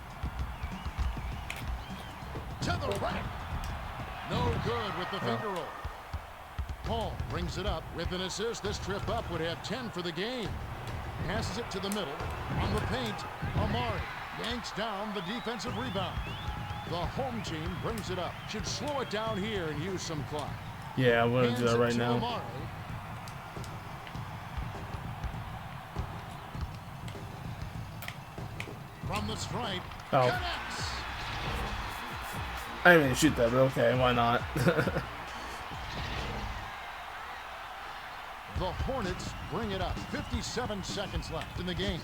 To the right. No good with the finger roll. Paul brings it up with an assist. This trip up would have 10 for the game. Passes it to the middle. On the paint, Amari yanks down the defensive rebound. The home team brings it up. Should slow it down here and use some clock. Yeah, I'm gonna do that right to now. Amari. From the stripe. Oh. Connects. I didn't even shoot that, but okay, why not? The Hornets bring it up. 57 seconds left in the game.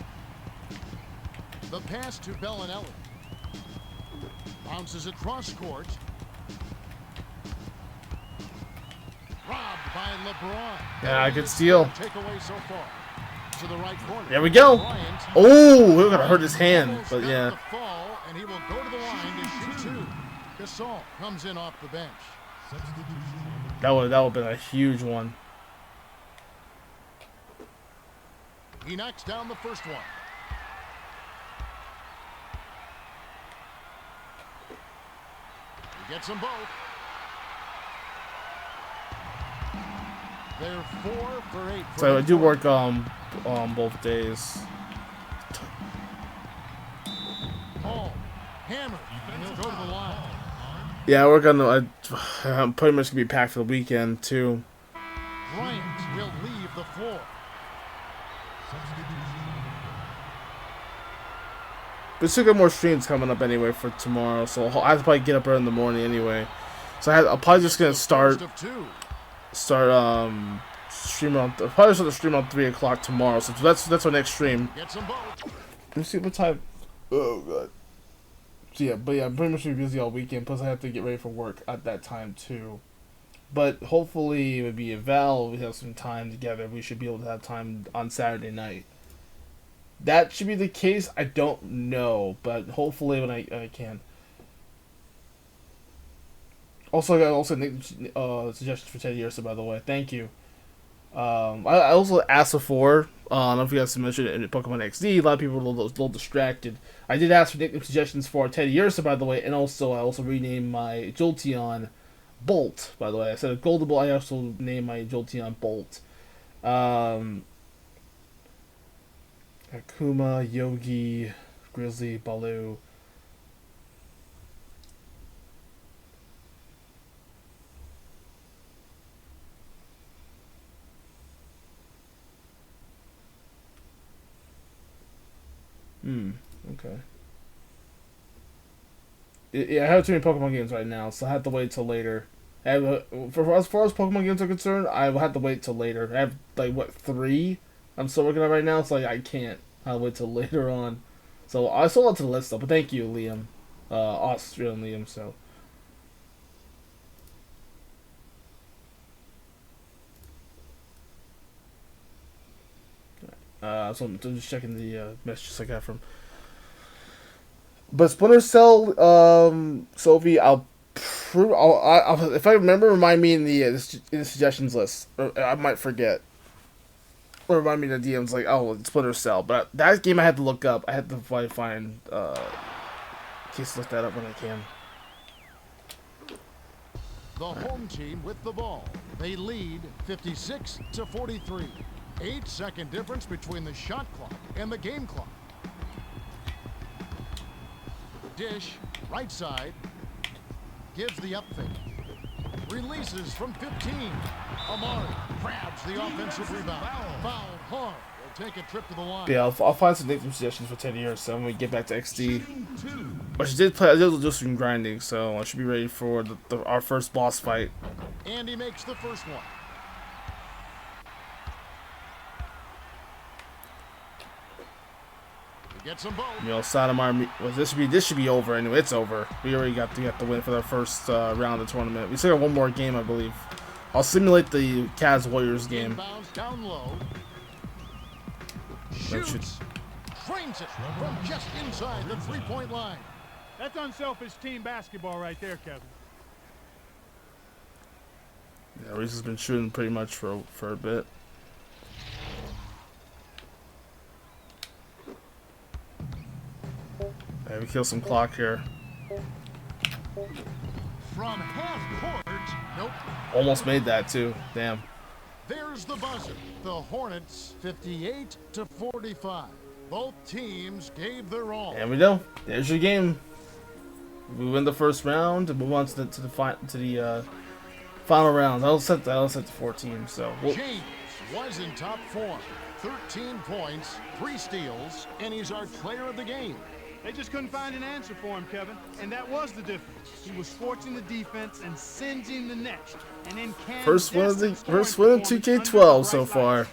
The pass to Bellinelli. Bounces across court. Robbed by LeBron. Yeah, good steal. Takeaway so far. To the right corner. There we go. Bryant. Oh, we're gonna hurt his hand, Almost but got yeah. the fall, and he will go to the line to shoot two. Gasol comes in off the bench. That would have been a huge one. He knocks down the first one. He gets them both. They're 4 for 8. So I do work both days. Paul, hammer, and he'll go to the line. Yeah, I work on the. I'm pretty much gonna be packed for the weekend too. Bryant will leave the floor. But still got more streams coming up anyway for tomorrow, so I have to probably get up early in the morning anyway. So I'm probably just gonna start First of two. stream on. I'll probably start the stream on 3 o'clock tomorrow. So that's our next stream. Gets them both. Let me see what time. Oh god. So yeah, but yeah, I'm pretty much gonna be busy all weekend. Plus I have to get ready for work at that time too. But hopefully it would be a Val. We have some time together. We should be able to have time on Saturday night. That should be the case. I don't know, but hopefully when I can. Also, I got Nick suggestions for Teddy Ursa, by the way. Thank you. I also asked before. I don't know if you guys mentioned it in Pokemon XD. A lot of people were a little distracted. I did ask for nickname suggestions for Teddy Ursa, by the way, and also I also renamed my Jolteon Bolt, by the way. I said Goldable. I also named my Jolteon Bolt. Akuma, Yogi, Grizzly, Baloo. Okay. Yeah, I have too many Pokemon games right now, so I have to wait till later. And for as far as Pokemon games are concerned, I will have to wait till later. I have like what 3 I'm still working on right now, so like, I can't. I'll wait till later on. So I still add to the list though. But thank you, Liam, Austrian Liam. So. So I'm just checking the messages I got from. But Splinter Cell, Sophie, I'll if I remember, remind me in the suggestions list. Or I might forget. Or remind me in the DMs like, oh, it's Splinter Cell. But that game I had to look up. I had to find in case I look that up when I can. The home team with the ball. They lead 56-43. 8-second difference between the shot clock and the game clock. Dish, right side, gives the up fake. Releases from 15. Amari grabs the offensive rebound. Fouled hard. Will take a trip to the line. Yeah, I'll find some nickname suggestions for 10 years. So when we get back to XD. But she did play. I did do some grinding, so I should be ready for our first boss fight. And he makes the first one. Gets them both. You know, Sodomar. Well, this should be over anyway. It's over. We already got the win for the first round of the tournament. We still got one more game, I believe. I'll simulate the Cavs Warriors game. Inbounds down low. Shoots. Trains it from just inside the three-point line. That's unselfish team basketball right there, Kevin. Yeah, Reese has been shooting pretty much for a bit. Yeah, we kill some clock here. From half court. Nope. Almost made that too. Damn. There's the buzzer. The Hornets 58-45. Both teams gave their all. And we go. There's your game. We win the first round and move on to the final round. I'll set the 4 teams. So James was in top form. 13 points, 3 steals, and he's our player of the game. They just couldn't find an answer for him, Kevin. And that was the difference. He was forcing the defense and singeing the net. And then first one of 2K12 so far.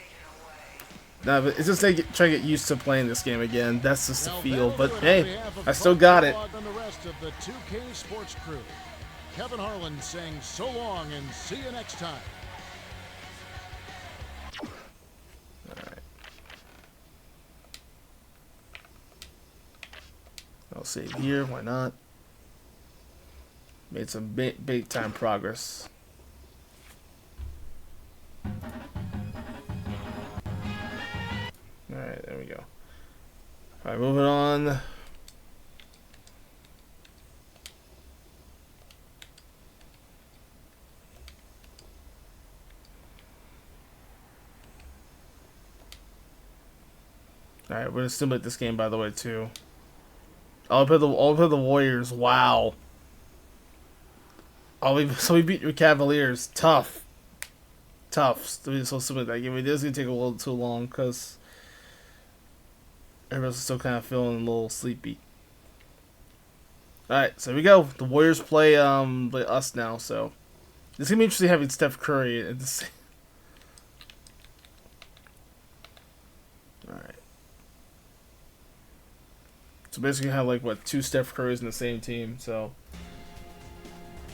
Nah, but it's just like trying to get used to playing this game again. That's just the feel. But hey, I still got it. And the rest of the 2K Sports crew. Kevin Harlan saying so long and see you next time. Alright. I'll save here. Why not? Made some big time progress. Alright, there we go. Alright, moving on. Alright, we're gonna simulate this game, by the way, too. I'll play the Warriors. Wow. So we beat your Cavaliers. Tough. So simulate that game. It is gonna take a little too long because everyone's still kind of feeling a little sleepy. Alright, so here we go. The Warriors play us now, so it's gonna be interesting having Steph Curry at the same. Alright. So basically have like what 2 Steph Currys in the same team, so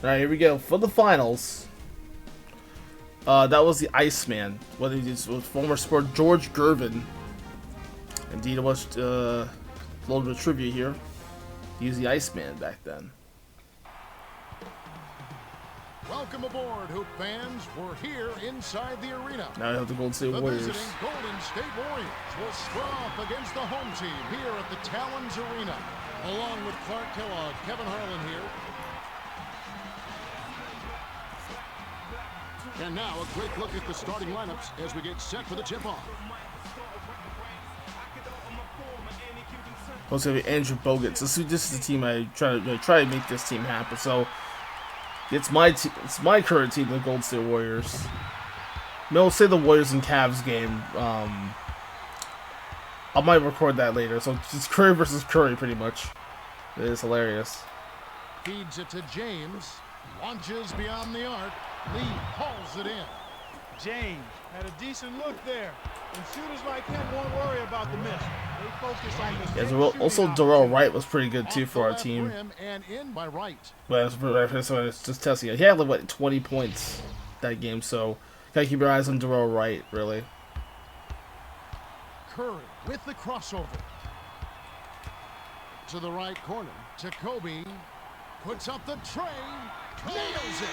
alright, here we go. For the finals. That was the Iceman. What he did was former sport George Gervin. Indeed, it was a little bit of trivia here. He was the Iceman back then. Welcome aboard, Hoop fans. We're here inside the arena. Now we have the Golden State The Warriors. visiting Golden State Warriors will square off against the home team here at the Talons Arena. Along with Clark Kellogg, Kevin Harlan here. And now a quick look at the starting lineups as we get set for the tip-off. Also, we have Andrew Bogut's. This is the team I try to make this team happen. So it's my current team, the Golden State Warriors. We'll say the Warriors and Cavs game. I might record that later. So it's Curry versus Curry, pretty much. It is hilarious. Feeds it to James. Launches beyond the arc. Lee hauls it in. James had a decent look there. And shooters like him won't worry about the miss. They focus on the Also, Darrell Wright was pretty good too for our team. And in by Wright. But it's just testing it. He had like what 20 points that game, so gotta keep your eyes on Darrell Wright, really. Curry with the crossover. To the right corner. To Kobe. Puts up the tray. Nails it.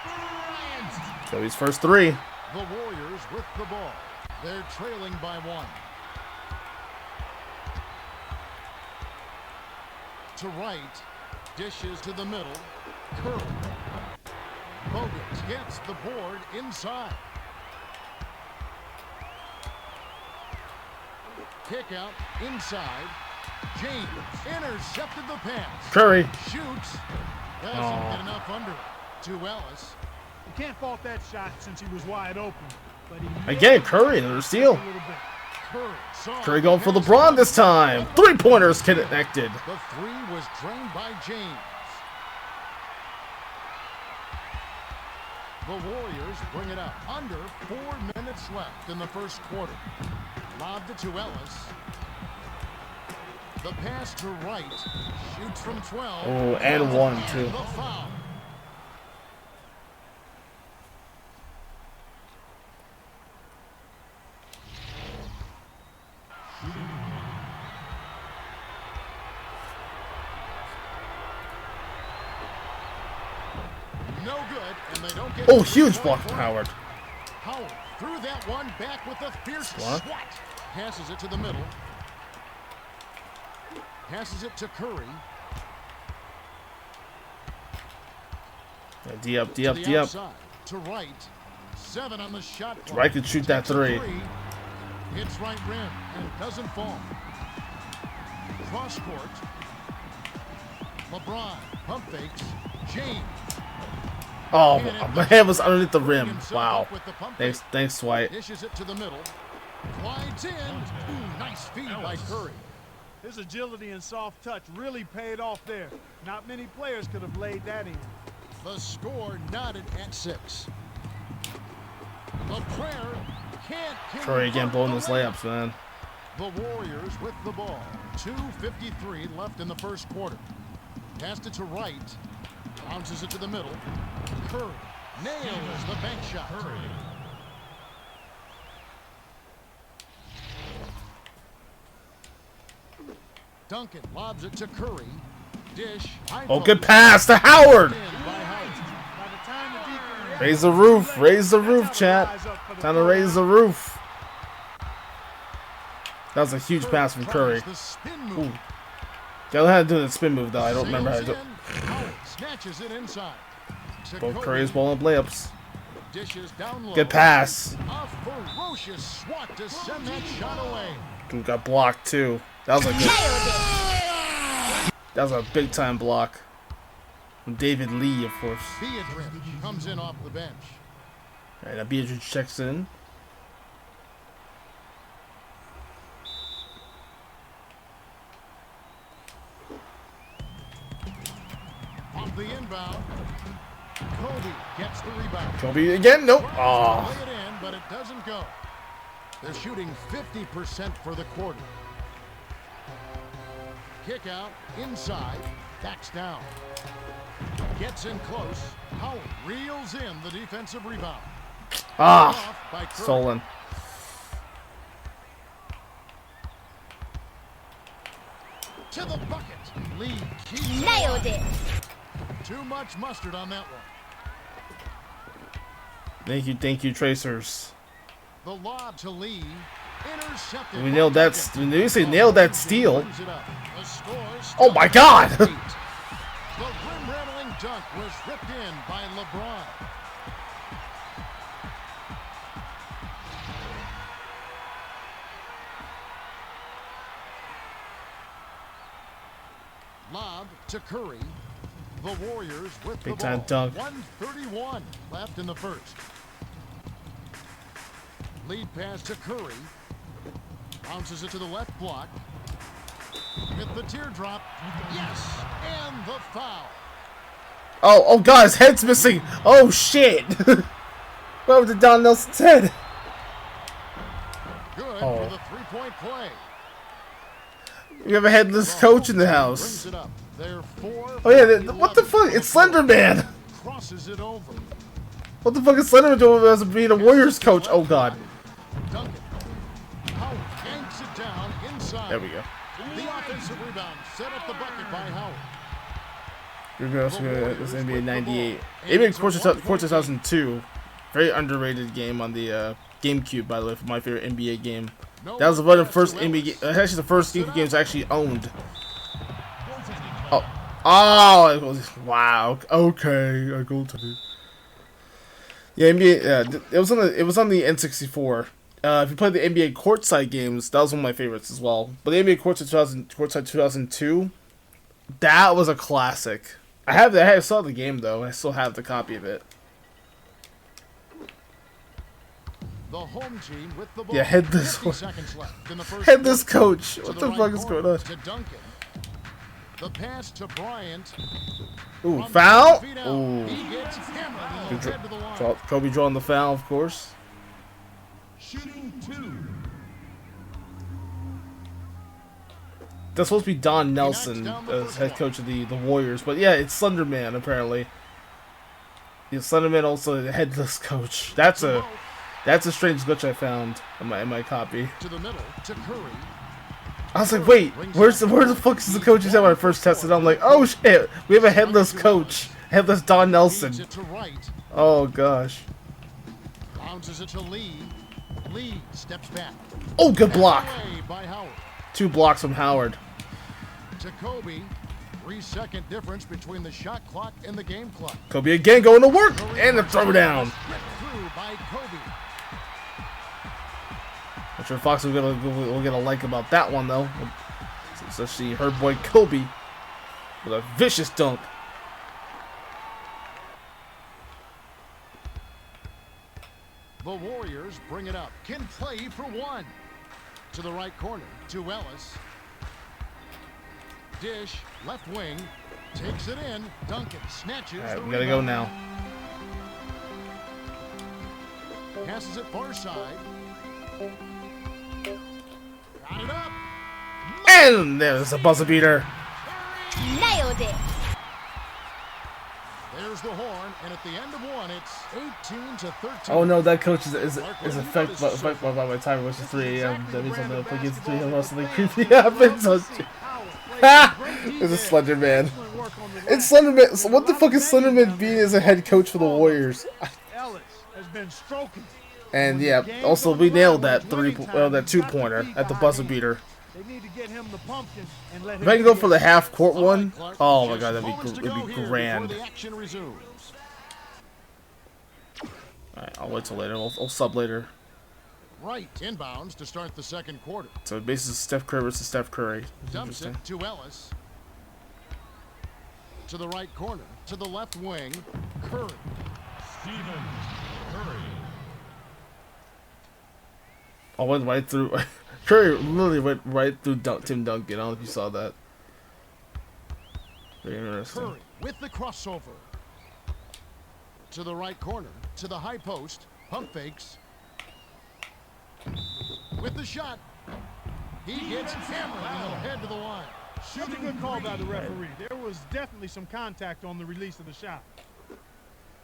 Bryant. Kobe's first three. The Warriors with the ball. They're trailing by 1. To right. Dishes to the middle. Curry. Bogut gets the board inside. Kick out inside. James intercepted the pass. Curry. Shoots. Doesn't get enough under it. To Ellis. You can't fault that shot since he was wide open. But he Again, Curry, another steal. a little bit. Curry going for LeBron this time. 3-pointers connected. The 3 was drained by James. The Warriors bring it up. Under 4 minutes left in the first quarter. Lobbed it to Ellis. The pass to Wright. Shoots from 12. Oh, and 1 too. The foul. No good, and they don't get. Oh, huge block from Howard. Howard threw that one back with a fierce What? swat. Passes it to the middle. Passes it to Curry. Yeah, D up, D To up, the D up. outside. To Wright. 7 on the shot clock. Wright could shoot that Takes a 3. Hits right rim and doesn't fall. Cross court. LeBron pump fakes. James. Oh, my hand was underneath the rim. Himself Wow. up with the pump fake. Thanks, White. Dishes it to the middle. Glides in. Ooh, nice feed by Curry. His agility and soft touch really paid off there. Not many players could have laid that in. The score knotted at 6. The prayer can't. Curry again convert blowing the those layup. layups, man. The Warriors with the ball. 2:53 left in the first quarter. Passed it to Wright. Bounces it to the middle. Curry nails the bank shot. Duncan lobs it to Curry. Dish. Oh, good pass to Howard. In by Howard. By the time the defense Raise the roof, raise the roof, chat. Time to raise the roof. That was a huge pass from Curry. The spin move. Ooh. Got how to do the spin move though. I don't remember how to do Sails in. Howard snatches it inside. To both Kobe. Curry's ball and layups. Dishes down low. Good pass. A ferocious swat to send that shot away. Dude got blocked too. That was a good. That was a big time block. From David Lee, of course. Beatrice comes in off the bench. Alright, now Beatrice checks in. Off the inbound. Kobe gets the rebound. Kobe again? Nope. Lay Oh. it in, but it doesn't go. They're shooting 50% for the quarter. Kick out inside. Backs down. Gets in close. Howard reels in the defensive rebound. Ah. Off by Curry. Stolen. To the bucket. Lee keeps Nailed it. Too much mustard on that one. Thank you, Tracers. The lob to Lee. Intercepted. We nailed that. When you say nailed that steal. Brings it up. The score is Oh my God! The rim-rattling dunk was ripped in by LeBron. Lob to Curry. The Warriors with Big the time ball. dunk. 1:31 left in the first. Lead pass to Curry. Bounces it to the left block. With the teardrop. Yes, and the foul. Oh god, his head's missing. Oh shit. What happened to Don Nelson's head? Good Oh. for the three-point play. We have a headless coach in the house. Brings it up. They're 4 Oh yeah, for what the 11. fuck? It's Slender Man. Crosses it over. What the fuck is Slender Man doing as being a Warriors coach? Oh god. Duncan. Howard yanks it down inside. There we go. The offensive rebound set up the bucket by Howard. Here goes this NBA 98. NBA Court 2002. Very underrated game on the GameCube, by the way, for my favorite NBA game. That was one of the first NBA. Actually, the first GameCube games I actually owned. Oh, it was, wow. Okay, I go to it. Yeah, NBA. It was on the N64. If you played the NBA courtside games, that was one of my favorites as well. But the NBA courtside 2002, that was a classic. I saw the game though. I still have the copy of it. The home team with the ball. Yeah, headless 50 seconds left in the first Headless quarter. coach. To What the the right fuck is corner going on? To Duncan. The pass to Bryant. Ooh, From foul. 10 feet out. Ooh, He gets hammered and head to the line. Kobe drawing the foul, of course. Shooting 2. That's supposed to be Don Nelson as head coach of the Warriors, but yeah, it's Slender Man apparently. Yeah, Slender Man also the headless coach. That's a strange glitch I found in my copy. To the middle to Curry. I was like, wait, where the fuck is the coach? Is that when I first tested? I'm like, oh shit, we have a headless coach, headless Don Nelson. Feeds it to right. Oh gosh. Bounces it to Lee. Lee steps back. Oh, good block. Away by Howard. 2 blocks from Howard. To Kobe. 3-second difference between the shot clock and the game clock. Kobe again going to work and the throwdown. Ripped through by Kobe. I'm sure Fox will get a like about that one though. Especially her boy Kobe with a vicious dunk. The Warriors bring it up. Can play for one. To the right corner. To Ellis. Dish. Left wing. Takes it in. Duncan snatches. Alright, the we gotta go rebound. now. Passes it far side. Got it up. And there's a buzzer beater. Nailed it. There's the horn, and at the end of one, it's 18-13. Oh no, that coach is affected by my timer, which is 3 a.m. That means I'm gonna play against 3 a.m. Something creepy happens. It's a Slender Man. It's Slender Man. So what the fuck is Slender Man being as a head coach for the Warriors? Ellis has been stroking. And yeah, also we nailed that 2-pointer at the buzzer beater. They need to get him the pumpkin and let him. If I can go for the half court All right, one, Clark, oh my just god, moments to it'd go be here grand. before the action resumes. Alright, I'll wait till later. I'll sub later. Right inbounds to start the second quarter. So basically, Steph Curry versus Steph Curry. Dumps Interesting. it to Ellis. To the right corner. To the left wing. Curry. Stephen Curry. I went right through. Curry literally went right through Tim Duncan. I don't know if you saw that. Very interesting. Curry with the crossover. To the right corner. To the high post. Pump fakes. With the shot. He gets hammered and he'll head to the line. That's a good call by the referee. There was definitely some contact on the release of the shot.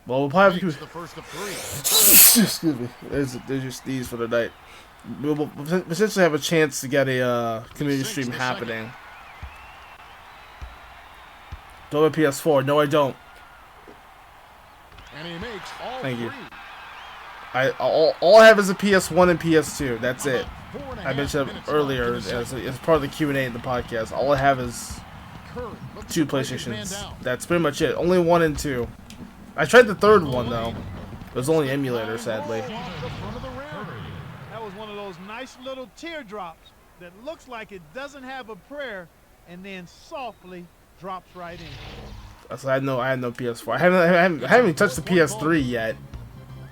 Well, we'll probably Makes have the first of 3. excuse me. There's just these for the night. We'll essentially have a chance to get a community stream happening. Do I have a PS4? No, I don't. And he makes all Thank you. 3. All I have is a PS1 and PS2. That's it. About 4.5 I mentioned minutes earlier left in the as second. part of the Q&A in the podcast. All I have is Curry looks 2 to break his man PlayStations. down. That's pretty much it. Only 1 and 2. I tried the 3rd one though. It was only emulator, sadly. Off the front of the rim. That was one of those nice little teardrops that looks like it doesn't have a prayer and then softly drops right in. So I had no PS4. I haven't even touched the PS3 yet.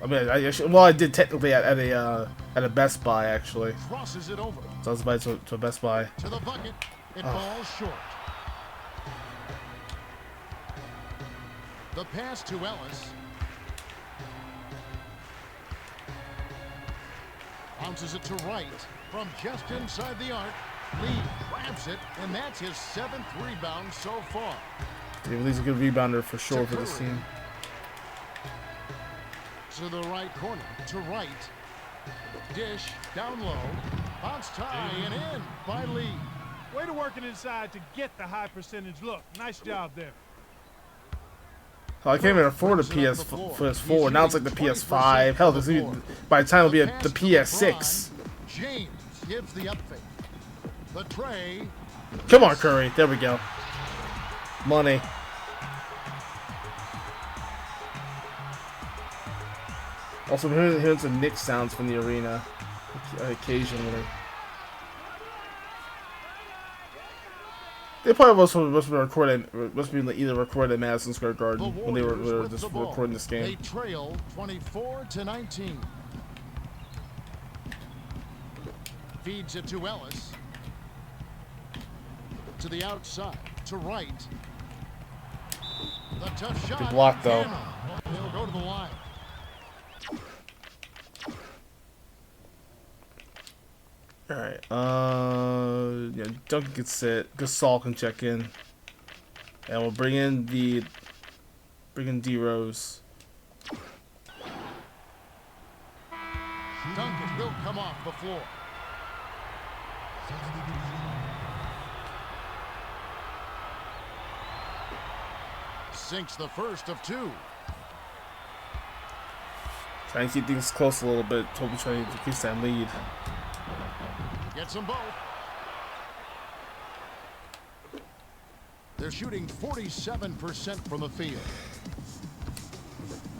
I mean, I did technically at a Best Buy actually. Crosses it over So I was by to a Best Buy. to the bucket. It falls short. The pass to Ellis. Bounces it to Wright from just inside the arc. Lee grabs it, and that's his 7th rebound so far. He's a good rebounder for sure for this team. To the right corner, to Wright. Dish, down low. Bounce tie and in by Lee. Way to work it inside to get the high percentage look. Nice job there. Oh, I can't even afford a PS4. Now it's like the PS5. Hell, this even, by the time it'll be the PS6. James gives the up fake. The tray. Come on, Curry. There we go. Money. Also, I'm hearing some Knicks sounds from the arena occasionally. They probably must be either recorded at Madison Square Garden when they were just recording this game. They trail 24-19. Feeds it to Ellis. To the outside, to Wright. The tough shot. Good block, though. He'll go to the line. All right. Yeah, Duncan can sit. Gasol can check in, and we'll bring in D Rose. Duncan will come off the floor. Sinks the first of two. Trying to keep things close a little bit. Hopefully trying to increase that lead. Gets them both. They're shooting 47% from the field.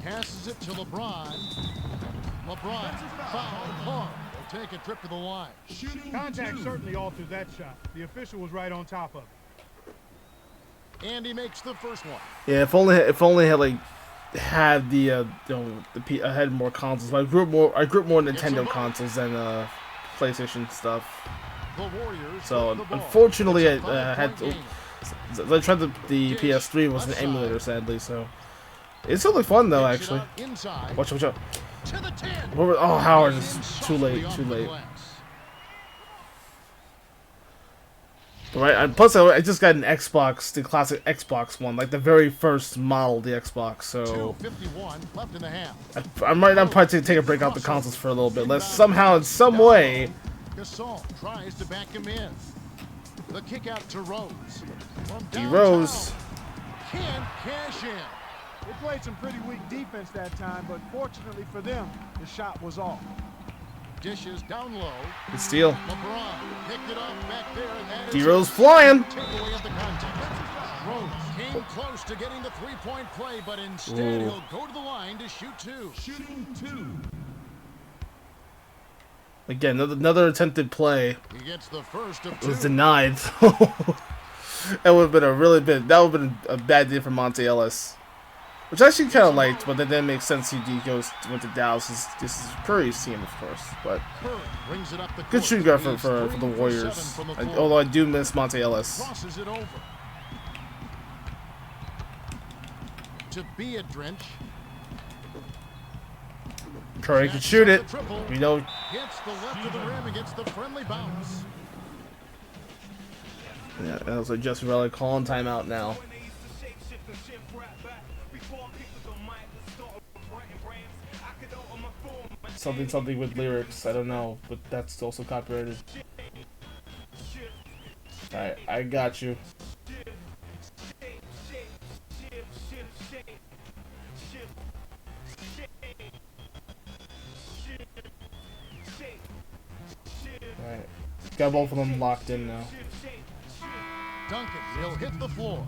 Passes it to LeBron. LeBron foul hard. They'll take a trip to the line. Contact certainly altered that shot. The official was right on top of it. And he makes the first one. Yeah, if only had like had the I had more consoles. I grew up more Nintendo consoles than PlayStation stuff. The Warriors. So unfortunately, I had to. I tried the PS3 was an emulator, sadly. So it's still like fun though, actually. Watch out! To the 10. Oh, Howard is too late. Right, and plus I just got an Xbox, the classic Xbox one, like the very first model of the Xbox. So 2:51 left in the half. I'm probably take a break out the consoles for a little bit. Let's somehow, in some way. Gasol tries to back him in. The kick out to Rose. D Rose. Can't cash in. They played some pretty weak defense that time, but fortunately for them, the shot was off. Dishes down low. Good steal. LeBron picked it up back there, and that D is Rose flying. takeaway of the contest. Rose came close to getting the three-point play, but instead he'll go to the line to shoot two. Shooting 2. Again, another attempted play He gets the first of two. was denied. That would have been that would have been a bad day for Monte Ellis, which I actually kind of liked, but that didn't make sense. He went to Dallas. This is Curry's team, of course, but Curry brings it up the good court. shooting guard He's for 3 the for Warriors. 7 from the floor. Although I do miss Monte Ellis. Crosses it over. To be a drench. Curry can shoot it. Triple. We know. Gets the left of the rim and gets the friendly bounce. Yeah, that was like Jesse Relic calling timeout now. Something with lyrics. I don't know, but that's also copyrighted. Alright, I got you. Alright. Got both of them locked in now. Duncan, he'll hit the floor.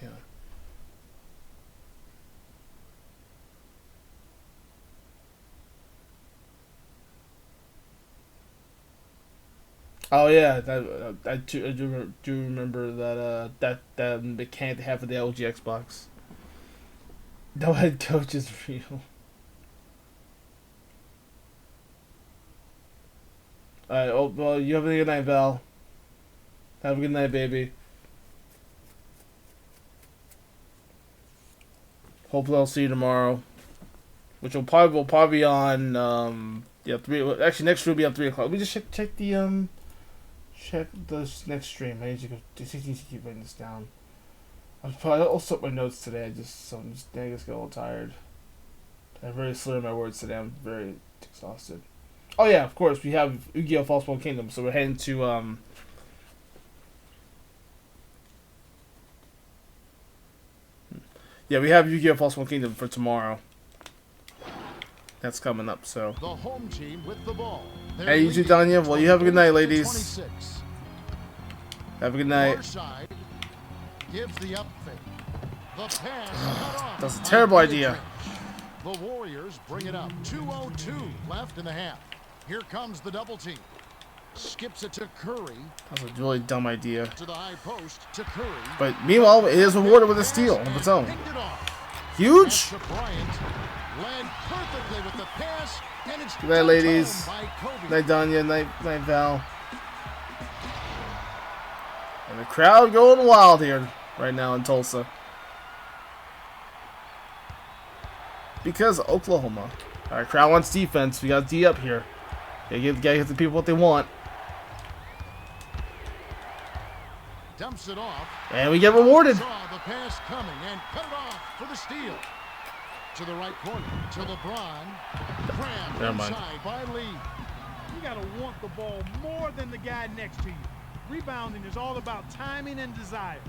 Yeah. Oh yeah, I do remember that mechanic they have for the LG Xbox. No head coach is real. Alright, oh, well, you have a good night, Val. Have a good night, baby. Hopefully I'll see you tomorrow. Which will probably be on, yeah, 3, actually next stream will be on 3 o'clock. Let me just check the next stream. I need to keep writing this down. I'll sort my notes today. I just get a little tired. I'm very slow in my words today. I'm very exhausted. Oh yeah, of course we have Yu-Gi-Oh! Falseborn Kingdom, so we're heading to yeah, we have Yu-Gi-Oh! Falseborn Kingdom for tomorrow. That's coming up, so. The home team with the ball. Hey, you too, Danya. Well, you have a good night, ladies. Have a good night. Gives the up fake. The pass cut off. That's a terrible idea. The Warriors bring it up. 2:02 left in the half. Here comes the double team. Skips it to Curry. That was a really dumb idea. To the high post to Curry. But meanwhile, it is rewarded with a steal of its own. Huge. Led perfectly with the pass, and it's good night, ladies. Good Night, Danya. Night, Val. And the crowd going wild here right now in Tulsa. Because of Oklahoma. Alright, crowd wants defense. We got D up here. Gotta get the people what they want. Dumps it off. And we get rewarded. Saw the pass coming and cut it off for the steal. To the right corner, to LeBron. Crammed inside by Lee. You gotta want the ball more than the guy next to you. Rebounding is all about timing and desire.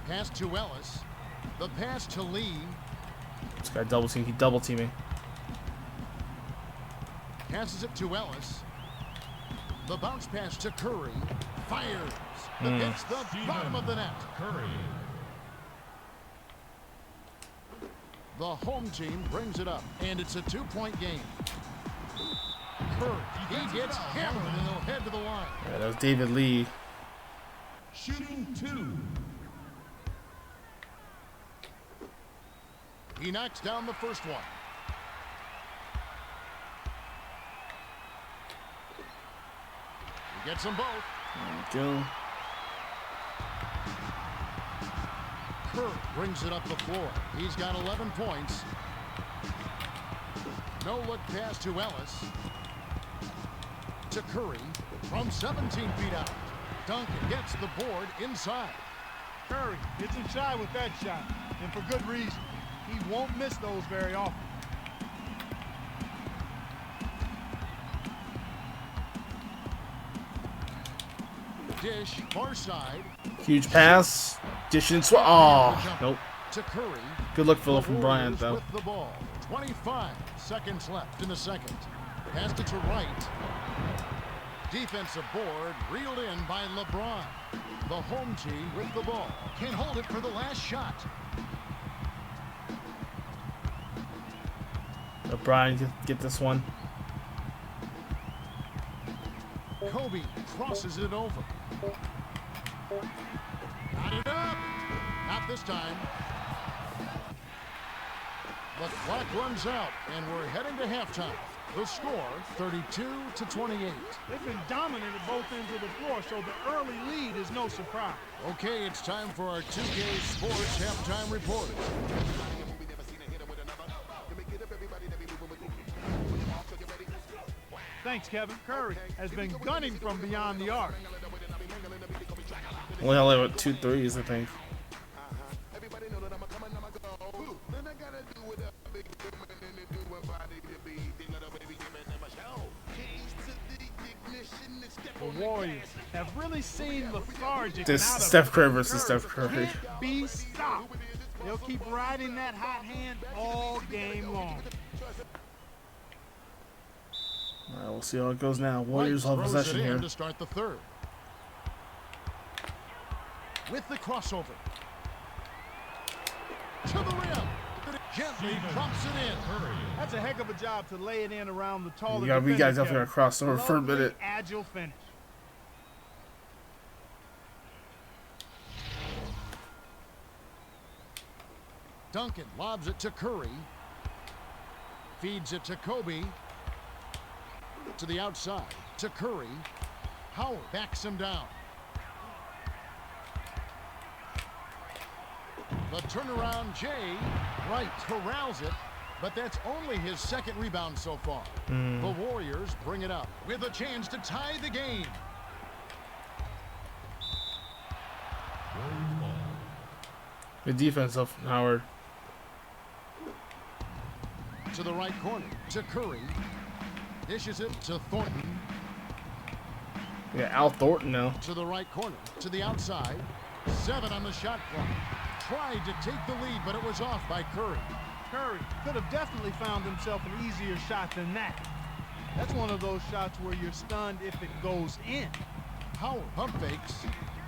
Pass to Ellis. The pass to Lee. This guy double teaming. Passes it to Ellis. The bounce pass to Curry. Fires. Hits the bottom of the net. Curry. The home team brings it up, and it's a 2-point game. Curry, he gets hammered, and he'll head to the line. Yeah, that was David Lee. Shooting 2. He knocks down the first one. He gets them both. There we go. Curry brings it up the floor. He's got 11 points. No look pass to Ellis. To Curry from 17 feet out. Duncan gets the board inside. Curry isn't shy with that shot, and for good reason. He won't miss those very often. Dish, far side. Huge pass. Dish and swap. Oh, nope. To Curry. Good look, Phil, from Bryant, though. With the ball. 25 seconds left in the second. Passed it to right. Defensive board reeled in by LeBron. The home team with the ball. Can hold it for the last shot. LeBron, get this one. Kobe crosses it over. Got it up. Not this time. The clock runs out, and we're heading to halftime. The score, 32-28. They've been dominant at both ends of the floor, so the early lead is no surprise. Okay, it's time for our 2K Sports halftime report. Thanks, Kevin. Curry has been gunning from beyond the arc. Only only with 2 threes, I think. The Warriors have really seen lethargic. This Steph Curry versus Steph Curry. Be stopped. They'll keep riding that hot hand all game long. All right, we'll see how it goes now. Warriors have possession here. To start the third. With the crossover. To the rim. Gently drops it in. That's a heck of a job to lay it in around the taller Yeah, we guys definitely got crossover for a minute. Agile finish. Duncan lobs it to Curry. Feeds it to Kobe. To the outside. To Curry. Howard backs him down. The turnaround, Jay Wright corrals it, but that's only his second rebound so far. The Warriors bring it up with a chance to tie the game. Good defense of Howard. To the right corner, to Curry. Dishes it to Thornton. Yeah, Al Thornton now. To the right corner, to the outside. 7 on the shot clock. Tried to take the lead, but it was off by Curry. Curry could have definitely found himself an easier shot than that. That's one of those shots where you're stunned if it goes in. Howard pump fakes.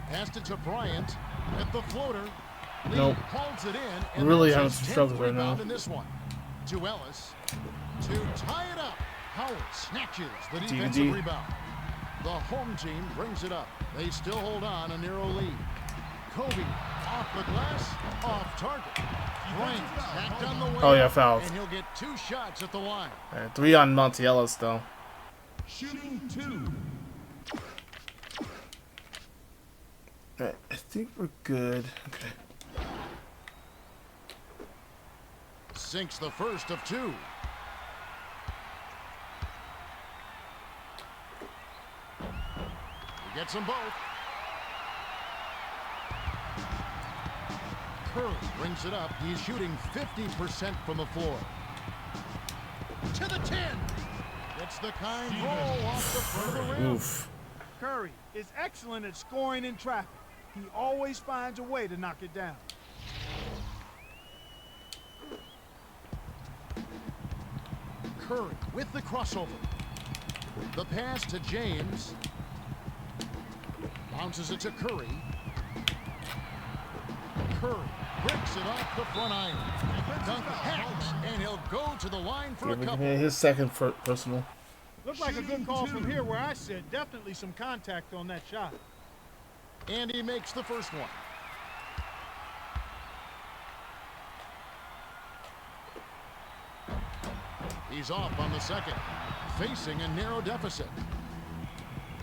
Passed it to Bryant at the floater. Lee Nope. calls it in. And Really that's having his some 10th struggles right rebound now. in this one. To Ellis. To tie it up. Howard snatches the defensive DVD. rebound. The home team brings it up. They still hold on a narrow lead. Kobe off the glass, off target. Bryant tacked on the way. Oh, yeah, fouls. And he'll get 2 shots at the line. 3 on Monty Ellis, though. Shooting 2. Alright, I think we're good. Okay. Sinks the first of 2. He gets them both. Curry brings it up. He's shooting 50% from the floor. To the 10. Gets the kind roll off the front of the rim. Oof. Curry is excellent at scoring in traffic. He always finds a way to knock it down. Curry with the crossover. The pass to James. Bounces it to Curry. Curry breaks it off the front iron. Dunk hacks, and he'll go to the line for a couple. His second personal. Looked like a good call from here where I sit. Definitely some contact on that shot. And he makes the first one. He's off on the second, facing a narrow deficit.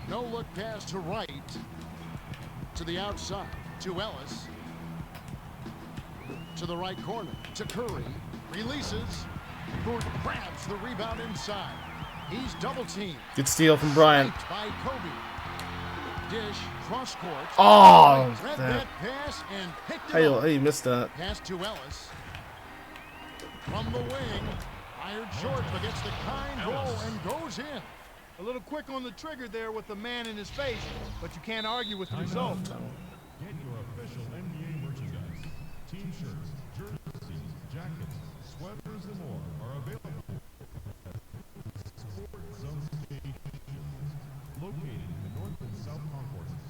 No look pass to Wright. To the outside, to Ellis. To the right corner, to Curry. Releases. Gordon grabs the rebound inside. He's double teamed. Good steal from Bryant. Sniped by Kobe. Dish, cross court. Oh, Read that. that pass and picked it How up. you missed that? Pass to Ellis. From the wing. Fired short, but gets the kind roll and goes in. A little quick on the trigger there with the man in his face, but you can't argue with the result. Get your official NBA merchandise. Team shirts, jerseys, jackets, sweaters, and more are available at Sport Zone Stations, located in the North and South Concourses.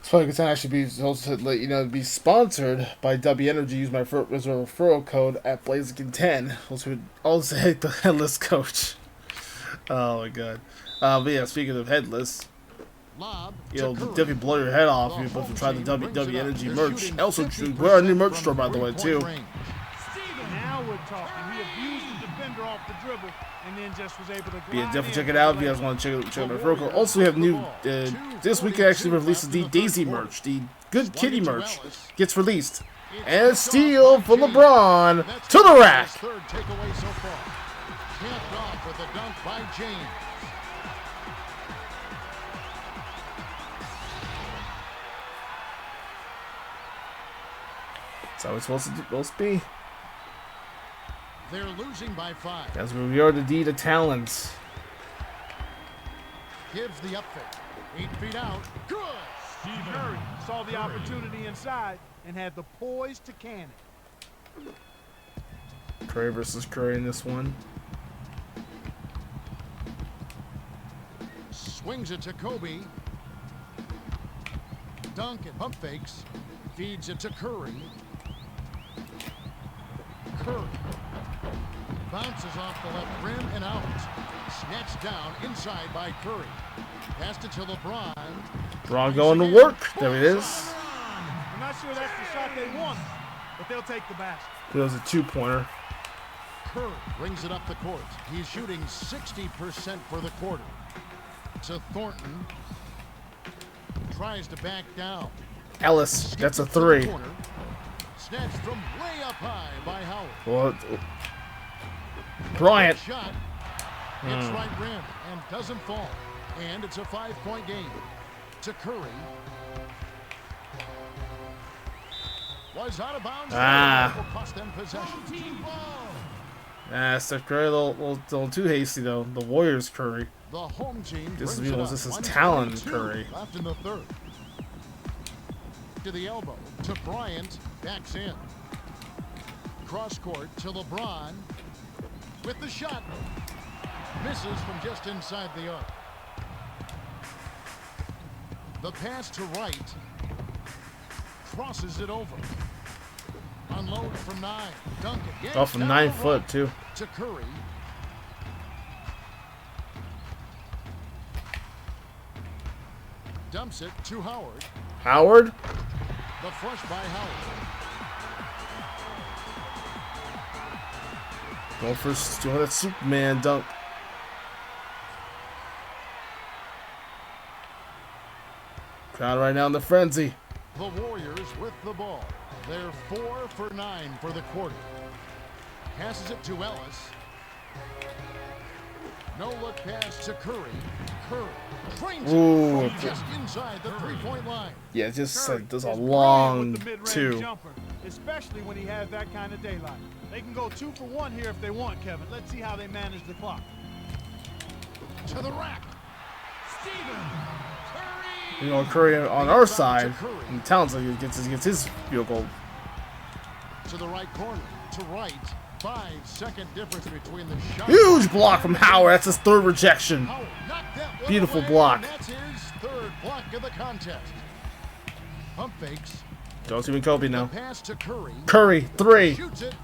It's funny because I should be also to let you know be sponsored by W Energy. Use my referral code at Blaziken10. Also hit the headless coach. Oh my god. But yeah, speaking of headless, Lob you'll to Curry. definitely blow your head off if you try the W Energy merch. Also, we're our new merch store by the way too. Now we're talking. He abused the defender off the dribble and then just was able to Yeah, glide definitely in check it for out the if you guys layup. want to check out my referral code. Also, we have new this week. Actually, releases the Daisy merch. The Good Kitty merch gets released. And a steal for LeBron to the rack. Third takeaway so far. Capped off with a dunk by James. That's how it's supposed to be. They're losing by 5. As we are the deed of talents. Gives the up fake. 8 feet out. Good. Curry saw the opportunity inside and had the poise to can it. Curry versus Curry in this one. Swings it to Kobe. Dunk and pump fakes. Feeds it to Curry. Curry bounces off the left rim and out. Snatched down inside by Curry. Passed it to LeBron. LeBron going to work. There it is. I'm not sure that's the shot they want, but they'll take the basket. It was a 2-pointer. Curry brings it up the court. He's shooting 60% for the quarter. To Thornton. Tries to back down. Ellis, that's a 3. Snatched from way up high by Howard. Well, Bryant. Shot hits right rim and doesn't fall. And it's a 5-point game. To Curry. Was out of bounds. Will cost them possession. Team ball. Steph Curry a little too hasty though. The Warriors Curry. The home team. This is talent Curry. Left in the third. To the elbow. To Bryant. Backs in. Cross court to LeBron. With the shot. Misses from just inside the arc. The pass to right. Crosses it over. Unload from 9. Duncan. Off from 9 foot too. To Curry. Dumps it to Howard. Howard? The flush by Howard. Going for that Superman dunk. Crowd right now in the frenzy. The Warriors with the ball. They're 4 for 9 for the quarter. Passes it to Ellis. No look pass to Curry. Curry trains it from just inside the 3-point line. Yeah, just Curry like there's a is long brilliant with the mid-range 2. jumper, especially when he has that kind of daylight. They can go 2 for 1 here if they want, Kevin. Let's see how they manage the clock. To the rack. Stephen Curry. You know, Curry on our side, and Towns like gets his field goal. To the right corner. To right. 5-second difference between the shot. Huge block from Howard. That's his 3rd rejection. Howard knocked that one Beautiful away, block. and that's his 3rd block of the contest. Pump fakes. Don't see Kobe now. Pass to Curry. Curry 3. Shoots it.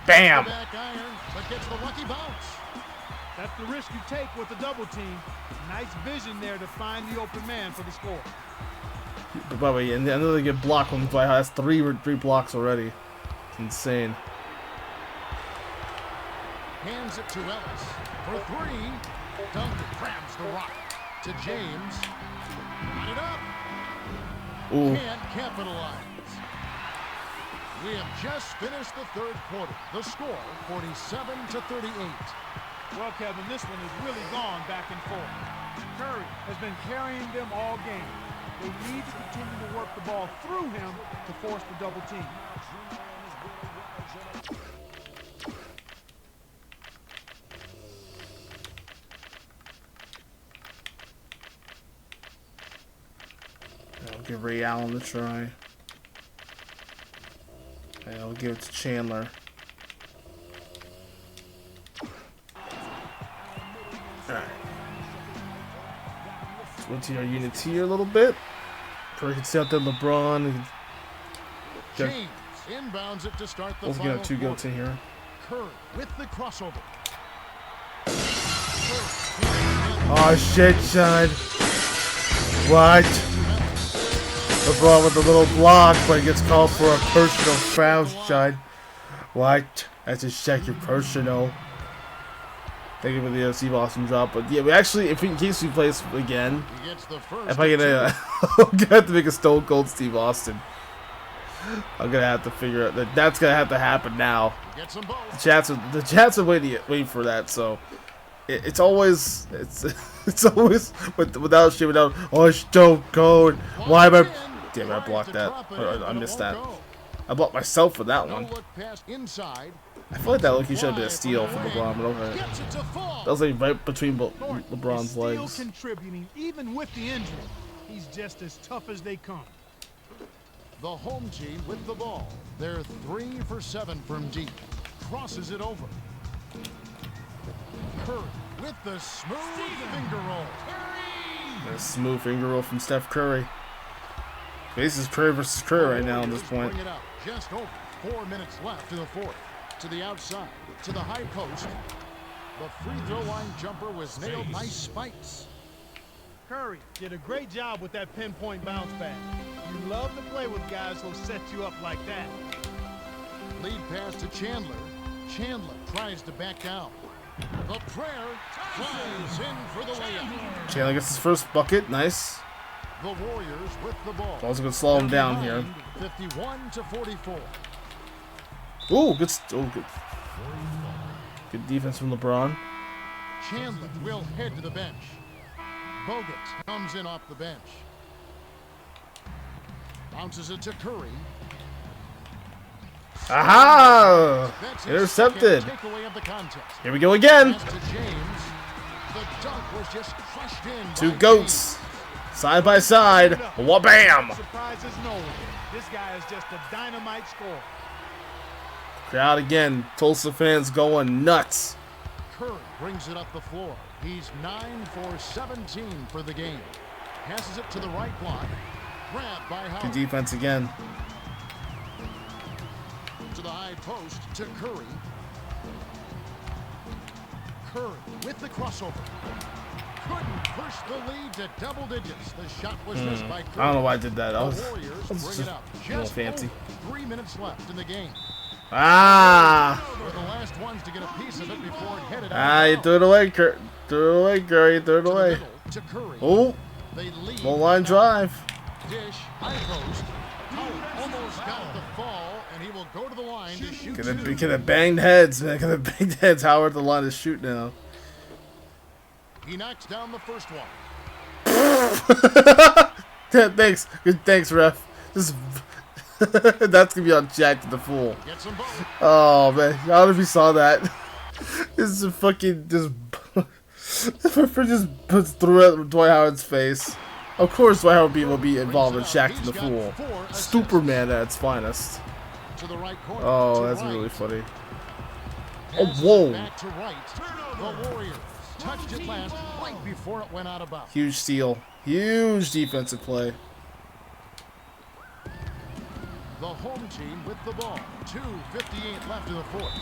Bam. Back iron, but gets the lucky bounce. That's the risk you take with the double team. Nice vision there to find the open man for the score. But by the way, and then they get blocked when Dwight has 3 blocks already. It's insane. Hands it to Ellis for 3. Duncan grabs the rock to James. Got it up. Ooh. Can't capitalize. We have just finished the 3rd quarter. The score 47-38. Well, Kevin, this one has really gone back and forth. Curry has been carrying them all game. They need to continue to work the ball through him to force the double team. I'll give Ray Allen a try. And I'll give it to Chandler. Alright. Switch to our unit here a little bit. Curry can see out there LeBron. James inbounds it to start the Both final got 2 quarter. goats in here. Curry with the crossover. Oh shit, son. What? LeBron with the little block, but he gets called for a personal foul, son. What? That's just check your personal. Thank you for the Steve Austin drop, but yeah, we actually, in case we play this again, He gets the first if I get I'm gonna have to make a Stone Cold Steve Austin. I'm gonna have to figure out that's gonna have to happen now. He gets them both. The chats are waiting for that, so it's always it's always without shit, without Stone Cold. Why am I? Damn, I blocked that. I missed that. I blocked myself for that one. No look pass inside. I feel like that look should have been a steal for LeBron, but okay. Gets it to fall. That was like right between LeBron's Still legs. contributing, even with the injury. He's just as tough as they come. The home team with the ball. They're 3 for 7 from deep. Crosses it over. Curry with the smooth finger roll. A smooth finger roll from Steph Curry. This is Curry versus Curry right now at this point. Bring it up. Just over 4 minutes left in the 4th. To the outside, to the high post. The free throw line jumper was nailed. Nice spikes. Curry did a great job with that pinpoint bounce pass. You love to play with guys who'll set you up like that. Lead pass to Chandler. Chandler tries to back down. The prayer flies in for the layup. Chandler gets his first bucket. Nice. The Warriors with the ball. Also gonna slow him They're down here. behind 51-44. Ooh, good. Good. Good defense from LeBron. Chandler will head to the bench. Bogut comes in off the bench. Bounces it to Curry. Aha! That's his Intercepted. second takeaway of the contest. Here we go again. Pass to James. The dunk was just crushed in. Two by goats. Side by side. Wha-bam! Surprises no one. This guy is just a dynamite scorer. Crowd again. Tulsa fans going nuts. Curry brings it up the floor. He's 9 for 17 for the game. Passes it to the right block. Grabbed by Good Howard. defense again. To the high post to Curry. Curry with the crossover. Couldn't push the lead to double digits. The shot was missed by Curry. I don't know why I did that. The I was Warriors that's bring just it up. a little Just fancy. over 3 minutes left in the game. Ah! We're the last ones to get a piece of it before it headed Ah, you out. threw it away, Threw it away, Curry. Threw it To the away. middle, to Curry. Oh, They lead. low line drive. Dish, high post. Howard almost got the fall, and he will go to the line to shoot two. Could have banged heads, man. Could have banged heads. Howard the line to shoot now. He knocks down the first one. Thanks. Good. Thanks, ref. This that's gonna be on Jack to the Fool. Gets them both. Oh man, I don't know if you saw that. This is a fucking just threw it at Dwight Howard's face. Of course, Dwight Howard will be involved in Shaq to the Fool. Superman at its finest. To the right corner. Oh, to that's right. really funny. Passes Oh, whoa. it back to right. The Warriors touched it last right before it went out of bounds. Huge steal. Huge defensive play. The home team with the ball. 2:58 left in the fourth.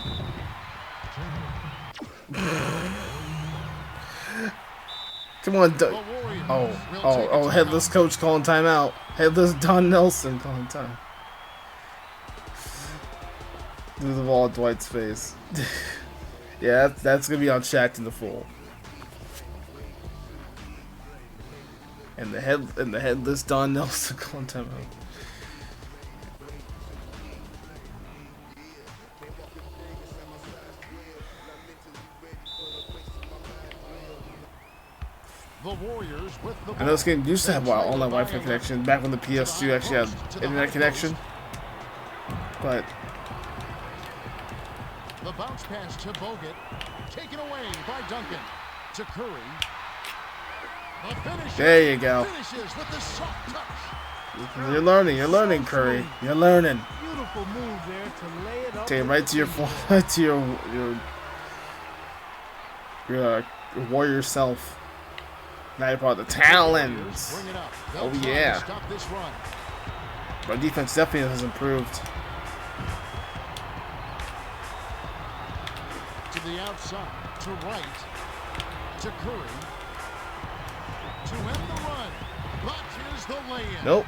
Come on, The Warriors will take a headless timeout. coach calling timeout. Headless Don Nelson calling time. Threw the ball at Dwight's face. Yeah, that's gonna be on Shaq to the Fool. And the headless Don Nelson calling timeout. The Warriors with the I know this game used to have ball. online Wi-Fi connection back when the PS2 actually had internet connection, but The bounce pass to Bogut. Taken away by Duncan. To Curry. The finish. there you go. Finishes with the soft touch. You're learning, Curry. You're learning. Beautiful move there to lay it up. Take him right to your warrior self. Now you're part of the Talons. Bring it up. Oh, They'll try yeah. to stop this run. Our defense definitely has improved. To the outside. To right. To Curry. To end the run. Botches the lay-in. Nope.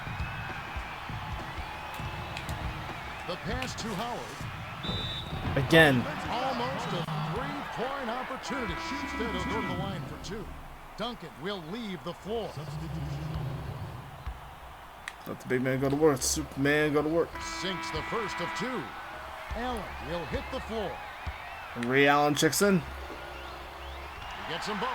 The pass to Howard. Again. Almost a three-point opportunity. Instead of go to the line for two. Duncan will leave the floor. Let the big man go to work. Superman go to work. Sinks the first of two. Allen will hit the floor. Ray Allen checks in. He gets them both.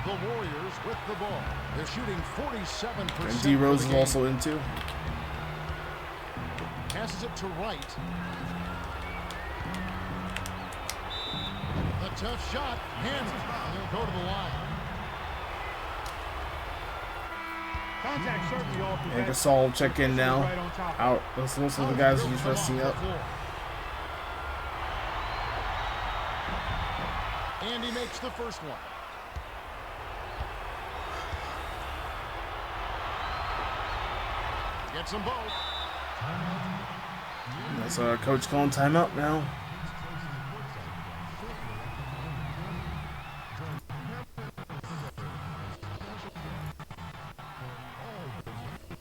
The Warriors with the ball. They're shooting 47%. And D Rose for is the game. also in too. Passes it to right. The tough shot. Hammered. He'll go to the line. Contact certainly off the And bench. Gasol will check in now. Right on top. Out. Most of the guys are just resting up. And he makes the first one. Gets them both. That's our coach calling timeout now.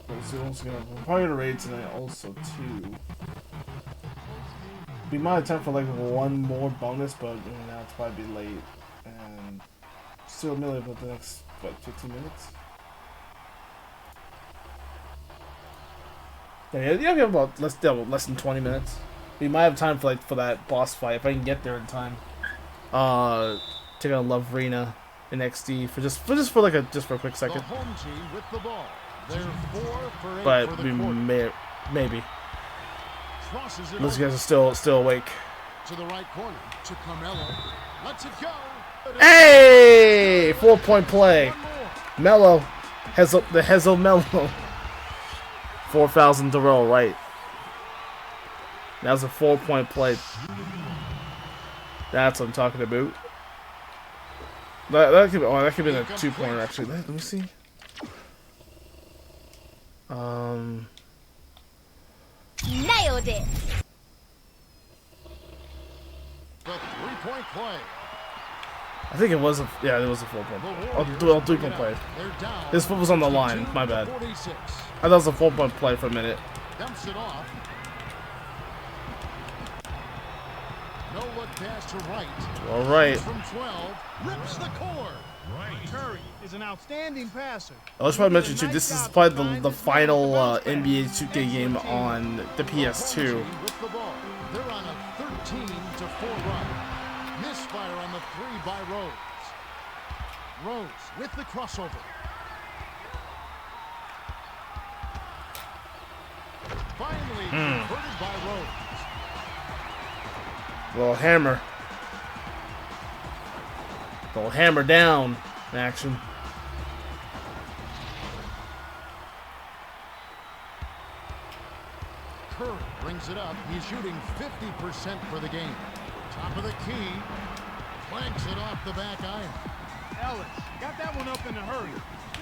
We're probably gonna raid tonight also too. We might have time for like one more bonus, but now it's probably late. And still nearly about the next, what, 15 minutes? Yeah, we have about less than 20 minutes. We might have time for that boss fight if I can get there in time. Take on Lovrina in XD for a quick second. The home team with the ball. They're 4 for 8 But for we the maybe. Crosses it Those over guys are still awake. to the right corner to Carmelo. Lets it go. Hey! 4-point play. One more. Mello. Hezo Mello. 4 fouls in a row, right. That was a 4-point play. That's what I'm talking about. That could be a 2-pointer actually. Let me see. Nailed it. The 3-point play. I think it was a 4-point play. I'll 3-point play. They're down. This foot was on the line. My bad. 46. I thought it was a 4-point play for a minute. Dumps it off. No look pass to right. All right. From 12. Rips the core. Curry is an outstanding passer. I was probably mention too. This is probably the final NBA 2K game on the PS2. With the ball. They're on a 13-4 run. Misfire on the 3 by Rose. Rose with the crossover. Finally converted by Rose. Little hammer. Little hammer down action. Curry brings it up. He's shooting 50% for the game. Top of the key. Clanks it off the back iron. Ellis got that one up in a hurry.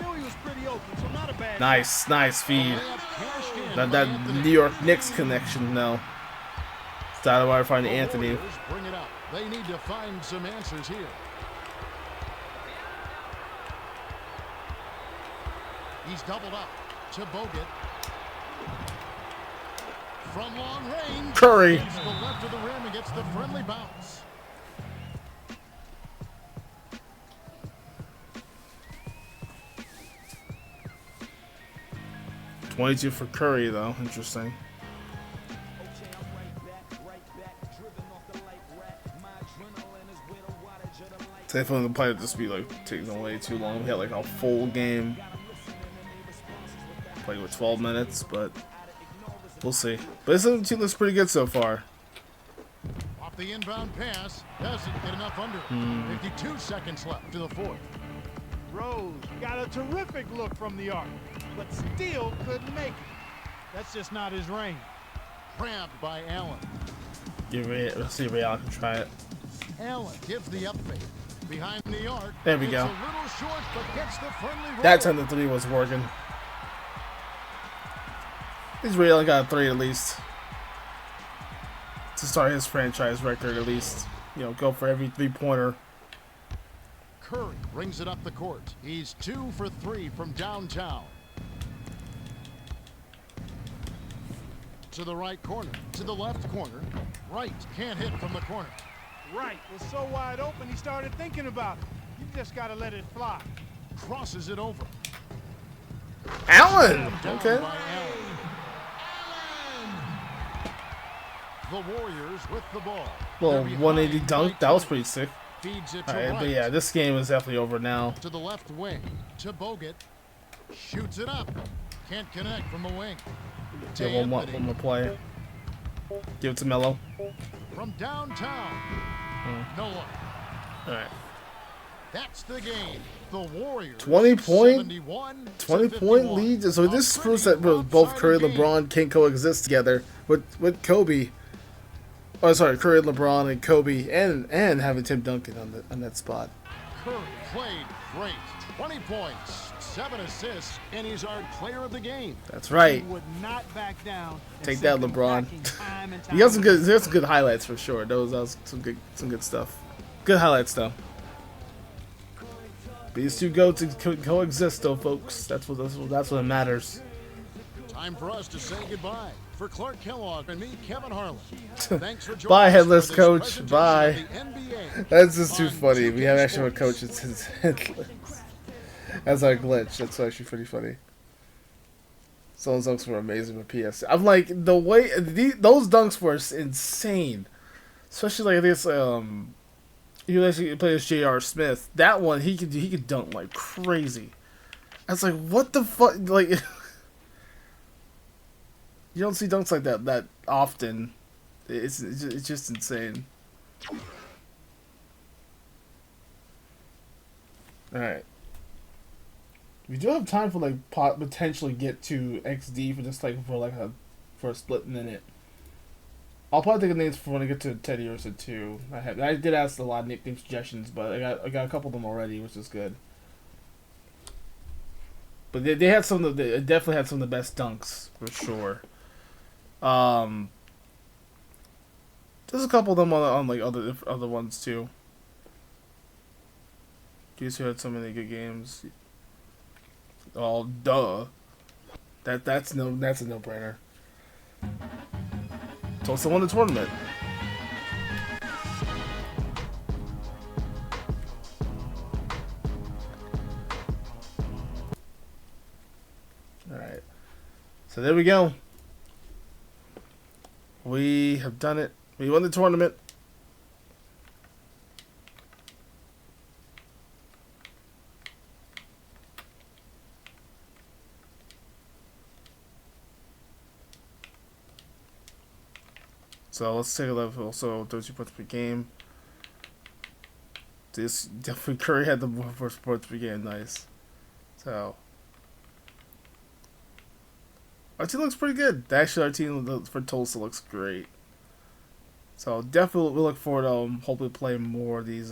Knew he was pretty open, so not a bad. Nice feed. Layup cashed in That by Anthony. New York Knicks connection, though. Started where I find The Anthony. Warriors bring it up. They need to find some answers here. He's doubled up to Bogut. From long range. Curry. Hits the left of the rim and gets the friendly bounce. $22 for Curry, though. Interesting. Definitely the play would just be taking way too long. We had a full game. Played with 12 minutes, but we'll see. But this team looks pretty good so far. Off the inbound pass. Doesn't get enough under. 52 seconds left to the fourth. Rose got a terrific look from the arc, but still couldn't make it. That's just not his range. Cramped by Allen. Let's see if Real can try it. Allen gives the up fake. Behind the arc. There we It's go. a little short, but gets the friendly roll. That time the 3 was working. He's really got a 3 at least. To start his franchise record at least. Go for every 3-pointer. Curry brings it up the court. He's 2 for 3 from downtown. To the right corner. To the left corner. Right. Can't hit from the corner. Right was so wide open, he started thinking about it. You just got to let it fly. Crosses it over. Allen! Down Okay. by Allen. The Warriors with the ball. Little They're 180 behind dunk. by That was 20. pretty sick. Feeds it to Alright, right. but yeah, this game is definitely over now. To the left wing. To Bogut. Shoots it up. Can't connect from the wing. To Yeah, one Anthony. more play. Give it to Melo. From downtown. No one. Alright. That's the game. The Warriors. 20-point 71 to 20-point 51. lead. So A this pretty proves that both Curry and lopsided game. LeBron can coexist together with Kobe. Oh, sorry, Curry, LeBron, and Kobe, and having Tim Duncan on that spot. Curry played great. 20 points, 7 assists, and he's our player of the game. That's right. He would not back down. and Take sent that, them LeBron. packing time and He got some time good. There's some good highlights for sure. That was some good stuff. Good highlights though. These two go to coexist though, folks. That's what matters. Time for us to say goodbye. For Clark Kellogg and me, Kevin Harlan. Thanks for joining Bye, us headless for this coach. presentation of Bye. the NBA That's just too on funny. We have 2K actually a coach Sports. that's headless. That's our glitch. That's actually pretty funny. Those dunks were amazing with PS. I'm like, the way those dunks were insane. Especially like this he actually plays J.R. Smith. That one he could dunk like crazy. I was like, what the fuck? Like, you don't see dunks like that often. It's just insane. All right. We do have time for like potentially get to XD for just like for a split minute. I'll probably take a names for when I get to Teddy Ursa too. I did ask a lot of nickname suggestions, but I got a couple of them already, which is good. But they had they definitely had some of the best dunks for sure. There's a couple of them on like other ones too. These had so many good games. Oh, duh. That's a no-brainer. Tulsa won the tournament. Alright. So there we go. We have done it. We won the tournament. So let's take a look. Also, 32 points per game. This definitely Curry had the first points per game. Nice. So our team looks pretty good. Actually, our team for Tulsa looks great. So definitely we look forward to hopefully playing more of these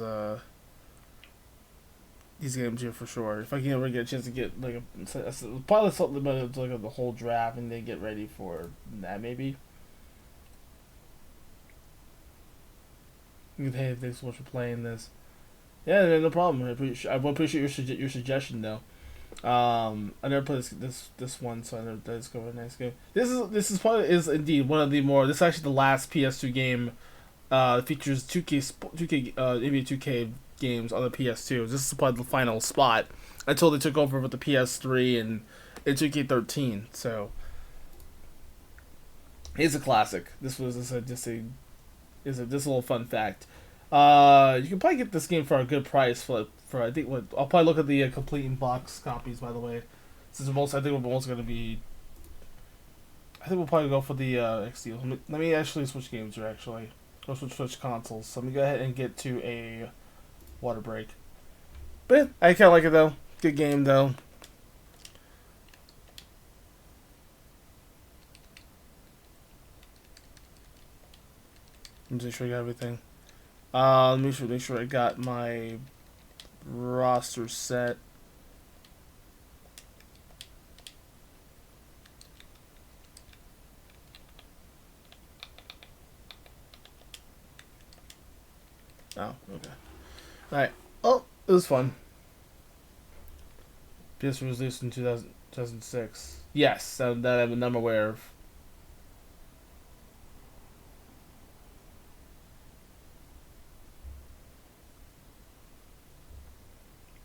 games here for sure. If I can ever get a chance to get like probably something about like the whole draft and then get ready for that maybe. Hey, thanks so much for playing this. Yeah, no problem. I appreciate your suggestion though. I never played this one, so I never discovered a nice game. This is probably indeed one of the more. This is actually the last PS2 game. Features 2K NBA 2K games on the PS2. This is probably the final spot until they took over with the PS3 and 2K13. So it's a classic. This was just a little fun fact. You can probably get this game for a good price for I think I'll probably look at the complete in box copies, by the way. Since I think we're most gonna be. I think we'll probably go for the XD. Let me actually switch games here. Actually, go switch consoles. So let me go ahead and get to a water break. But yeah, I kind of like it though. Good game though. Let me make sure I got everything. Let me make sure I got my roster set. Oh, okay. Alright. Oh, it was fun. PS was released in 2006. Yes, that I'm aware of.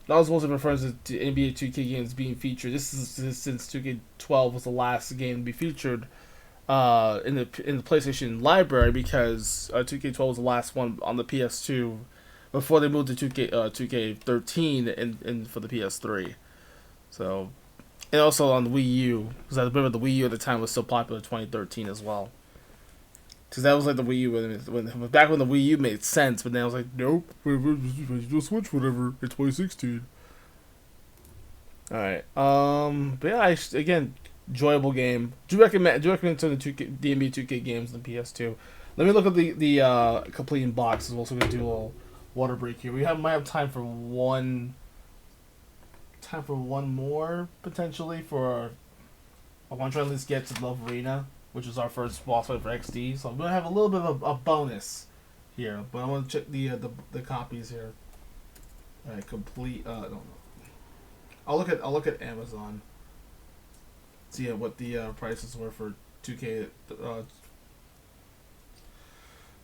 I was mostly referring to NBA 2K games being featured. This is since 2K12 was the last game to be featured in the PlayStation library because 2K12 was the last one on the PS2 before they moved to 2K13 and for the PS3. So, and also on the Wii U because I remember the Wii U at the time was so popular in 2013 as well. Because that was like the Wii U when back when the Wii U made sense, but then I was like, nope, just Switch whatever in 2016. All right, but yeah, again, enjoyable game. Do recommend some of the NBA 2K games on the PS2. Let me look at the complete in box. We're also gonna do a little water break here. Might have time for one more potentially for. I want to try at least get to Love Arena, which is our first boss fight for XD. So I'm gonna have a little bit of a bonus here, but I want to check the copies here. All right, complete. No. I'll look at Amazon. See what the prices were for 2K.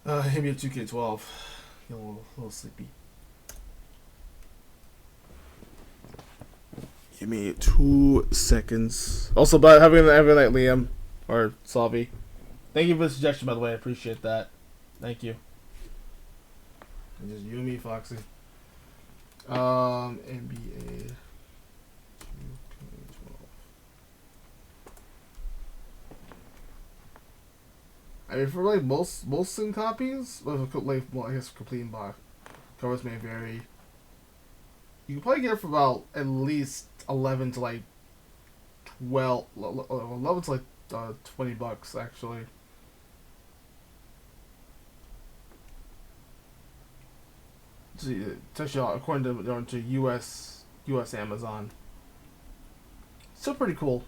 NBA 2K12. A little sleepy. Give me 2 seconds. Also, by having night, Liam or Salvi. Thank you for the suggestion, by the way. I appreciate that. Thank you. And just you and me, Foxy. NBA 2K12. I mean, for like most sim copies, well, I guess complete box covers may vary. You can probably get it for about at least 11 to like 12, 11 to like $20 actually. See, it's actually according to US Amazon. Still pretty cool.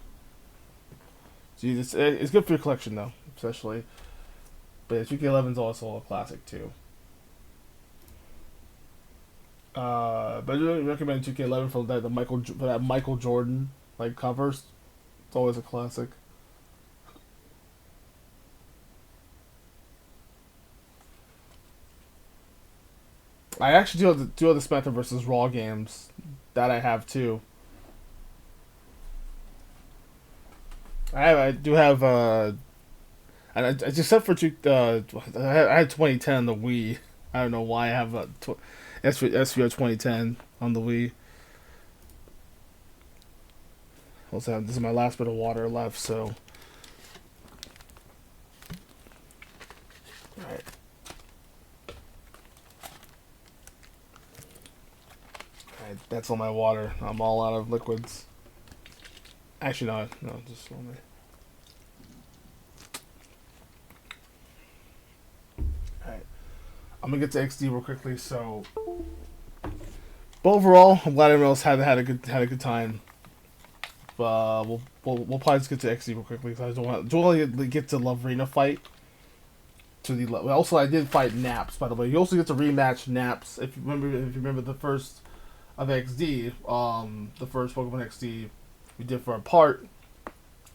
See, it's good for your collection though, especially. But 2K11 is also a classic too. But I really recommend 2K11 for that Michael Jordan like covers. It's always a classic. I actually do have the SmackDown versus Raw games that I have too. I do have and I just set for I had 2010 on the Wii. I don't know why I have SVO 2010 on the Wii. Also, this is my last bit of water left, so. Alright. Alright, that's all my water. I'm all out of liquids. Actually, no, just let me. Alright. I'm gonna get to XD real quickly, so. But overall, I'm glad everyone else had a good time. We'll probably just get to XD real quickly because I don't want to get to Lovrina fight. Also, I did fight Naps, by the way. You also get to rematch Naps if you remember the first of XD, the first Pokemon XD we did for a part.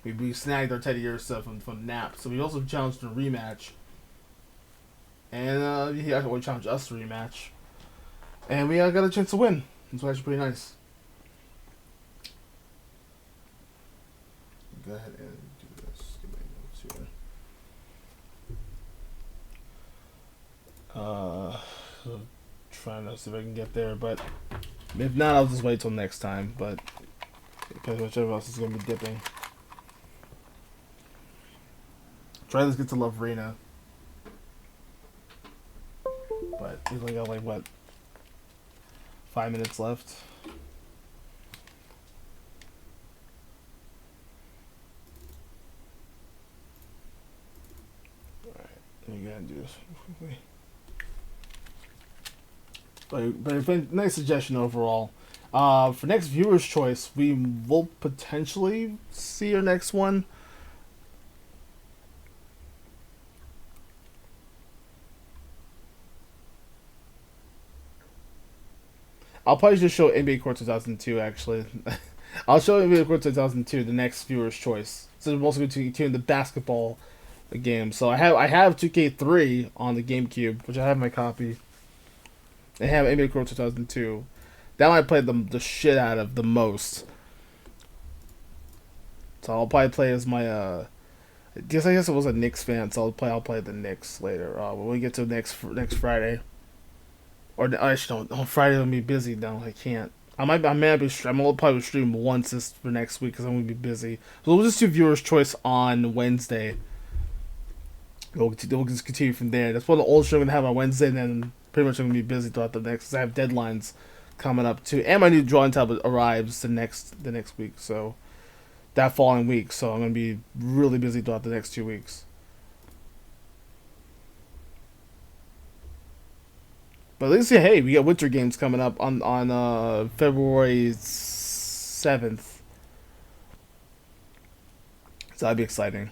We snagged our Teddy Ursa from Naps, so we also challenged a rematch. And he actually challenged us to rematch, and we got a chance to win. It's actually pretty nice. Go ahead and do this. Get my notes here. Trying to see if I can get there, but if not, I'll just wait till next time. But because whichever else is gonna be dipping. Try to get to Lovrina, but we only got like what 5 minutes left. You gotta do this quickly. But it's been a nice suggestion overall. For next viewer's choice, we will potentially see our next one. I'll probably just show NBA Court 2002 actually. I'll show NBA Court 2002 the next viewer's choice. So we're also going to tune the basketball game. So I have 2K3 on the GameCube, which I have my copy. I have NBA Court 2002. That one I played the shit out of the most. So I'll probably play as my I guess it was a Knicks fan, so I'll play the Knicks later. When we get to next Friday. Or actually, no, on Friday I'm gonna be busy. No, I can't. I'm gonna probably stream once this for next week because I'm gonna be busy. So we'll just do viewers' choice on Wednesday. We'll just continue from there. That's one of the old show I'm gonna have on Wednesday, and then pretty much I'm gonna be busy throughout the next. Cause I have deadlines coming up too, and my new drawing tablet arrives the next week. So that following week, so I'm gonna be really busy throughout the next 2 weeks. But at least, hey, we got Winter Games coming up on February 7th. So that'd be exciting.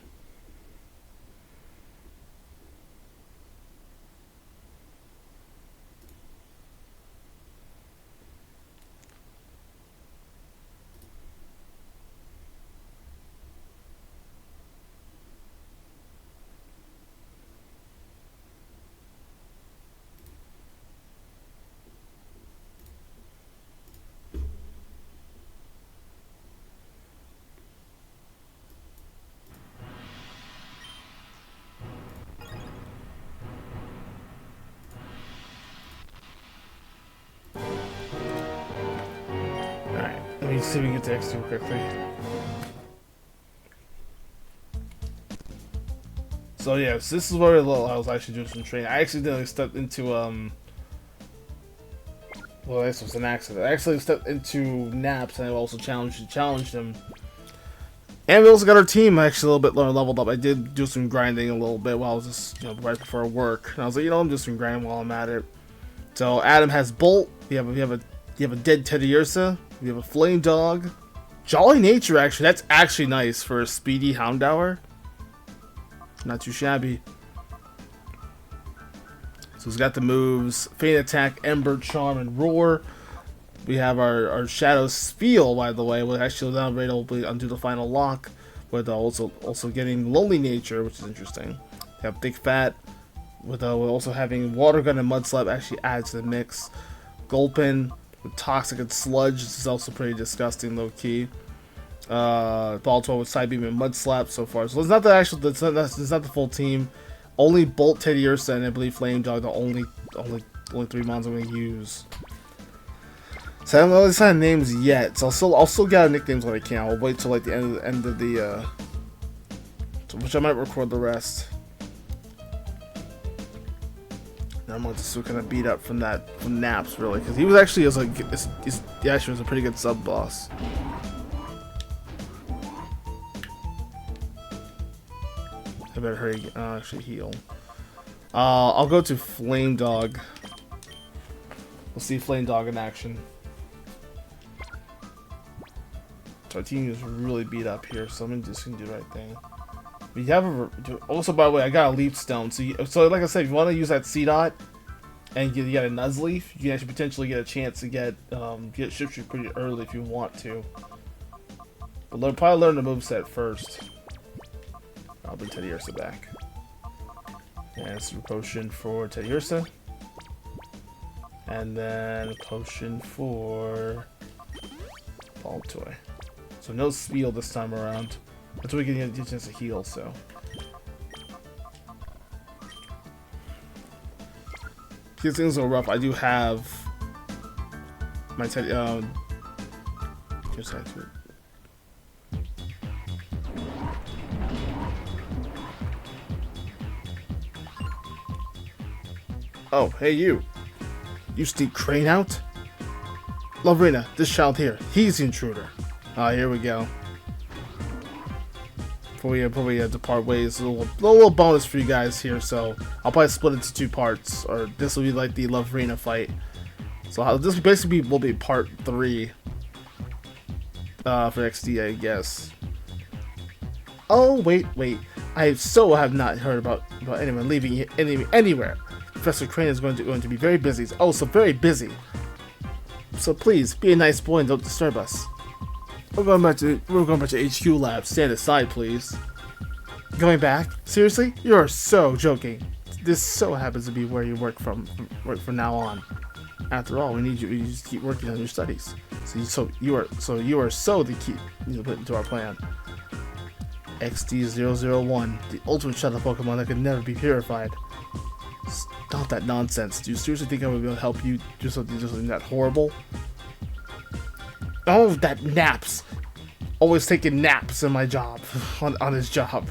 Let's see if we can get to X2 quickly. So yes, this is where I was actually doing some training. I accidentally stepped into well, this was an accident. I actually stepped into Naps, and I also challenged him. And we also got our team actually a little bit lower leveled up. I did do some grinding a little bit while I was just, right before work. And I was like, I'm just some grinding while I'm at it. So Adam has Bolt. You have a dead Teddiursa. We have a Flame Dog. Jolly Nature, actually. That's actually nice for a speedy Houndour. Not too shabby. So he's got the moves Feint Attack, Ember, Charm, and Roar. We have our Shadow Spiel, by the way. We'll actually now be able to undo the final lock. With also getting Lonely Nature, which is interesting. We have Thick Fat. With also having Water Gun and Mud Slap actually add to the mix. Gulpin with Toxic and Sludge. This is also pretty disgusting, low key. Baltimore with Side Beam and Mud Slap so far. So it's not the actual. It's not the full team. Only Bolt, Teddiursa, and I believe Flame Dog. The only 3 mons I'm gonna use. So I haven't really signed names yet. So I'll still get nicknames when I can. I'll wait till like the end of the which I might record the rest. And I'm just kind of beat up from Naps really, because he was actually he actually was a pretty good sub boss. I better hurry, actually heal. I'll go to Flame Dog. We'll see Flame Dog in action. So our team is really beat up here, so I'm just gonna do the right thing. We have also, by the way, I got a Leaf Stone. So like I said, if you want to use that C-Dot and you get a Nuzleaf, you can actually potentially get a chance to get Shift pretty early if you want to. But probably learn the moveset first. I'll bring Teddiursa back. And it's a potion for Teddiursa. And then a potion for Baltoy. So no Spiel this time around. Until we can get a chance to heal, so. These things are rough. I do have my just like to. Oh, hey you. You sneak Crane out? Lovrina, this child here, he's the intruder. Ah, here we go. Before we depart ways, a little bonus for you guys here, so I'll probably split it into 2 parts, or this will be like the Lovrina fight. So this basically will be part 3 for XD, I guess. Oh, wait. I have not heard about anyone leaving anywhere. Professor Crane is going to be very busy. Oh, so very busy. So please, be a nice boy and don't disturb us. We're going back to HQ lab. Stand aside, please. Going back? Seriously? You're so joking. This so happens to be where you work from now on. After all, we need you. You just keep working on your studies. So you are the key to put into our plan. XD001, the ultimate shadow Pokemon that could never be purified. Stop that nonsense. Do you seriously think I would be able to help you do something that horrible? Oh, that Naps. Always taking naps in my job. on his job.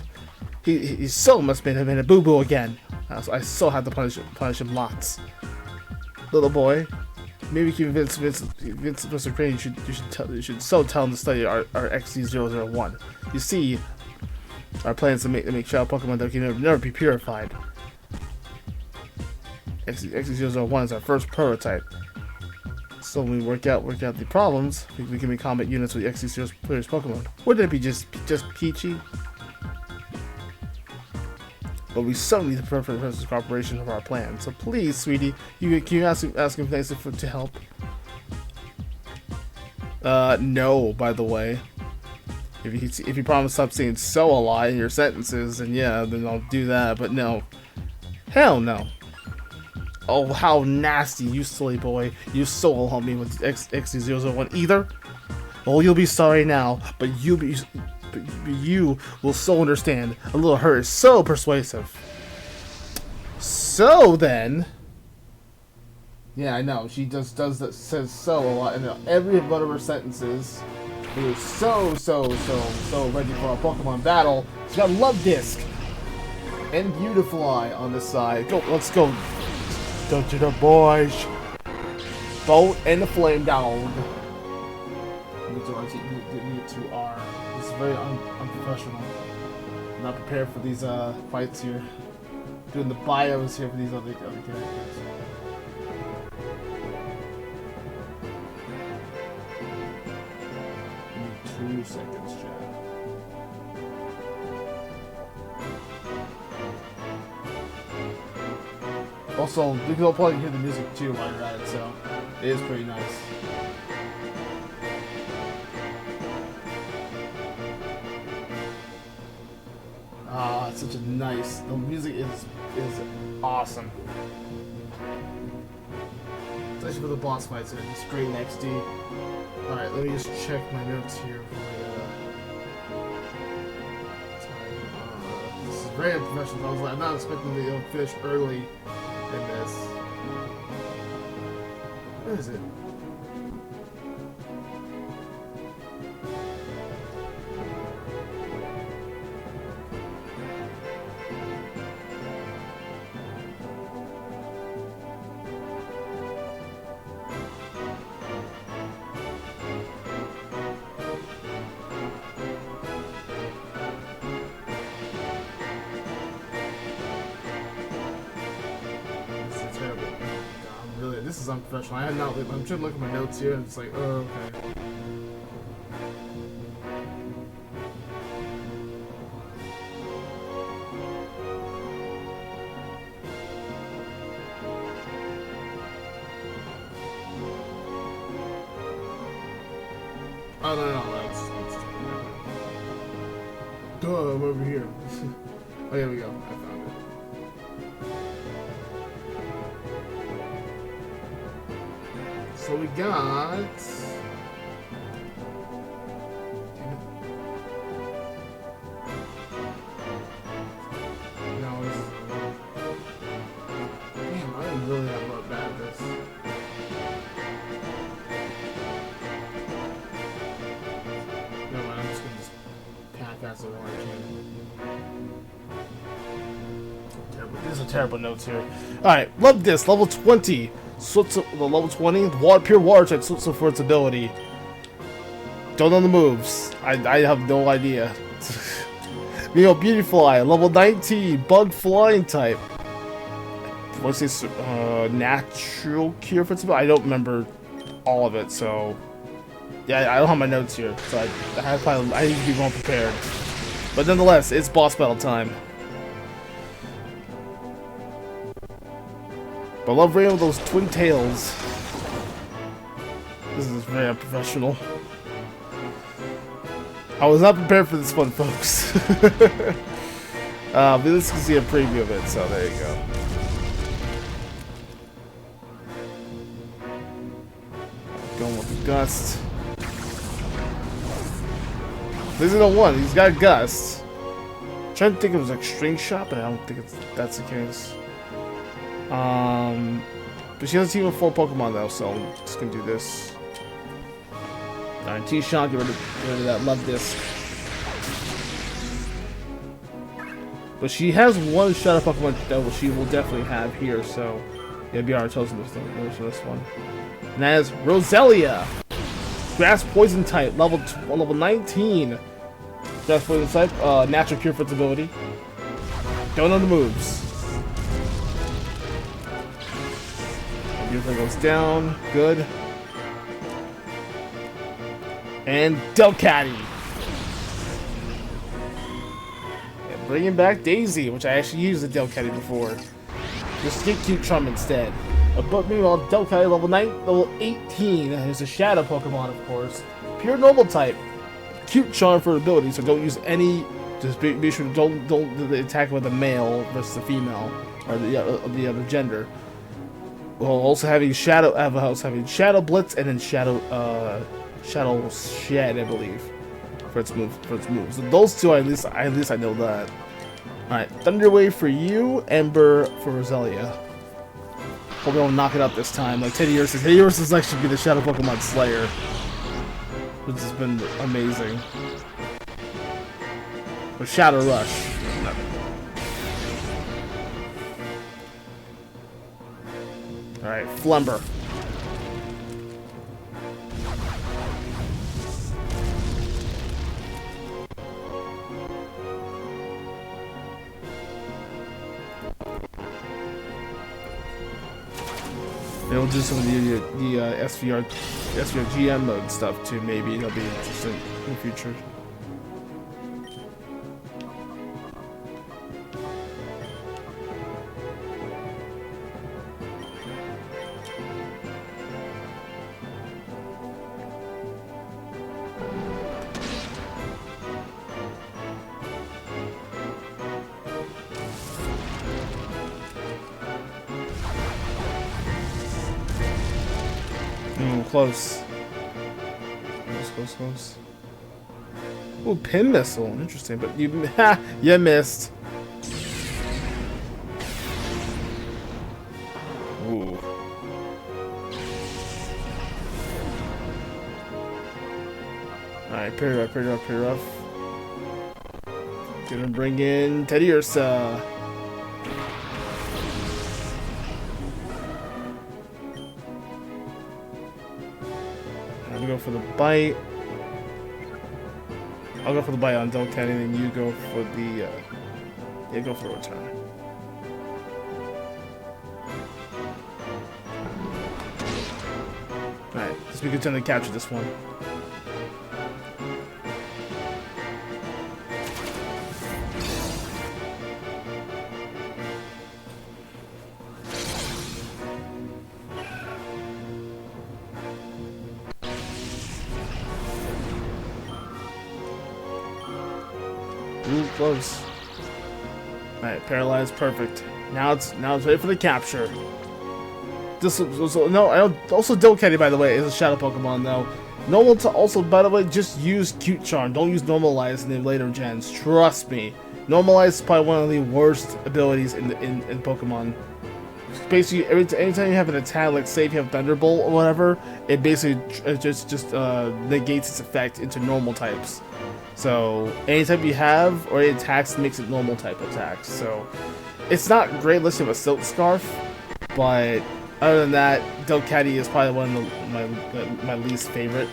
He so must have been a boo-boo again. I so had to punish him lots. Little boy, maybe you can convince Mr. Crane you should tell him to study our XD001. You see, our plans to make child Pokemon that can never be purified. XD001 is our first prototype. So when we work out the problems, we can make combat units with the XD0 players Pokemon. Wouldn't it be just peachy? But we certainly need the perfect cooperation of our plan. So please, sweetie, can you ask him to help? No, by the way. If you promise to stop saying "so" a lot in your sentences, then yeah, then I'll do that. But no, hell no. Oh, how nasty, you silly boy. You so won't help me with XD001 either. Well, you'll be sorry now, but you will so understand. A little hurt is so persuasive. So then, Yeah, I know. She just does that, says so a lot in every one of her sentences. It was so ready for a Pokemon battle. She's got Love Disc and Beautifly on this side. Go, let's go. Go to the boys. Bolt and the Flame Dog. This is very unprofessional. I'm not prepared for these fights here. Doing the bios here for these other characters. Give me 2 seconds, chat. Also, you can probably hear the music too while you're at it, so it is pretty nice. Ah, it's such a nice. The music is awesome. Especially for the boss fights, it's great in XD. All right, let me just check my notes here. This is very unprofessional. I'm not expecting to finish early in this. What is it? This is unprofessional. I'm trying to look at my notes here, and it's like, oh, okay. Oh, no, that's duh, I'm over here. Oh, here we go. I found it. So we got... Damn, I didn't really have a bad this. No, I'm just gonna half-ass it while I can. These are terrible notes here. Alright, love this. Level 20. The level 20, pure water type Sutsu for its ability. Don't know the moves. I have no idea. Beautifly, level 19, bug flying type. What's this? Natural cure for its ability? I don't remember all of it, so yeah, I don't have my notes here, so I need to be more prepared. But nonetheless, it's boss battle time. But I love rain with those twin tails. This is very unprofessional. I was not prepared for this one, folks. But let's see a preview of it, so there you go. Going with the Gust. This is the one, he's got Gust. I'm trying to think of his like string shot, but I don't think that's the case. But she has a team of 4 Pokemon though, so I'm just gonna do this. Alright, T-Shot, get rid of that Love Disc. But she has one Shadow Pokemon that she will definitely have here, so yeah, be our chosen for this one. And that is Roselia. Grass Poison type, level 19. Grass Poison type, natural cure for its ability. Don't know the moves. Everything goes down. Good. And Delcatty. And bringing back Daisy, which I actually used the Delcatty before. Just get Cute Charm instead. But meanwhile, Delcatty level 18. There's a Shadow Pokemon, of course. Pure Normal type. Cute Charm for ability, so don't use any. Just be sure don't attack with a male versus a female or the other gender. Well, also having Shadow Blitz and then Shadow Shed, I believe, for its moves. So those two, at least I know that. All right, Thunder Wave for you, Ember for Roselia. Hope we don't knock it up this time. Like Teddy Ursa's like should be the Shadow Pokemon Slayer, which has been amazing. Or Shadow Rush. Alright, Flumber. We'll do some of the SVR GM mode stuff too. Maybe it'll be interesting in the future. Close. Close. Ooh, pin missile. Interesting, but you missed. Ooh. Alright, pretty rough. Gonna bring in Teddy Ursa. Go for the bite. I'll go for the bite on Delcatty, and then you go for the go for the return. Alright, so we can tend to capture this one. Ooh, close. Alright, paralyzed, perfect. Now it's ready for the capture. Also Delcatty, by the way, is a shadow Pokemon though. Normal to also, by the way, just use Cute Charm. Don't use Normalize in the later gens. Trust me. Normalize is probably one of the worst abilities in Pokemon. Basically, anytime you have an attack, like say if you have Thunderbolt or whatever, it basically just negates its effect into normal types. So anytime you have or it attacks, makes it normal type attacks. So it's not great unless you have a Silk Scarf, but other than that, Delcatty is probably one of my least favorite.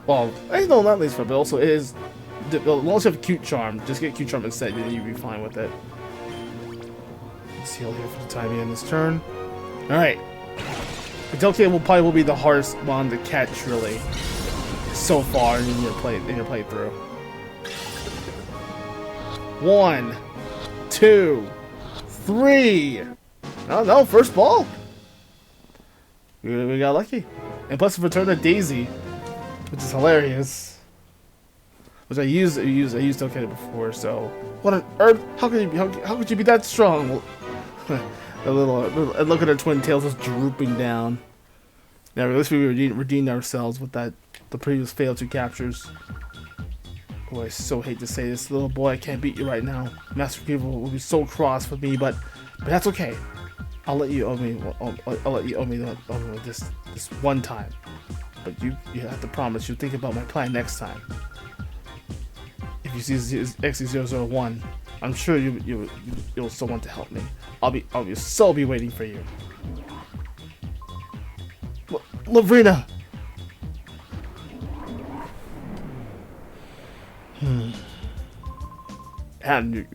Well, no, not least favorite, but also it is. As long as you have Cute Charm, just get Cute Charm instead, then you'll be fine with it. Let's heal here for the time being this turn. All right, Delcatty will be the hardest one to catch, really, so far in your playthrough. 1, 2, 3. No, first ball. We got lucky, and plus return to Daisy, which is hilarious. Which I used Delcatty before. So what on earth? How could you be that strong? A little look at our twin tails just drooping down. Now at least we redeemed ourselves with the previous failed 2 captures. Oh, I so hate to say this, little boy. I can't beat you right now. Master Griever will be so cross with me, but that's okay. I'll let you owe me. I'll let you owe me this one time. But you have to promise you'll think about my plan next time. If you see XE001, I'm sure you'll still want to help me. I'll be waiting for you. Lavrina. And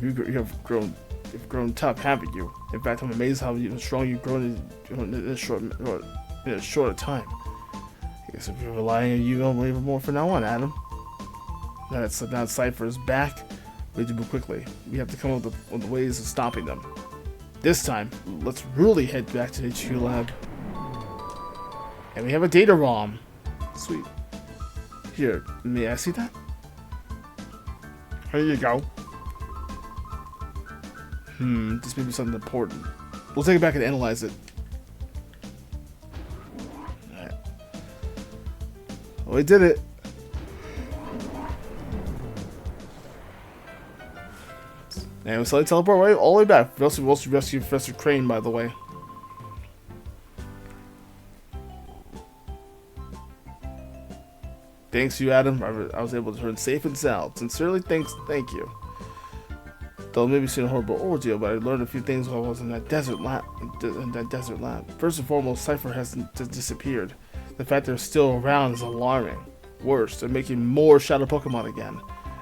you've grown tough, haven't you? In fact, I'm amazed how strong you've grown in a short time. I guess if you're relying on you, I'll believe more from now on, Adam. Now that Cypher is back, we have to move quickly. We have to come up with ways of stopping them. This time, let's really head back to the HQ lab. And we have a data ROM. Sweet. Here, may I see that? Here you go. This may be something important. We'll take it back and analyze it. Alright. Well, we did it. And we suddenly teleport all the way back. We also rescued Professor Crane, by the way. Thanks to you, Adam, I was able to return safe and sound. Sincerely, thank you. Though maybe seen a horrible ordeal, but I learned a few things while I was in that desert lab. First and foremost, Cypher hasn't disappeared. The fact they're still around is alarming. Worse, they're making more Shadow Pokemon again.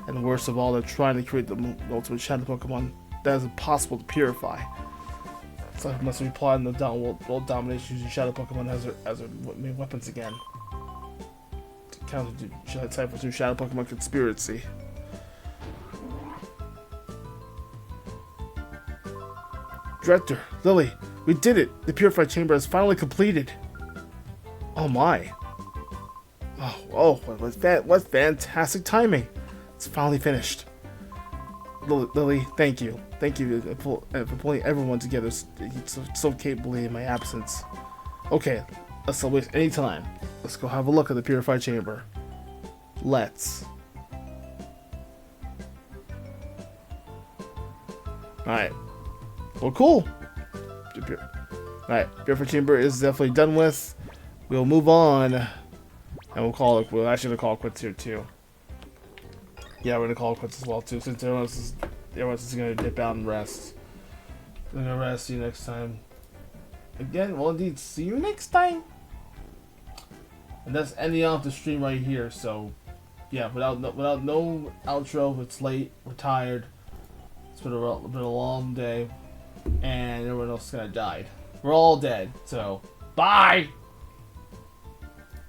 And worst of all, they're trying to create the ultimate Shadow Pokemon that is impossible to purify. Cypher must be plotting the world domination using Shadow Pokemon as their main weapons again. To counter Cypher's new Shadow Pokemon conspiracy. Director, Lily, we did it! The Purified Chamber is finally completed! Oh my. What fantastic timing! It's finally finished. Lily, thank you. Thank you for pulling everyone together so capably in my absence. Okay, let's not waste any time. Let's go have a look at the Purified Chamber. Let's. Alright. Well, cool. Alright, Purified Chamber is definitely done with. We'll move on. And we're actually gonna call it quits here too. Yeah, we're gonna call it quits as well too, since everyone else is gonna dip out and rest. We're gonna rest. See you next time. Again, well indeed, see you next time. And that's ending off the stream right here. So, yeah, without no outro, it's late. We're tired. It's been a long day, and everyone else kind of died. We're all dead. So, bye.